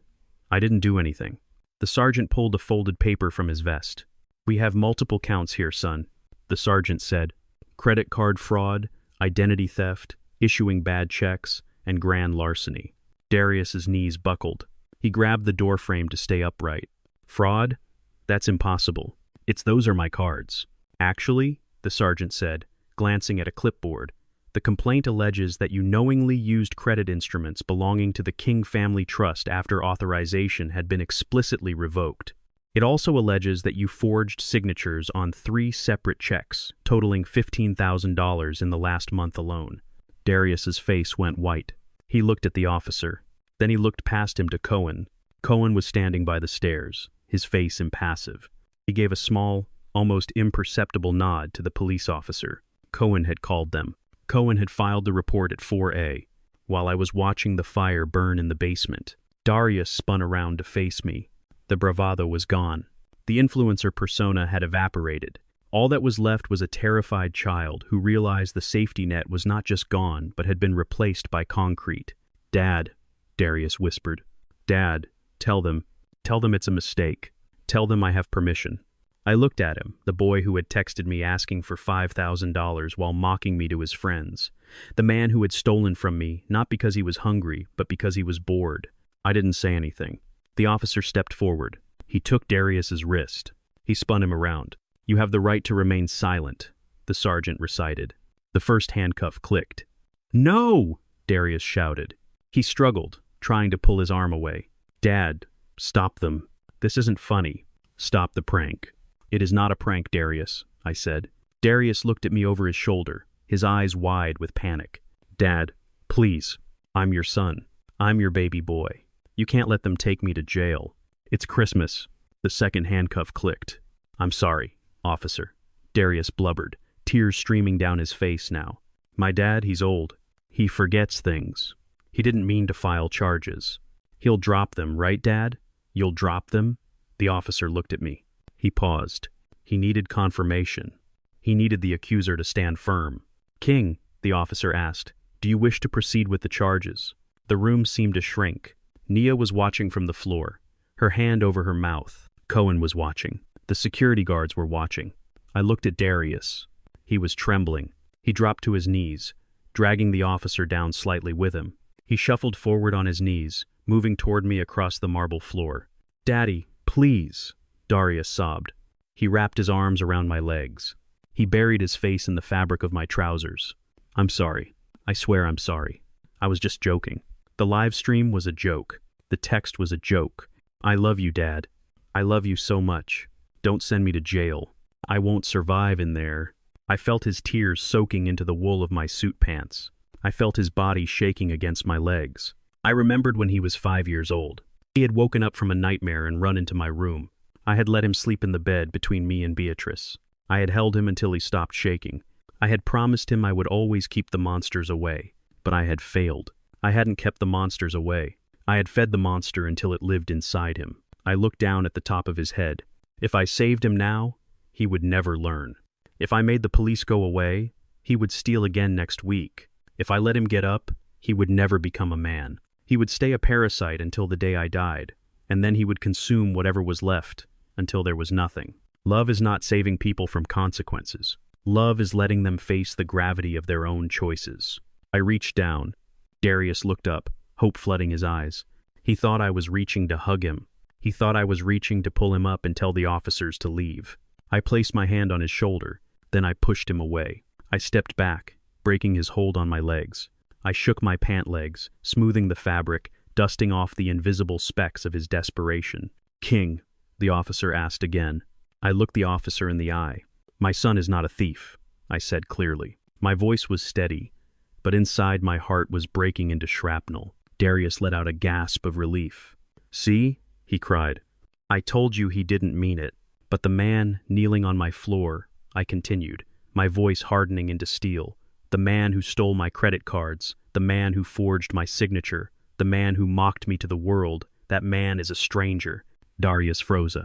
"I didn't do anything." The sergeant pulled a folded paper from his vest. "We have multiple counts here, son," the sergeant said. "Credit card fraud, identity theft, issuing bad checks, and grand larceny." Darius's knees buckled. He grabbed the doorframe to stay upright. "Fraud? That's impossible. Those are my cards." "Actually," the sergeant said, glancing at a clipboard, "the complaint alleges that you knowingly used credit instruments belonging to the King Family Trust after authorization had been explicitly revoked. It also alleges that you forged signatures on 3 separate checks, totaling $15,000 in the last month alone." Darius's face went white. He looked at the officer. Then he looked past him to Cohen. Cohen was standing by the stairs, his face impassive. He gave a small, almost imperceptible nod to the police officer. Cohen had called them. Cohen had filed the report at 4A. While I was watching the fire burn in the basement, Darius spun around to face me. The bravado was gone. The influencer persona had evaporated. All that was left was a terrified child who realized the safety net was not just gone, but had been replaced by concrete. "Dad," Darius whispered. "Dad, tell them it's a mistake. Tell them I have permission." I looked at him, the boy who had texted me asking for $5,000 while mocking me to his friends. The man who had stolen from me, not because he was hungry, but because he was bored. I didn't say anything. The officer stepped forward. He took Darius's wrist. He spun him around. "You have the right to remain silent," the sergeant recited. The first handcuff clicked. "No!" Darius shouted. He struggled, trying to pull his arm away. "Dad, stop them. This isn't funny. Stop the prank." "It is not a prank, Darius," I said. Darius looked at me over his shoulder, his eyes wide with panic. "Dad, please. I'm your son. I'm your baby boy. You can't let them take me to jail. It's Christmas." The second handcuff clicked. "I'm sorry, officer," Darius blubbered, tears streaming down his face now. "My dad, he's old. He forgets things. He didn't mean to file charges. He'll drop them, right, Dad? You'll drop them?" The officer looked at me. He paused. He needed confirmation. He needed the accuser to stand firm. "King," the officer asked, "do you wish to proceed with the charges?" The room seemed to shrink. Nia was watching from the floor, her hand over her mouth. Cohen was watching. The security guards were watching. I looked at Darius. He was trembling. He dropped to his knees, dragging the officer down slightly with him. He shuffled forward on his knees, moving toward me across the marble floor. "Daddy, please," Darius sobbed. He wrapped his arms around my legs. He buried his face in the fabric of my trousers. "I'm sorry. I swear I'm sorry. I was just joking. The live stream was a joke. The text was a joke. I love you, Dad. I love you so much. Don't send me to jail. I won't survive in there." I felt his tears soaking into the wool of my suit pants. I felt his body shaking against my legs. I remembered when he was 5 years old. He had woken up from a nightmare and run into my room. I had let him sleep in the bed between me and Beatrice. I had held him until he stopped shaking. I had promised him I would always keep the monsters away, but I had failed. I hadn't kept the monsters away. I had fed the monster until it lived inside him. I looked down at the top of his head. If I saved him now, he would never learn. If I made the police go away, he would steal again next week. If I let him get up, he would never become a man. He would stay a parasite until the day I died, and then he would consume whatever was left until there was nothing. Love is not saving people from consequences. Love is letting them face the gravity of their own choices. I reached down. Darius looked up, hope flooding his eyes. He thought I was reaching to hug him. He thought I was reaching to pull him up and tell the officers to leave. I placed my hand on his shoulder, then I pushed him away. I stepped back, breaking his hold on my legs. I shook my pant legs, smoothing the fabric, dusting off the invisible specks of his desperation. "King," the officer asked again. I looked the officer in the eye. "My son is not a thief," I said clearly. My voice was steady, but inside my heart was breaking into shrapnel. Darius let out a gasp of relief. "See?" he cried. "I told you he didn't mean it." But the man kneeling on my floor, I continued, my voice hardening into steel. The man who stole my credit cards, the man who forged my signature, the man who mocked me to the world, that man is a stranger. Darius froze.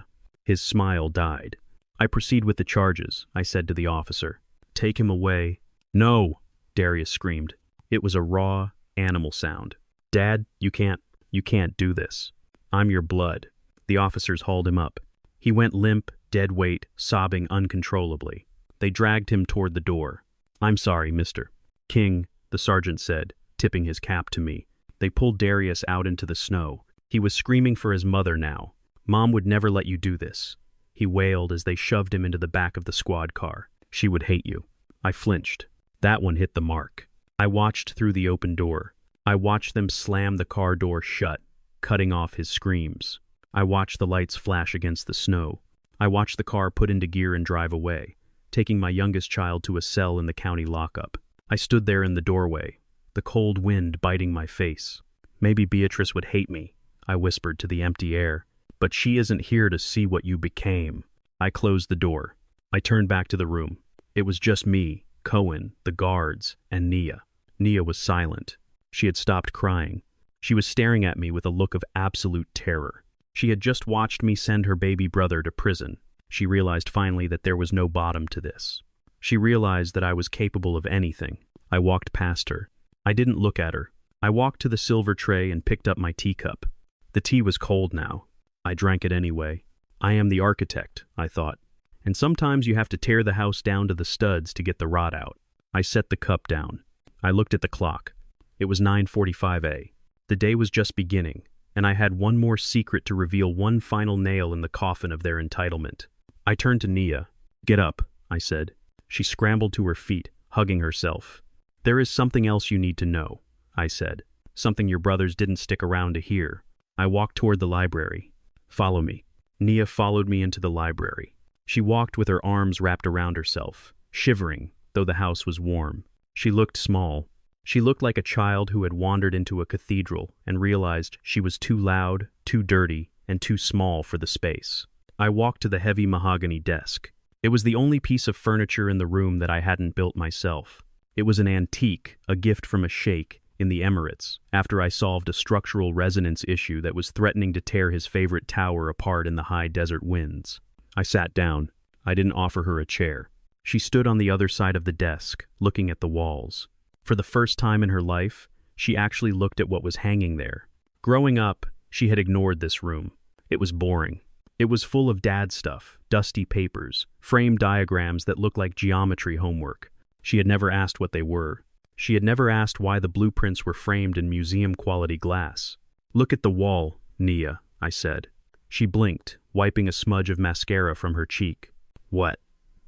His smile died. "I proceed with the charges," I said to the officer. "Take him away." "No!" Darius screamed. It was a raw, animal sound. "Dad, you can't do this. I'm your blood." The officers hauled him up. He went limp, dead weight, sobbing uncontrollably. They dragged him toward the door. "I'm sorry, Mr. King," the sergeant said, tipping his cap to me. They pulled Darius out into the snow. He was screaming for his mother now. "Mom would never let you do this," he wailed as they shoved him into the back of the squad car. "She would hate you." I flinched. That one hit the mark. I watched through the open door. I watched them slam the car door shut, cutting off his screams. I watched the lights flash against the snow. I watched the car put into gear and drive away, taking my youngest child to a cell in the county lockup. I stood there in the doorway, the cold wind biting my face. "Maybe Beatrice would hate me," I whispered to the empty air, "but she isn't here to see what you became." I closed the door. I turned back to the room. It was just me, Cohen, the guards, and Nia. Nia was silent. She had stopped crying. She was staring at me with a look of absolute terror. She had just watched me send her baby brother to prison. She realized finally that there was no bottom to this. She realized that I was capable of anything. I walked past her. I didn't look at her. I walked to the silver tray and picked up my teacup. The tea was cold now. I drank it anyway. I am the architect, I thought. And sometimes you have to tear the house down to the studs to get the rot out. I set the cup down. I looked at the clock. It was 9:45 a.m. The day was just beginning, and I had one more secret to reveal, one final nail in the coffin of their entitlement. I turned to Nia. "Get up," I said. She scrambled to her feet, hugging herself. "There is something else you need to know," I said. "Something your brothers didn't stick around to hear." I walked toward the library. "Follow me." Nia followed me into the library. She walked with her arms wrapped around herself, shivering, though the house was warm. She looked small. She looked like a child who had wandered into a cathedral and realized she was too loud, too dirty, and too small for the space. I walked to the heavy mahogany desk. It was the only piece of furniture in the room that I hadn't built myself. It was an antique, a gift from a sheikh in the Emirates, after I solved a structural resonance issue that was threatening to tear his favorite tower apart in the high desert winds. I sat down. I didn't offer her a chair. She stood on the other side of the desk, looking at the walls. For the first time in her life, she actually looked at what was hanging there. Growing up, she had ignored this room. It was boring. It was full of dad stuff, dusty papers, framed diagrams that looked like geometry homework. She had never asked what they were. She had never asked why the blueprints were framed in museum-quality glass. "Look at the wall, Nia," I said. She blinked, wiping a smudge of mascara from her cheek. "What?"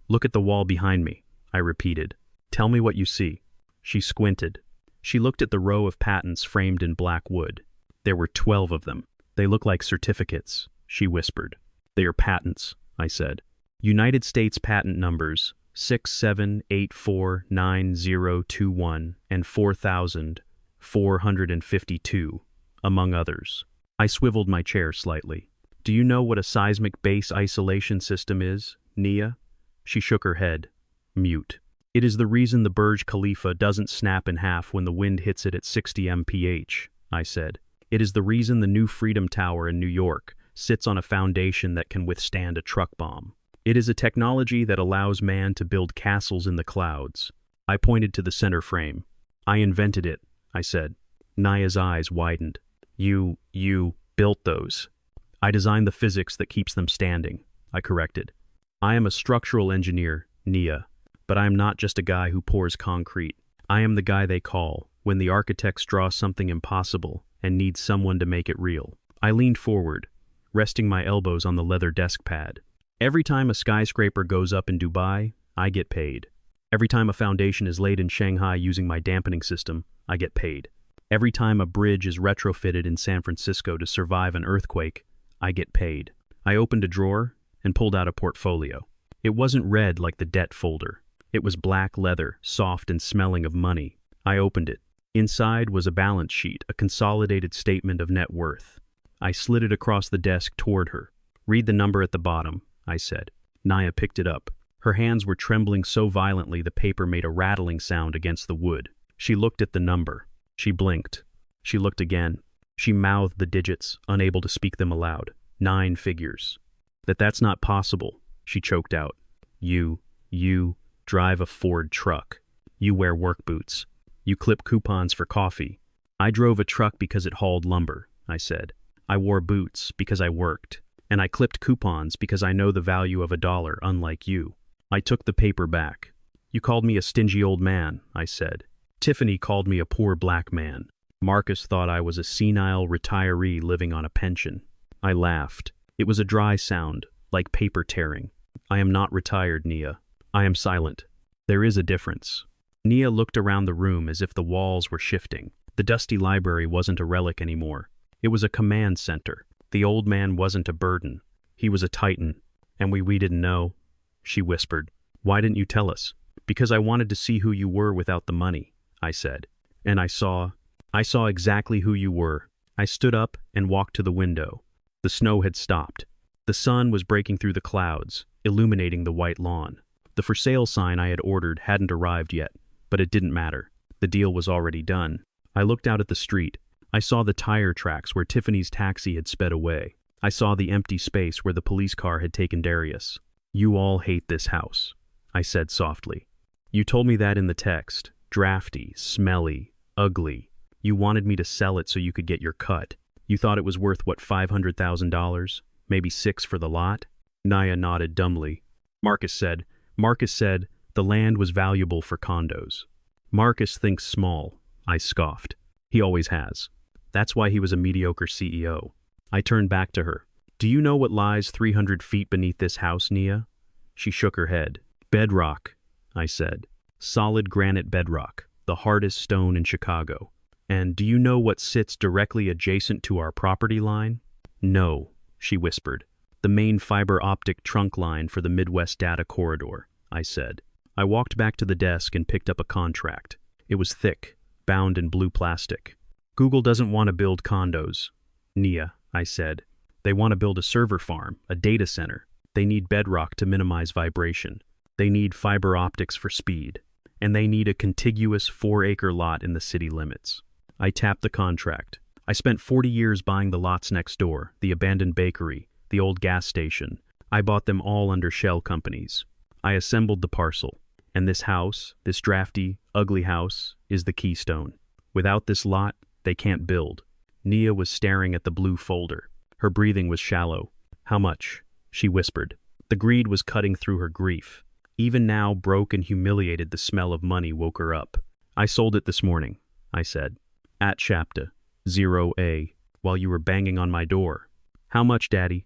"Look at the wall behind me," I repeated. "Tell me what you see." She squinted. She looked at the row of patents framed in black wood. There were 12 of them. "They look like certificates," she whispered. "They are patents," I said. "United States patent numbers 678490021 and 4452, among others." I swiveled my chair slightly. "Do you know what a seismic base isolation system is, Nia?" She shook her head. Mute. It is the reason the Burj Khalifa doesn't snap in half when the wind hits it at 60 mph, I said. It is the reason the new Freedom Tower in New York sits on a foundation that can withstand a truck bomb. It is a technology that allows man to build castles in the clouds. I pointed to the center frame. I invented it, I said. Naya's eyes widened. You built those. I designed the physics that keeps them standing, I corrected. I am a structural engineer, Nia, but I am not just a guy who pours concrete. I am the guy they call when the architects draw something impossible and need someone to make it real. I leaned forward, resting my elbows on the leather desk pad. Every time a skyscraper goes up in Dubai, I get paid. Every time a foundation is laid in Shanghai using my dampening system, I get paid. Every time a bridge is retrofitted in San Francisco to survive an earthquake, I get paid. I opened a drawer and pulled out a portfolio. It wasn't red like the debt folder. It was black leather, soft and smelling of money. I opened it. Inside was a balance sheet, a consolidated statement of net worth. I slid it across the desk toward her. Read the number at the bottom, I said. Naya picked it up. Her hands were trembling so violently the paper made a rattling sound against the wood. She looked at the number. She blinked. She looked again. She mouthed the digits, unable to speak them aloud. 9 figures. That's not possible, she choked out. You drive a Ford truck. You wear work boots. You clip coupons for coffee. I drove a truck because it hauled lumber, I said. I wore boots because I worked. And I clipped coupons because I know the value of $1, unlike you. I took the paper back. You called me a stingy old man, I said. Tiffany called me a poor black man. Marcus thought I was a senile retiree living on a pension. I laughed. It was a dry sound, like paper tearing. I am not retired, Nia. I am silent. There is a difference. Nia looked around the room as if the walls were shifting. The dusty library wasn't a relic anymore. It was a command center. The old man wasn't a burden. He was a titan. And we didn't know. She whispered. Why didn't you tell us? Because I wanted to see who you were without the money, I said. And I saw exactly who you were. I stood up and walked to the window. The snow had stopped. The sun was breaking through the clouds, illuminating the white lawn. The for sale sign I had ordered hadn't arrived yet, but it didn't matter. The deal was already done. I looked out at the street. I saw the tire tracks where Tiffany's taxi had sped away. I saw the empty space where the police car had taken Darius. You all hate this house, I said softly. You told me that in the text. Drafty, smelly, ugly. You wanted me to sell it so you could get your cut. You thought it was worth, what, $500,000? Maybe $6 for the lot? Naya nodded dumbly. Marcus said, the land was valuable for condos. Marcus thinks small, I scoffed. He always has. That's why he was a mediocre CEO. I turned back to her. Do you know what lies 300 feet beneath this house, Nia? She shook her head. Bedrock, I said. Solid granite bedrock, the hardest stone in Chicago. And do you know what sits directly adjacent to our property line? No, she whispered. The main fiber optic trunk line for the Midwest Data Corridor, I said. I walked back to the desk and picked up a contract. It was thick, bound in blue plastic. Google doesn't want to build condos, Nia, I said. They want to build a server farm, a data center. They need bedrock to minimize vibration. They need fiber optics for speed. And they need a contiguous 4-acre lot in the city limits. I tapped the contract. I spent 40 years buying the lots next door, the abandoned bakery, the old gas station. I bought them all under shell companies. I assembled the parcel. And this house, this drafty, ugly house, is the keystone. Without this lot, they can't build. Nia was staring at the blue folder. Her breathing was shallow. How much? She whispered. The greed was cutting through her grief. Even now, broke and humiliated, the smell of money woke her up. I sold it this morning, I said. At Chapta, 0A, while you were banging on my door. How much, Daddy?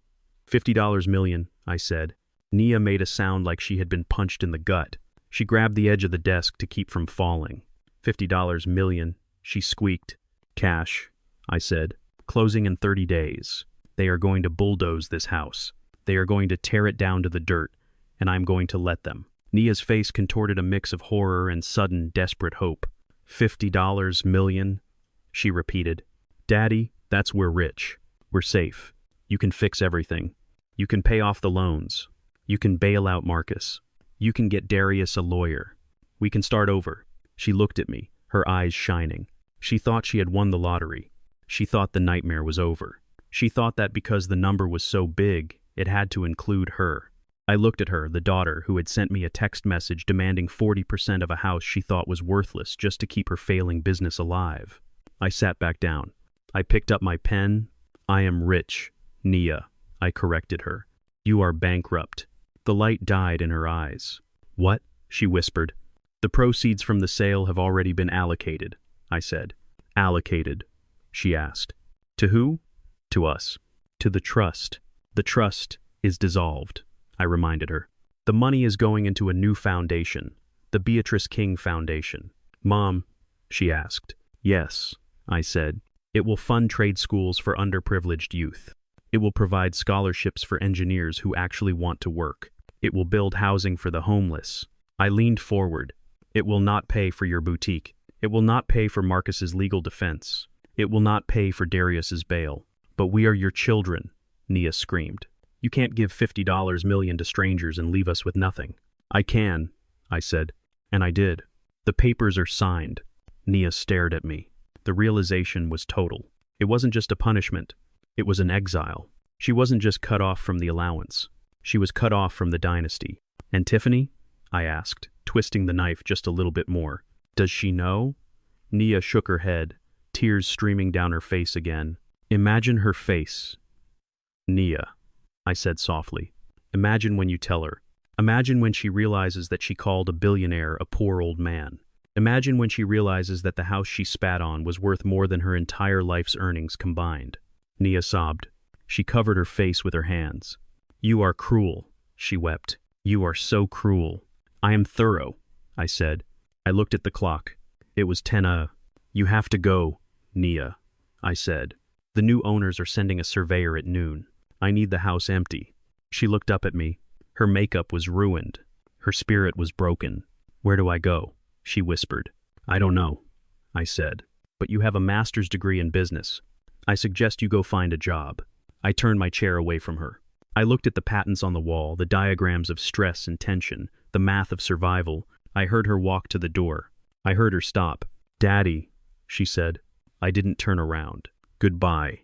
$50 million, I said. Nia made a sound like she had been punched in the gut. She grabbed the edge of the desk to keep from falling. $50 million, she squeaked. Cash, I said. Closing in 30 days. They are going to bulldoze this house. They are going to tear it down to the dirt, and I'm going to let them. Nia's face contorted a mix of horror and sudden, desperate hope. $50 million, she repeated. Daddy, that's we're rich. We're safe. You can fix everything. You can pay off the loans. You can bail out Marcus. You can get Darius a lawyer. We can start over. She looked at me, her eyes shining. She thought she had won the lottery. She thought the nightmare was over. She thought that because the number was so big, it had to include her. I looked at her, the daughter, who had sent me a text message demanding 40% of a house she thought was worthless just to keep her failing business alive. I sat back down. I picked up my pen. I am rich, Nia, I corrected her. You are bankrupt. The light died in her eyes. What? She whispered. The proceeds from the sale have already been allocated, I said. Allocated, she asked. To who? To us. To the trust. The trust is dissolved, I reminded her. The money is going into a new foundation, the Beatrice King Foundation. Mom, she asked. Yes, I said. It will fund trade schools for underprivileged youth. It will provide scholarships for engineers who actually want to work. It will build housing for the homeless. I leaned forward. It will not pay for your boutique. It will not pay for Marcus's legal defense. It will not pay for Darius's bail. But we are your children, Nia screamed. You can't give $50 million to strangers and leave us with nothing. I can, I said, and I did. The papers are signed. Nia stared at me. The realization was total. It wasn't just a punishment. It was an exile. She wasn't just cut off from the allowance. She was cut off from the dynasty. And Tiffany? I asked, twisting the knife just a little bit more. Does she know? Nia shook her head, tears streaming down her face again. Imagine her face. Nia, I said softly. Imagine when you tell her. Imagine when she realizes that she called a billionaire a poor old man. Imagine when she realizes that the house she spat on was worth more than her entire life's earnings combined. Nia sobbed. She covered her face with her hands. You are cruel, she wept. You are so cruel. I am thorough, I said. I looked at the clock. It was 10. You have to go, Nia, I said. The new owners are sending a surveyor at noon. I need the house empty. She looked up at me. Her makeup was ruined. Her spirit was broken. Where do I go? She whispered. I don't know, I said. But you have a master's degree in business. I suggest you go find a job. I turned my chair away from her. I looked at the patents on the wall, the diagrams of stress and tension, the math of survival. I heard her walk to the door. I heard her stop. Daddy, she said. I didn't turn around. Goodbye,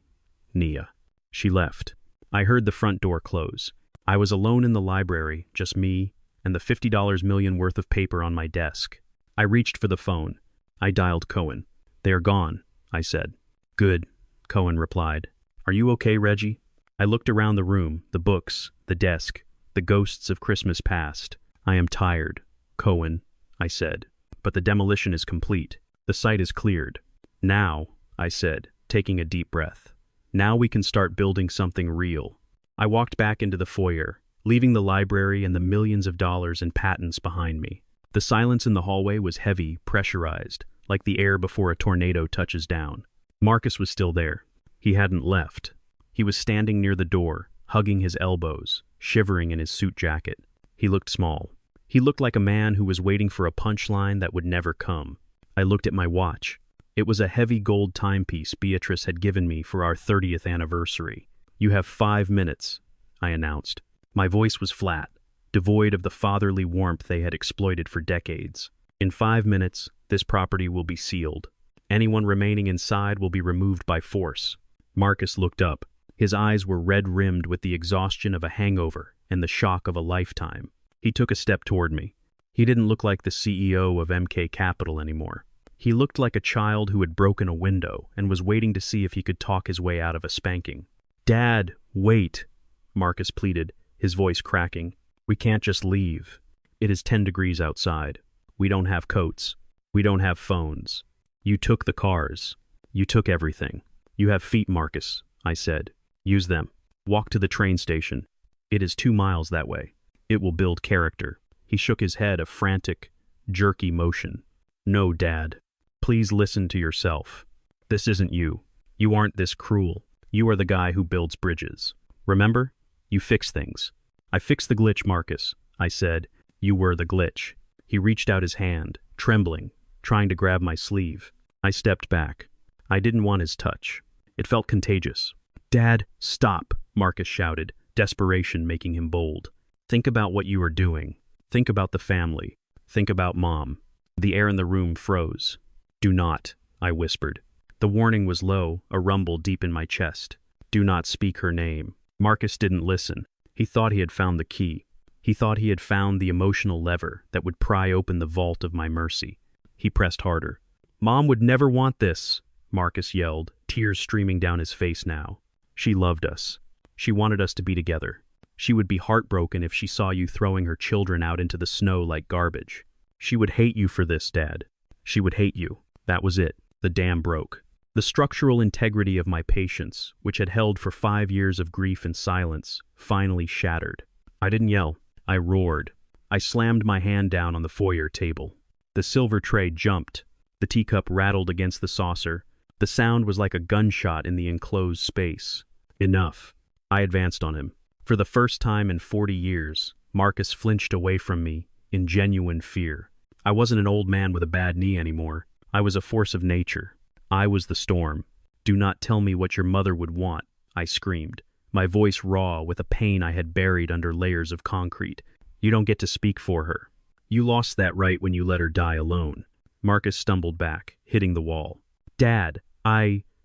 Nia. She left. I heard the front door close. I was alone in the library, just me, and the $50 million worth of paper on my desk. I reached for the phone. I dialed Cohen. They are gone, I said. Good, Cohen replied. Are you okay, Reggie? I looked around the room, the books, the desk, the ghosts of Christmas past. I am tired, Cohen, I said. But the demolition is complete. The site is cleared. Now, I said, taking a deep breath. Now we can start building something real. I walked back into the foyer, leaving the library and the millions of dollars in patents behind me. The silence in the hallway was heavy, pressurized, like the air before a tornado touches down. Marcus was still there. He hadn't left. He was standing near the door, hugging his elbows, shivering in his suit jacket. He looked small. He looked like a man who was waiting for a punchline that would never come. I looked at my watch. It was a heavy gold timepiece Beatrice had given me for our 30th anniversary. You have 5 minutes, I announced. My voice was flat, devoid of the fatherly warmth they had exploited for decades. In 5 minutes, this property will be sealed. Anyone remaining inside will be removed by force. Marcus looked up. His eyes were red-rimmed with the exhaustion of a hangover and the shock of a lifetime. He took a step toward me. He didn't look like the CEO of MK Capital anymore. He looked like a child who had broken a window and was waiting to see if he could talk his way out of a spanking. Dad, wait, Marcus pleaded, his voice cracking. We can't just leave. It is 10 degrees outside. We don't have coats. We don't have phones. You took the cars. You took everything. You have feet, Marcus, I said. Use them. Walk to the train station. It is 2 miles that way. It will build character. He shook his head, a frantic, jerky motion. No, Dad. Please listen to yourself. This isn't you. You aren't this cruel. You are the guy who builds bridges. Remember? You fix things. I fixed the glitch, Marcus, I said. You were the glitch. He reached out his hand, trembling, trying to grab my sleeve. I stepped back. I didn't want his touch. It felt contagious. Dad, stop, Marcus shouted, desperation making him bold. Think about what you are doing. Think about the family. Think about Mom. The air in the room froze. "Do not," I whispered. The warning was low, a rumble deep in my chest. "Do not speak her name." Marcus didn't listen. He thought he had found the key. He thought he had found the emotional lever that would pry open the vault of my mercy. He pressed harder. "Mom would never want this," Marcus yelled, tears streaming down his face now. "She loved us. She wanted us to be together. She would be heartbroken if she saw you throwing her children out into the snow like garbage. She would hate you for this, Dad. She would hate you." That was it. The dam broke. The structural integrity of my patience, which had held for 5 years of grief and silence, finally shattered. I didn't yell. I roared. I slammed my hand down on the foyer table. The silver tray jumped. The teacup rattled against the saucer. The sound was like a gunshot in the enclosed space. Enough. I advanced on him. For the first time in 40 years, Marcus flinched away from me in genuine fear. I wasn't an old man with a bad knee anymore. I was a force of nature. I was the storm. "Do not tell me what your mother would want," I screamed, my voice raw with a pain I had buried under layers of concrete. "You don't get to speak for her. You lost that right when you let her die alone." Marcus stumbled back, hitting the wall. "Dad,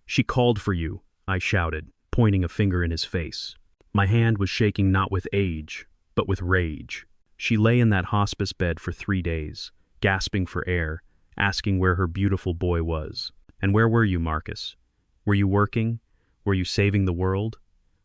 she called for you," I shouted, pointing a finger in his face. My hand was shaking not with age, but with rage. She lay in that hospice bed for 3 days, gasping for air, asking where her beautiful boy was. "And where were you, Marcus? Were you working? Were you saving the world?"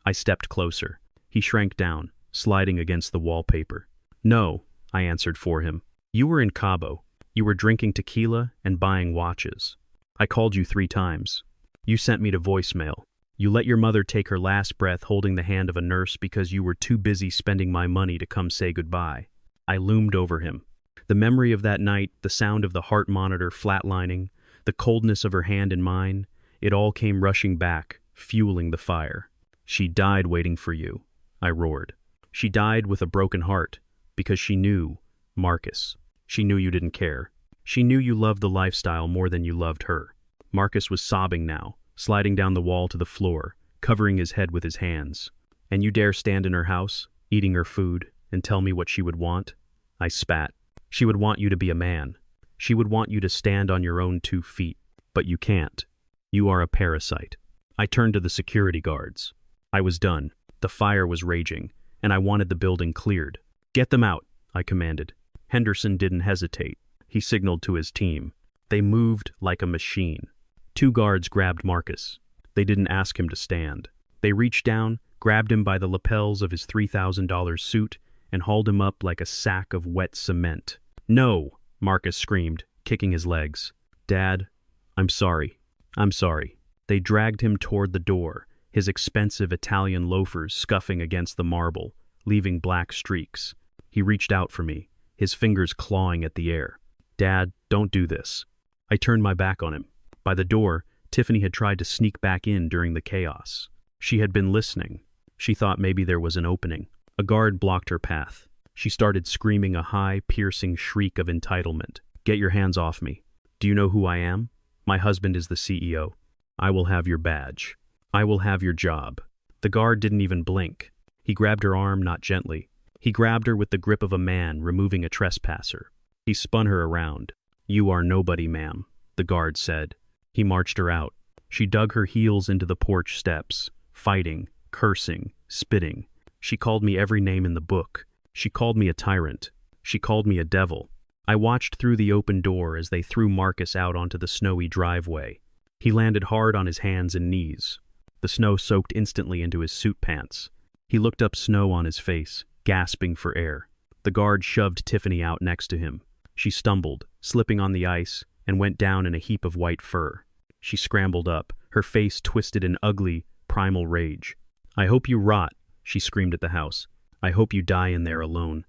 I stepped closer. He shrank down, sliding against the wallpaper. "No," I answered for him. "You were in Cabo. You were drinking tequila and buying watches. I called you 3 times. You sent me to voicemail. You let your mother take her last breath holding the hand of a nurse because you were too busy spending my money to come say goodbye." I loomed over him. The memory of that night, the sound of the heart monitor flatlining, the coldness of her hand in mine, it all came rushing back, fueling the fire. "She died waiting for you," I roared. "She died with a broken heart, because she knew, Marcus. She knew you didn't care. She knew you loved the lifestyle more than you loved her." Marcus was sobbing now, sliding down the wall to the floor, covering his head with his hands. "And you dare stand in her house, eating her food, and tell me what she would want?" I spat. "She would want you to be a man. She would want you to stand on your own 2 feet. But you can't. You are a parasite." I turned to the security guards. I was done. The fire was raging, and I wanted the building cleared. "Get them out," I commanded. Henderson didn't hesitate. He signaled to his team. They moved like a machine. 2 guards grabbed Marcus. They didn't ask him to stand. They reached down, grabbed him by the lapels of his $3,000 suit, and hauled him up like a sack of wet cement. "No!" Marcus screamed, kicking his legs. "Dad, I'm sorry. I'm sorry." They dragged him toward the door, his expensive Italian loafers scuffing against the marble, leaving black streaks. He reached out for me, his fingers clawing at the air. "Dad, don't do this." I turned my back on him. By the door, Tiffany had tried to sneak back in during the chaos. She had been listening. She thought maybe there was an opening. A guard blocked her path. She started screaming a high, piercing shriek of entitlement. "Get your hands off me. Do you know who I am? My husband is the CEO. I will have your badge. I will have your job." The guard didn't even blink. He grabbed her arm, not gently. He grabbed her with the grip of a man removing a trespasser. He spun her around. "You are nobody, ma'am," the guard said. He marched her out. She dug her heels into the porch steps, fighting, cursing, spitting. She called me every name in the book. She called me a tyrant. She called me a devil. I watched through the open door as they threw Marcus out onto the snowy driveway. He landed hard on his hands and knees. The snow soaked instantly into his suit pants. He looked up, snow on his face, gasping for air. The guard shoved Tiffany out next to him. She stumbled, slipping on the ice, and went down in a heap of white fur. She scrambled up, her face twisted in ugly, primal rage. "I hope you rot," she screamed at the house. "I hope you die in there alone."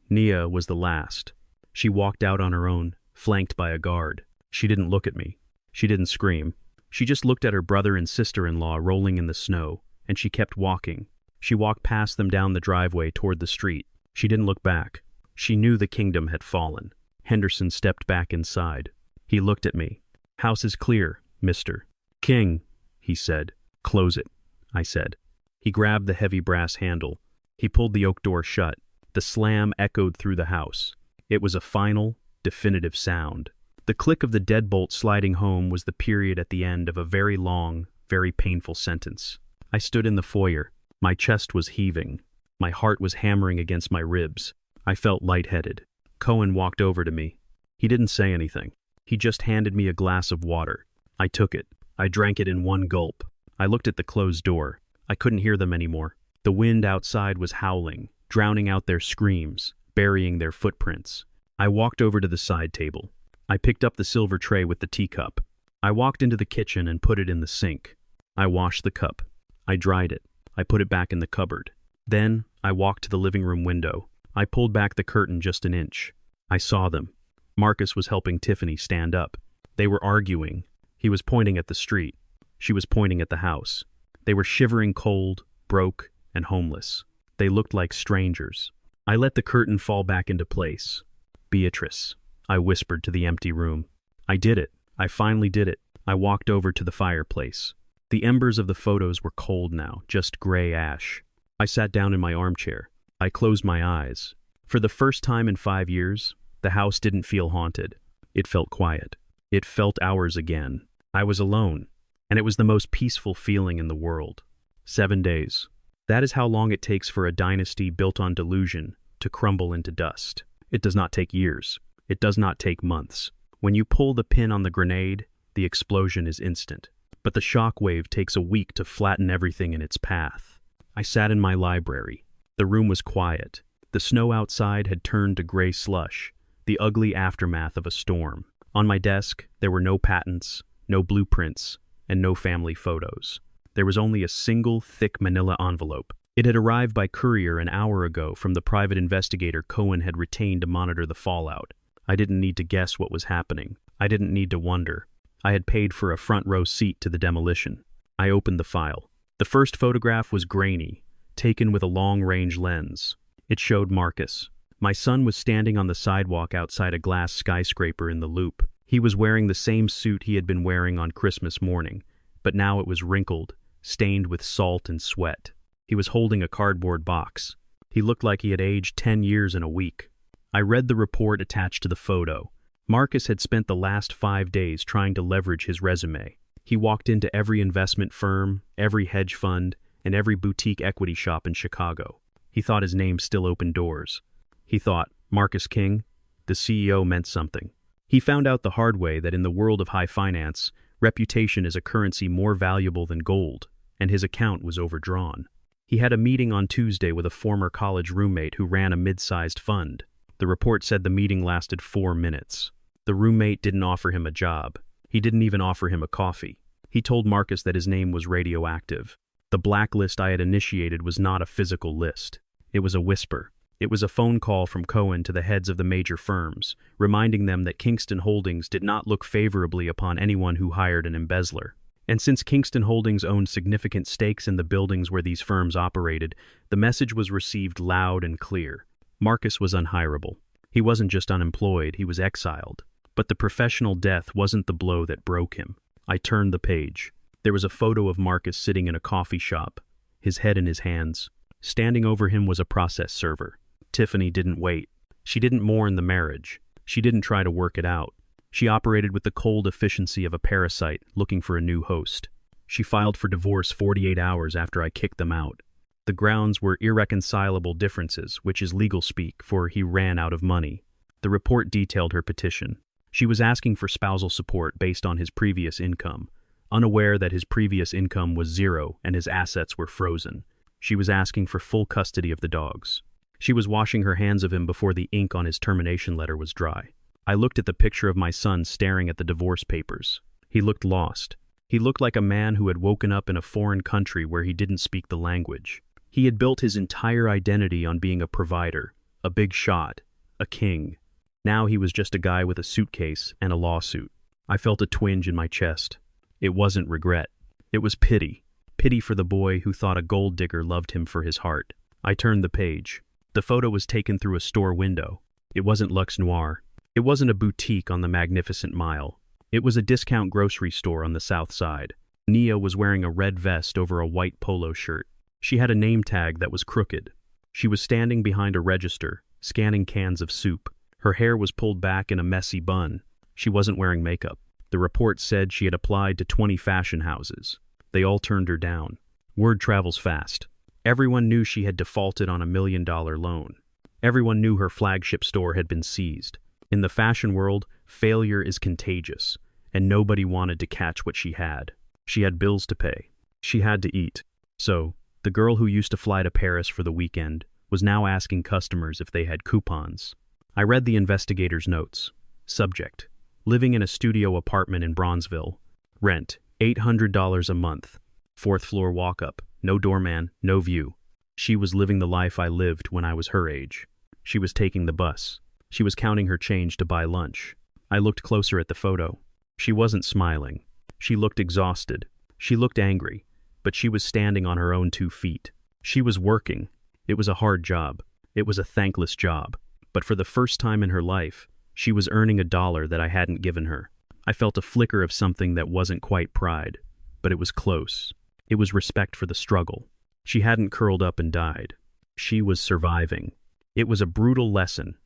Nia was the last. She walked out on her own, flanked by a guard. She didn't look at me. She didn't scream. She just looked at her brother and sister-in-law rolling in the snow, and she kept walking. She walked past them down the driveway toward the street. She didn't look back. She knew the kingdom had fallen. Henderson stepped back inside. He looked at me. "House is clear, Mr. King," he said. "Close it," I said. He grabbed the heavy brass handle. He pulled the oak door shut. The slam echoed through the house. It was a final, definitive sound. The click of the deadbolt sliding home was the period at the end of a very long, very painful sentence. I stood in the foyer. My chest was heaving. My heart was hammering against my ribs. I felt lightheaded. Cohen walked over to me. He didn't say anything. He just handed me a glass of water. I took it. I drank it in one gulp. I looked at the closed door. I couldn't hear them anymore. The wind outside was howling, drowning out their screams, burying their footprints. I walked over to the side table. I picked up the silver tray with the teacup. I walked into the kitchen and put it in the sink. I washed the cup. I dried it. I put it back in the cupboard. Then, I walked to the living room window. I pulled back the curtain just an inch. I saw them. Marcus was helping Tiffany stand up. They were arguing. He was pointing at the street. She was pointing at the house. They were shivering cold, broke, and homeless. They looked like strangers. I let the curtain fall back into place. "Beatrice," I whispered to the empty room. I did it. I finally did it. I walked over to the fireplace. The embers of the photos were cold now, just gray ash. I sat down in my armchair. I closed my eyes. For the first time in 5 years, the house didn't feel haunted. It felt quiet. It felt ours again. I was alone, and it was the most peaceful feeling in the world. 7 days. That is how long it takes for a dynasty built on delusion to crumble into dust. It does not take years. It does not take months. When you pull the pin on the grenade, the explosion is instant. But the shock wave takes a week to flatten everything in its path. I sat in my library. The room was quiet. The snow outside had turned to gray slush, the ugly aftermath of a storm. On my desk, there were no patents, no blueprints, and no family photos. There was only a single thick manila envelope. It had arrived by courier an hour ago from the private investigator Cohen had retained to monitor the fallout. I didn't need to guess what was happening. I didn't need to wonder. I had paid for a front row seat to the demolition. I opened the file. The first photograph was grainy, taken with a long-range lens. It showed Marcus. My son was standing on the sidewalk outside a glass skyscraper in the Loop. He was wearing the same suit he had been wearing on Christmas morning, but now it was wrinkled, stained with salt and sweat. He was holding a cardboard box. He looked like he had aged 10 years in a week. I read the report attached to the photo. Marcus had spent the last 5 days trying to leverage his resume. He walked into every investment firm, every hedge fund, and every boutique equity shop in Chicago. He thought his name still opened doors. He thought, Marcus King, the CEO meant something. He found out the hard way that in the world of high finance, reputation is a currency more valuable than gold, and his account was overdrawn. He had a meeting on Tuesday with a former college roommate who ran a mid-sized fund. The report said the meeting lasted 4 minutes. The roommate didn't offer him a job. He didn't even offer him a coffee. He told Marcus that his name was radioactive. The blacklist I had initiated was not a physical list. It was a whisper. It was a phone call from Cohen to the heads of the major firms, reminding them that Kingston Holdings did not look favorably upon anyone who hired an embezzler. And since Kingston Holdings owned significant stakes in the buildings where these firms operated, the message was received loud and clear. Marcus was unhirable. He wasn't just unemployed, he was exiled. But the professional death wasn't the blow that broke him. I turned the page. There was a photo of Marcus sitting in a coffee shop, his head in his hands. Standing over him was a process server. Tiffany didn't wait. She didn't mourn the marriage. She didn't try to work it out. She operated with the cold efficiency of a parasite looking for a new host. She filed for divorce 48 hours after I kicked them out. The grounds were irreconcilable differences, which is legal speak for he ran out of money. The report detailed her petition. She was asking for spousal support based on his previous income, unaware that his previous income was zero and his assets were frozen. She was asking for full custody of the dogs. She was washing her hands of him before the ink on his termination letter was dry. I looked at the picture of my son staring at the divorce papers. He looked lost. He looked like a man who had woken up in a foreign country where he didn't speak the language. He had built his entire identity on being a provider, a big shot, a king. Now he was just a guy with a suitcase and a lawsuit. I felt a twinge in my chest. It wasn't regret. It was pity. Pity for the boy who thought a gold digger loved him for his heart. I turned the page. The photo was taken through a store window. It wasn't Lux Noir. It wasn't a boutique on the Magnificent Mile. It was a discount grocery store on the South Side. Nia was wearing a red vest over a white polo shirt. She had a name tag that was crooked. She was standing behind a register, scanning cans of soup. Her hair was pulled back in a messy bun. She wasn't wearing makeup. The report said she had applied to 20 fashion houses. They all turned her down. Word travels fast. Everyone knew she had defaulted on $1 million loan. Everyone knew her flagship store had been seized. In the fashion world, failure is contagious, and nobody wanted to catch what she had. She had bills to pay. She had to eat. So, the girl who used to fly to Paris for the weekend was now asking customers if they had coupons. I read the investigator's notes. Subject: living in a studio apartment in Bronzeville. Rent: $800 a month. 4th floor walk-up. No doorman, no view. She was living the life I lived when I was her age. She was taking the bus. She was counting her change to buy lunch. I looked closer at the photo. She wasn't smiling. She looked exhausted. She looked angry, but she was standing on her own 2 feet. She was working. It was a hard job. It was a thankless job. But for the first time in her life, she was earning $1 that I hadn't given her. I felt a flicker of something that wasn't quite pride, but it was close. It was respect for the struggle. She hadn't curled up and died. She was surviving. It was a brutal lesson,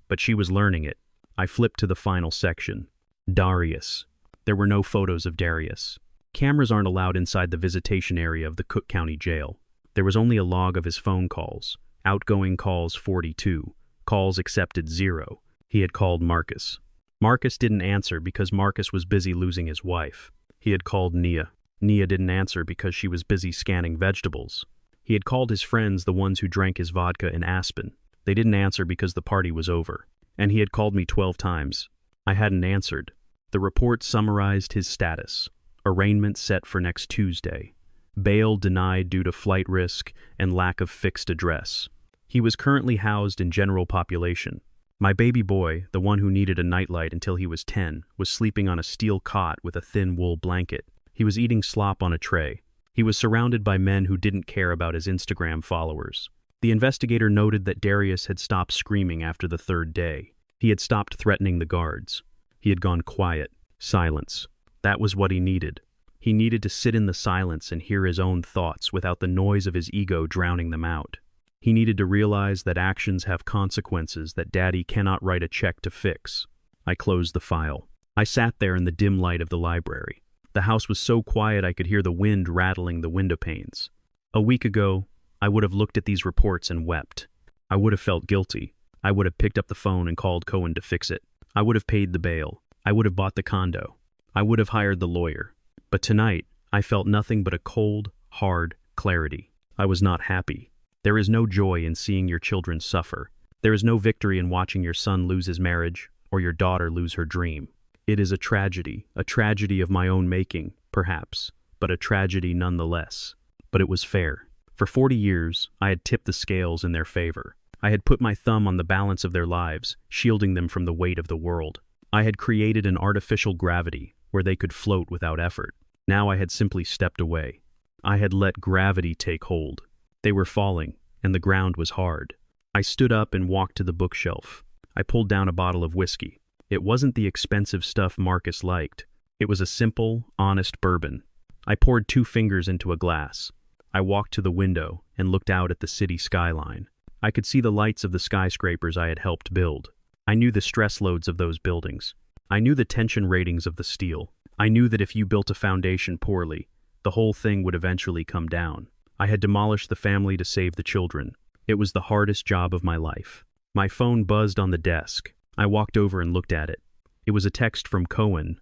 but she was learning it. I flipped to the final section. Darius. There were no photos of Darius. Cameras aren't allowed inside the visitation area of the Cook County Jail. There was only a log of his phone calls. Outgoing calls 42. Calls accepted 0. He had called Marcus. Marcus didn't answer because Marcus was busy losing his wife. He had called Nia. Nia didn't answer because she was busy scanning vegetables. He had called his friends, the ones who drank his vodka in Aspen. They didn't answer because the party was over. And he had called me 12 times. I hadn't answered. The report summarized his status. Arraignment set for next Tuesday. Bail denied due to flight risk and lack of fixed address. He was currently housed in general population. My baby boy, the one who needed a nightlight until he was 10, was sleeping on a steel cot with a thin wool blanket. He was eating slop on a tray. He was surrounded by men who didn't care about his Instagram followers. The investigator noted that Darius had stopped screaming after the 3rd day. He had stopped threatening the guards. He had gone quiet. Silence. That was what he needed. He needed to sit in the silence and hear his own thoughts without the noise of his ego drowning them out. He needed to realize that actions have consequences that Daddy cannot write a check to fix. I closed the file. I sat there in the dim light of the library. The house was so quiet I could hear the wind rattling the window panes. A week ago, I would have looked at these reports and wept. I would have felt guilty. I would have picked up the phone and called Cohen to fix it. I would have paid the bail. I would have bought the condo. I would have hired the lawyer. But tonight, I felt nothing but a cold, hard clarity. I was not happy. There is no joy in seeing your children suffer. There is no victory in watching your son lose his marriage or your daughter lose her dream. It is a tragedy of my own making, perhaps, but a tragedy nonetheless. But it was fair. For 40 years, I had tipped the scales in their favor. I had put my thumb on the balance of their lives, shielding them from the weight of the world. I had created an artificial gravity where they could float without effort. Now I had simply stepped away. I had let gravity take hold. They were falling, and the ground was hard. I stood up and walked to the bookshelf. I pulled down a bottle of whiskey. It wasn't the expensive stuff Marcus liked. It was a simple, honest bourbon. I poured 2 fingers into a glass. I walked to the window and looked out at the city skyline. I could see the lights of the skyscrapers I had helped build. I knew the stress loads of those buildings. I knew the tension ratings of the steel. I knew that if you built a foundation poorly, the whole thing would eventually come down. I had demolished the family to save the children. It was the hardest job of my life. My phone buzzed on the desk. I walked over and looked at it. It was a text from Cohen.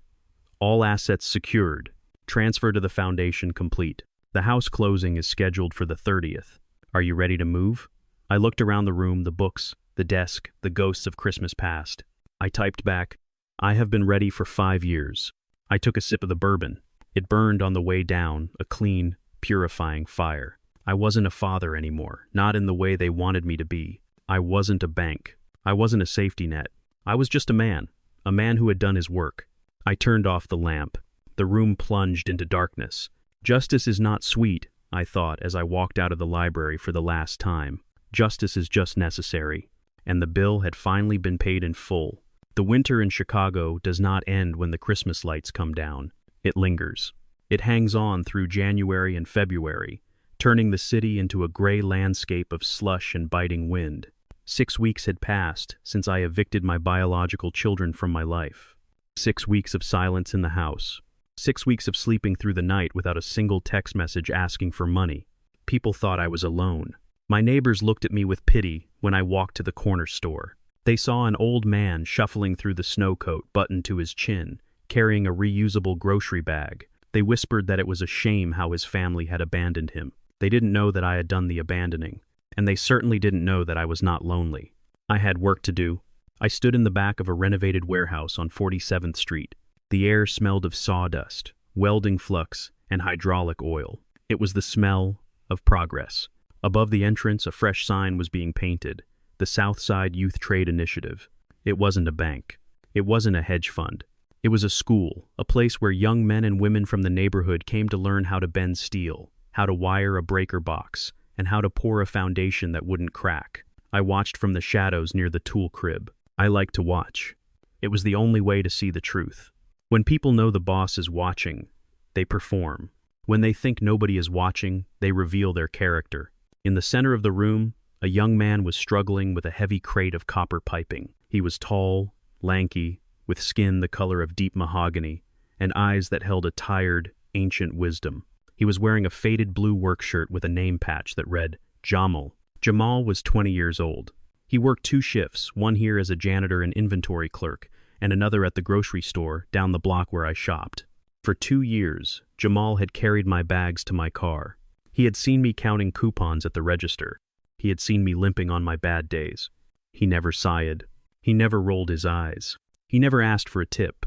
All assets secured. Transfer to the foundation complete. The house closing is scheduled for the 30th. Are you ready to move? I looked around the room, the books, the desk, the ghosts of Christmas past. I typed back, I have been ready for 5 years. I took a sip of the bourbon. It burned on the way down, a clean, purifying fire. I wasn't a father anymore, not in the way they wanted me to be. I wasn't a bank. I wasn't a safety net. I was just a man who had done his work. I turned off the lamp. The room plunged into darkness. Justice is not sweet, I thought as I walked out of the library for the last time. Justice is just necessary. And the bill had finally been paid in full. The winter in Chicago does not end when the Christmas lights come down. It lingers. It hangs on through January and February, turning the city into a gray landscape of slush and biting wind. 6 weeks had passed since I evicted my biological children from my life. 6 weeks of silence in the house. 6 weeks of sleeping through the night without a single text message asking for money. People thought I was alone. My neighbors looked at me with pity when I walked to the corner store. They saw an old man shuffling through the snow coat buttoned to his chin, carrying a reusable grocery bag. They whispered that it was a shame how his family had abandoned him. They didn't know that I had done the abandoning, and they certainly didn't know that I was not lonely. I had work to do. I stood in the back of a renovated warehouse on 47th Street. The air smelled of sawdust, welding flux, and hydraulic oil. It was the smell of progress. Above the entrance, a fresh sign was being painted. The Southside Youth Trade Initiative. It wasn't a bank. It wasn't a hedge fund. It was a school, a place where young men and women from the neighborhood came to learn how to bend steel, how to wire a breaker box, and how to pour a foundation that wouldn't crack. I watched from the shadows near the tool crib. I liked to watch. It was the only way to see the truth. When people know the boss is watching, they perform. When they think nobody is watching, they reveal their character. In the center of the room, a young man was struggling with a heavy crate of copper piping. He was tall, lanky, with skin the color of deep mahogany, and eyes that held a tired, ancient wisdom. He was wearing a faded blue work shirt with a name patch that read, Jamal. Jamal was 20 years old. He worked 2 shifts, one here as a janitor and inventory clerk, and another at the grocery store down the block where I shopped. For 2 years, Jamal had carried my bags to my car. He had seen me counting coupons at the register. He had seen me limping on my bad days. He never sighed. He never rolled his eyes. He never asked for a tip,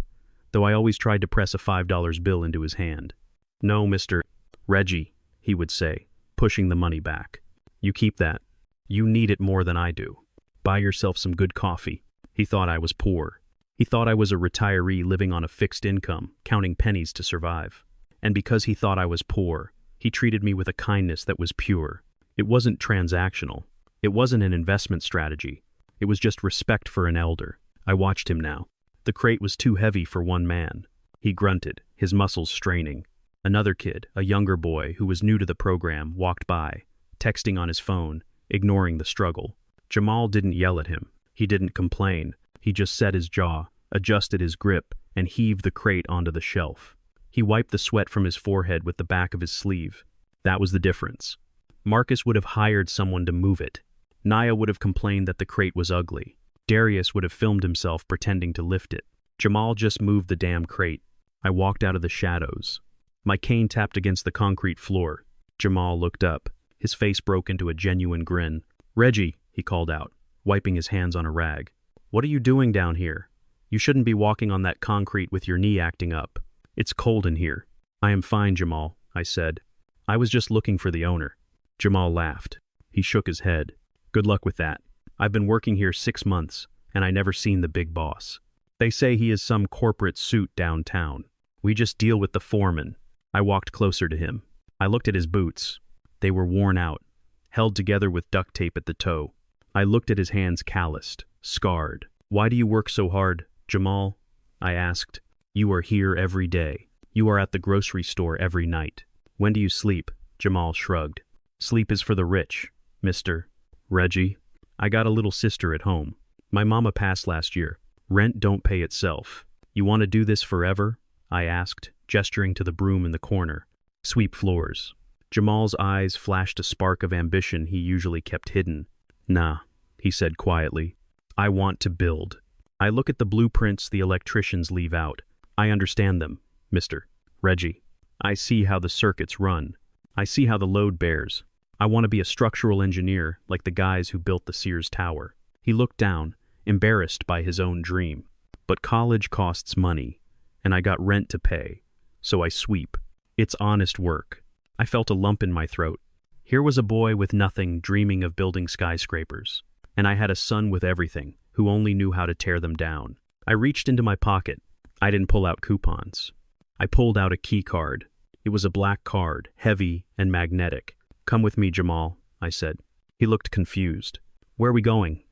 though I always tried to press a $5 bill into his hand. No, Mr. Reggie, he would say, pushing the money back. You keep that. You need it more than I do. Buy yourself some good coffee. He thought I was poor. He thought I was a retiree living on a fixed income, counting pennies to survive. And because he thought I was poor, he treated me with a kindness that was pure. It wasn't transactional. It wasn't an investment strategy. It was just respect for an elder. I watched him now. The crate was too heavy for one man. He grunted, his muscles straining. Another kid, a younger boy who was new to the program, walked by, texting on his phone, ignoring the struggle. Jamal didn't yell at him. He didn't complain. He just set his jaw, adjusted his grip, and heaved the crate onto the shelf. He wiped the sweat from his forehead with the back of his sleeve. That was the difference. Marcus would have hired someone to move it. Naya would have complained that the crate was ugly. Darius would have filmed himself pretending to lift it. Jamal just moved the damn crate. I walked out of the shadows. My cane tapped against the concrete floor. Jamal looked up. His face broke into a genuine grin. Reggie, he called out, wiping his hands on a rag. What are you doing down here? You shouldn't be walking on that concrete with your knee acting up. It's cold in here. I am fine, Jamal, I said. I was just looking for the owner. Jamal laughed. He shook his head. Good luck with that. I've been working here 6 months, and I never seen the big boss. They say he is some corporate suit downtown. We just deal with the foreman. I walked closer to him. I looked at his boots. They were worn out, held together with duct tape at the toe. I looked at his hands calloused, scarred. Why do you work so hard, Jamal? I asked. You are here every day. You are at the grocery store every night. When do you sleep? Jamal shrugged. Sleep is for the rich, Mr. Reggie. I got a little sister at home. My mama passed last year. Rent don't pay itself. You want to do this forever? I asked, gesturing to the broom in the corner. Sweep floors. Jamal's eyes flashed a spark of ambition he usually kept hidden. Nah, he said quietly. I want to build. I look at the blueprints the electricians leave out. I understand them, Mr. Reggie. I see how the circuits run. I see how the load bears. I want to be a structural engineer like the guys who built the Sears Tower. He looked down, embarrassed by his own dream. But college costs money, and I got rent to pay, so I sweep. It's honest work. I felt a lump in my throat. Here was a boy with nothing dreaming of building skyscrapers, and I had a son with everything who only knew how to tear them down. I reached into my pocket. I didn't pull out coupons. I pulled out a key card. It was a black card, heavy and magnetic. Come with me, Jamal, I said. He looked confused. Where are we going?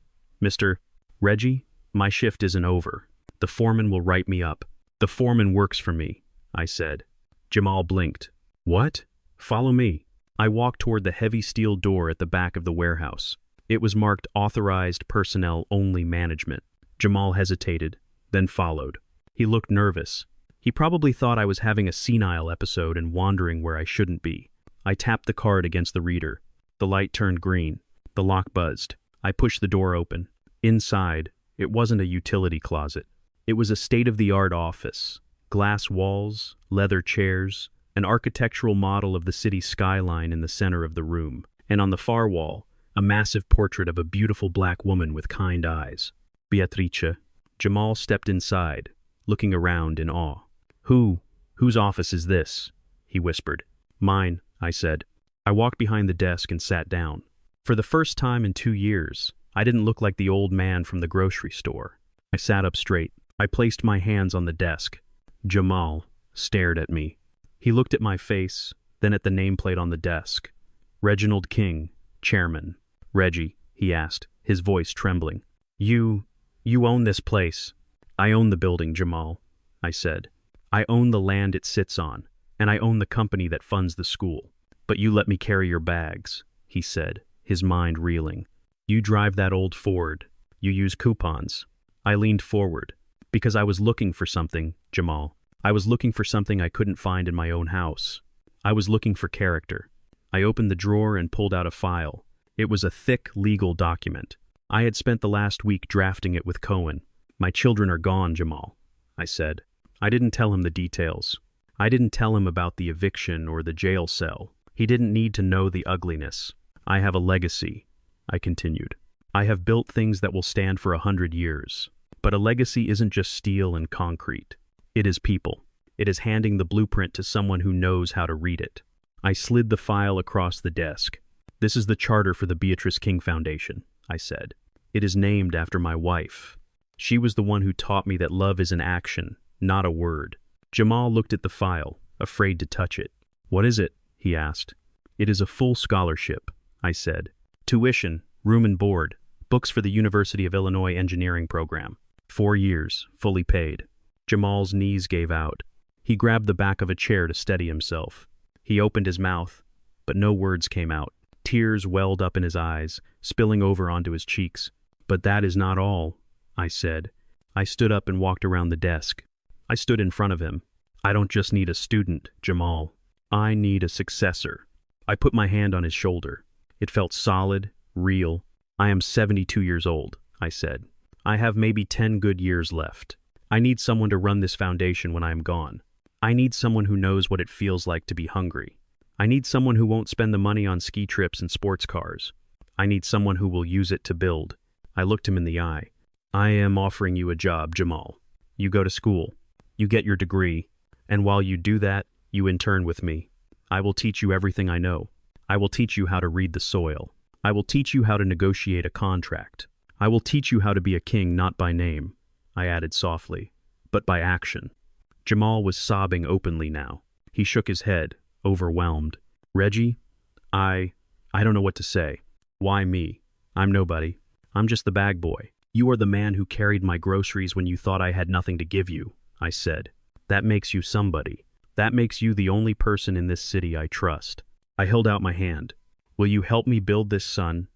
Mr. Reggie, my shift isn't over. The foreman will write me up. The foreman works for me, I said. Jamal blinked. What? Follow me. I walked toward the heavy steel door at the back of the warehouse. It was marked Authorized Personnel Only Management. Jamal hesitated, then followed. He looked nervous. He probably thought I was having a senile episode and wandering where I shouldn't be. I tapped the card against the reader. The light turned green. The lock buzzed. I pushed the door open. Inside, it wasn't a utility closet. It was a state-of-the-art office. Glass walls, leather chairs, an architectural model of the city skyline in the center of the room, and on the far wall, a massive portrait of a beautiful black woman with kind eyes. Beatrice. Jamal stepped inside, looking around in awe. Whose office is this? He whispered. Mine, I said. I walked behind the desk and sat down. For the first time in 2 years, I didn't look like the old man from the grocery store. I sat up straight. I placed my hands on the desk. Jamal stared at me. He looked at my face, then at the nameplate on the desk. Reginald King, chairman. Reggie, he asked, his voice trembling. You own this place. I own the building, Jamal, I said. I own the land it sits on, and I own the company that funds the school. But you let me carry your bags, he said, his mind reeling. You drive that old Ford. You use coupons. I leaned forward. Because I was looking for something, Jamal. I was looking for something I couldn't find in my own house. I was looking for character. I opened the drawer and pulled out a file. It was a thick legal document. I had spent the last week drafting it with Cohen. My children are gone, Jamal, I said. I didn't tell him the details. I didn't tell him about the eviction or the jail cell. He didn't need to know the ugliness. I have a legacy, I continued. I have built things that will stand for 100 years. But a legacy isn't just steel and concrete. It is people. It is handing the blueprint to someone who knows how to read it. I slid the file across the desk. This is the charter for the Beatrice King Foundation, I said. It is named after my wife. She was the one who taught me that love is an action, not a word. Jamal looked at the file, afraid to touch it. What is it? He asked. It is a full scholarship, I said. Tuition, room and board, books for the University of Illinois engineering program. 4 years, fully paid. Jamal's knees gave out. He grabbed the back of a chair to steady himself. He opened his mouth, but no words came out. Tears welled up in his eyes, spilling over onto his cheeks. But that is not all, I said. I stood up and walked around the desk. I stood in front of him. I don't just need a student, Jamal. I need a successor. I put my hand on his shoulder. It felt solid, real. I am 72 years old, I said. I have maybe 10 good years left. I need someone to run this foundation when I am gone. I need someone who knows what it feels like to be hungry. I need someone who won't spend the money on ski trips and sports cars. I need someone who will use it to build. I looked him in the eye. I am offering you a job, Jamal. You go to school. You get your degree. And while you do that, you intern with me. I will teach you everything I know. I will teach you how to read the soil. I will teach you how to negotiate a contract. I will teach you how to be a king not by name, I added softly, but by action. Jamal was sobbing openly now. He shook his head, overwhelmed. Reggie, I don't know what to say. Why me? I'm nobody. I'm just the bag boy. You are the man who carried my groceries when you thought I had nothing to give you, I said. That makes you somebody. That makes you the only person in this city I trust. I held out my hand. Will you help me build this son?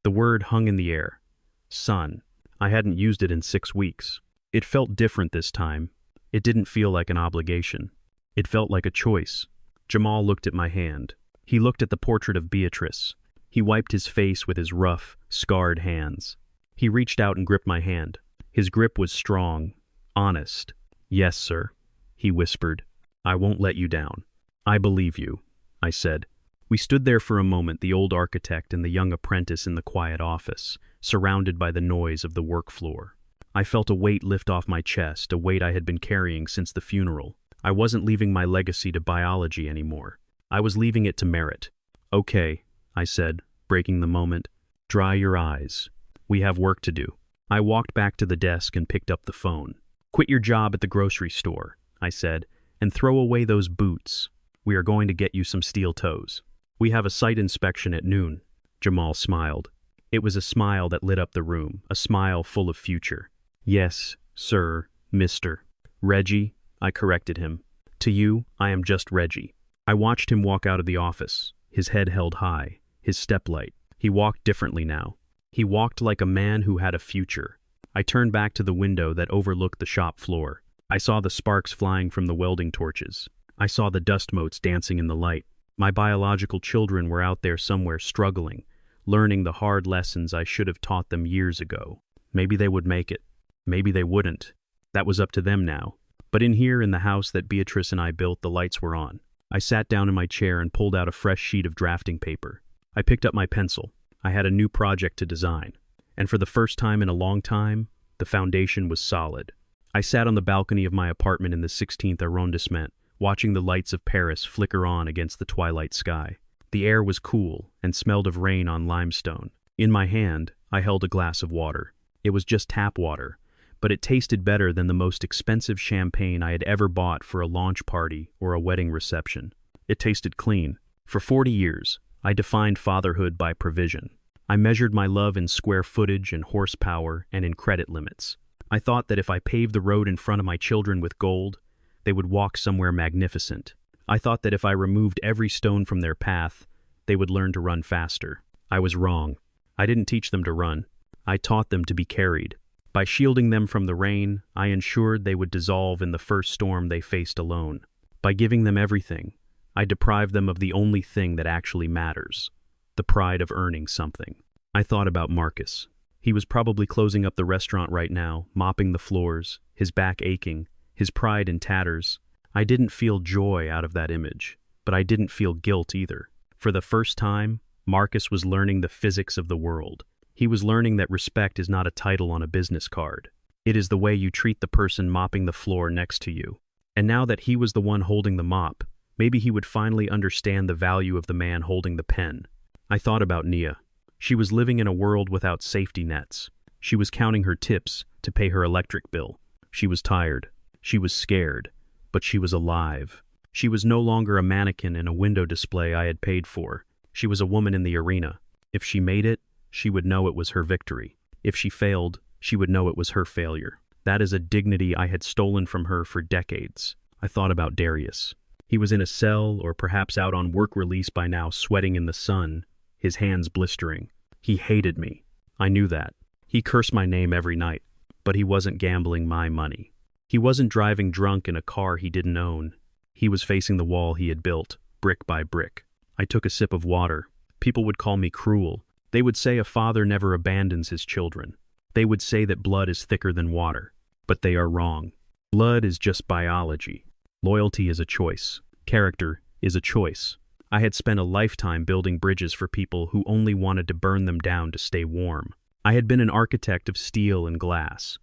The word hung in the air. Son. I hadn't used it in 6 weeks. It felt different this time. It didn't feel like an obligation. It felt like a choice. Jamal looked at my hand. He looked at the portrait of Beatrice. He wiped his face with his rough, scarred hands. He reached out and gripped my hand. His grip was strong, honest. Yes, sir, he whispered. I won't let you down. I believe you, I said. We stood there for a moment, the old architect and the young apprentice in the quiet office, surrounded by the noise of the work floor. I felt a weight lift off my chest, a weight I had been carrying since the funeral. I wasn't leaving my legacy to biology anymore. I was leaving it to merit. Okay, I said, breaking the moment. Dry your eyes. We have work to do. I walked back to the desk and picked up the phone. Quit your job at the grocery store, I said, and throw away those boots. We are going to get you some steel toes. We have a site inspection at noon. Jamal smiled. It was a smile that lit up the room, a smile full of future. Yes, sir, Mr. Reggie, I corrected him. To you, I am just Reggie. I watched him walk out of the office, his head held high, his step light. He walked differently now. He walked like a man who had a future. I turned back to the window that overlooked the shop floor. I saw the sparks flying from the welding torches. I saw the dust motes dancing in the light. My biological children were out there somewhere struggling, learning the hard lessons I should have taught them years ago. Maybe they would make it. Maybe they wouldn't. That was up to them now. But in here, in the house that Beatrice and I built, the lights were on. I sat down in my chair and pulled out a fresh sheet of drafting paper. I picked up my pencil. I had a new project to design. And for the first time in a long time, the foundation was solid. I sat on the balcony of my apartment in the 16th arrondissement, watching the lights of Paris flicker on against the twilight sky. The air was cool and smelled of rain on limestone. In my hand, I held a glass of water. It was just tap water, but it tasted better than the most expensive champagne I had ever bought for a launch party or a wedding reception. It tasted clean. For 40 years, I defined fatherhood by provision. I measured my love in square footage and horsepower and in credit limits. I thought that if I paved the road in front of my children with gold, they would walk somewhere magnificent. I thought that if I removed every stone from their path, they would learn to run faster. I was wrong. I didn't teach them to run. I taught them to be carried. By shielding them from the rain, I ensured they would dissolve in the first storm they faced alone. By giving them everything, I deprived them of the only thing that actually matters, the pride of earning something. I thought about Marcus. He was probably closing up the restaurant right now, mopping the floors, his back aching, his pride in tatters. I didn't feel joy out of that image, but I didn't feel guilt either. For the first time, Marcus was learning the physics of the world. He was learning that respect is not a title on a business card. It is the way you treat the person mopping the floor next to you. And now that he was the one holding the mop, maybe he would finally understand the value of the man holding the pen. I thought about Nia. She was living in a world without safety nets. She was counting her tips to pay her electric bill. She was tired. She was scared. But she was alive. She was no longer a mannequin in a window display I had paid for. She was a woman in the arena. If she made it, she would know it was her victory. If she failed, she would know it was her failure. That is a dignity I had stolen from her for decades. I thought about Darius. He was in a cell or perhaps out on work release by now, sweating in the sun, his hands blistering. He hated me. I knew that. He cursed my name every night, but he wasn't gambling my money. He wasn't driving drunk in a car he didn't own. He was facing the wall he had built, brick by brick. I took a sip of water. People would call me cruel. They would say a father never abandons his children. They would say that blood is thicker than water. But they are wrong. Blood is just biology. Loyalty is a choice. Character is a choice. I had spent a lifetime building bridges for people who only wanted to burn them down to stay warm. I had been an architect of steel and glass,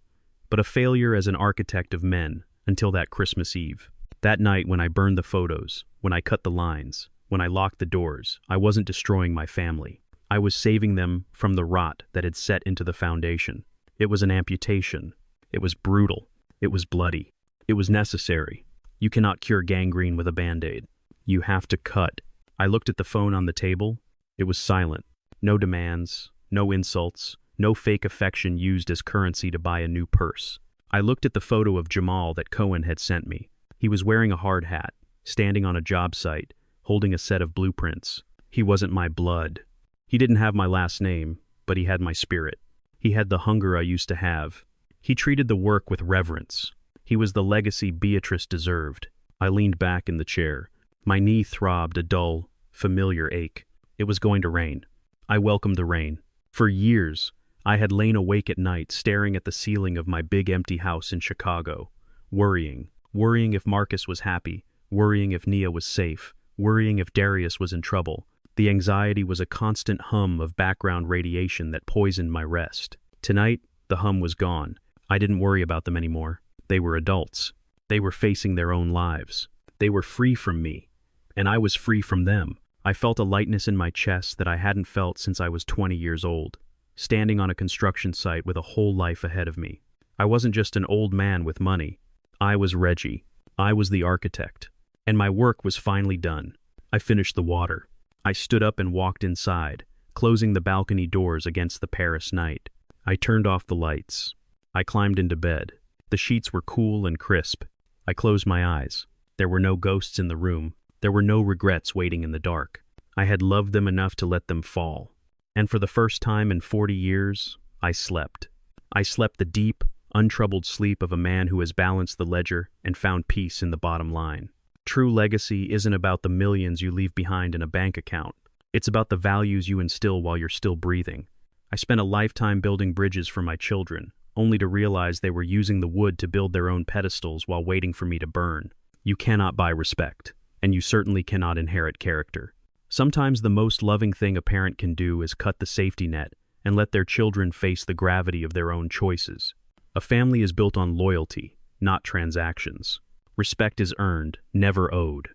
but a failure as an architect of men until that Christmas Eve. That night when I burned the photos, when I cut the lines, when I locked the doors, I wasn't destroying my family. I was saving them from the rot that had set into the foundation. It was an amputation. It was brutal. It was bloody. It was necessary. You cannot cure gangrene with a Band-Aid. You have to cut. I looked at the phone on the table. It was silent. No demands, no insults, no fake affection used as currency to buy a new purse. I looked at the photo of Jamal that Cohen had sent me. He was wearing a hard hat, standing on a job site, holding a set of blueprints. He wasn't my blood. He didn't have my last name, but he had my spirit. He had the hunger I used to have. He treated the work with reverence. He was the legacy Beatrice deserved. I leaned back in the chair. My knee throbbed a dull, familiar ache. It was going to rain. I welcomed the rain. For years, I had lain awake at night staring at the ceiling of my big empty house in Chicago, worrying if Marcus was happy, worrying if Nia was safe, worrying if Darius was in trouble. The anxiety was a constant hum of background radiation that poisoned my rest. Tonight, the hum was gone. I didn't worry about them anymore. They were adults. They were facing their own lives. They were free from me, and I was free from them. I felt a lightness in my chest that I hadn't felt since I was 20 years old, standing on a construction site with a whole life ahead of me. I wasn't just an old man with money. I was Reggie. I was the architect. And my work was finally done. I finished the water. I stood up and walked inside, closing the balcony doors against the Paris night. I turned off the lights. I climbed into bed. The sheets were cool and crisp. I closed my eyes. There were no ghosts in the room. There were no regrets waiting in the dark. I had loved them enough to let them fall. And for the first time in 40 years, I slept. I slept the deep, untroubled sleep of a man who has balanced the ledger and found peace in the bottom line. True legacy isn't about the millions you leave behind in a bank account. It's about the values you instill while you're still breathing. I spent a lifetime building bridges for my children, only to realize they were using the wood to build their own pedestals while waiting for me to burn. You cannot buy respect, and you certainly cannot inherit character. Sometimes the most loving thing a parent can do is cut the safety net and let their children face the gravity of their own choices. A family is built on loyalty, not transactions. Respect is earned, never owed.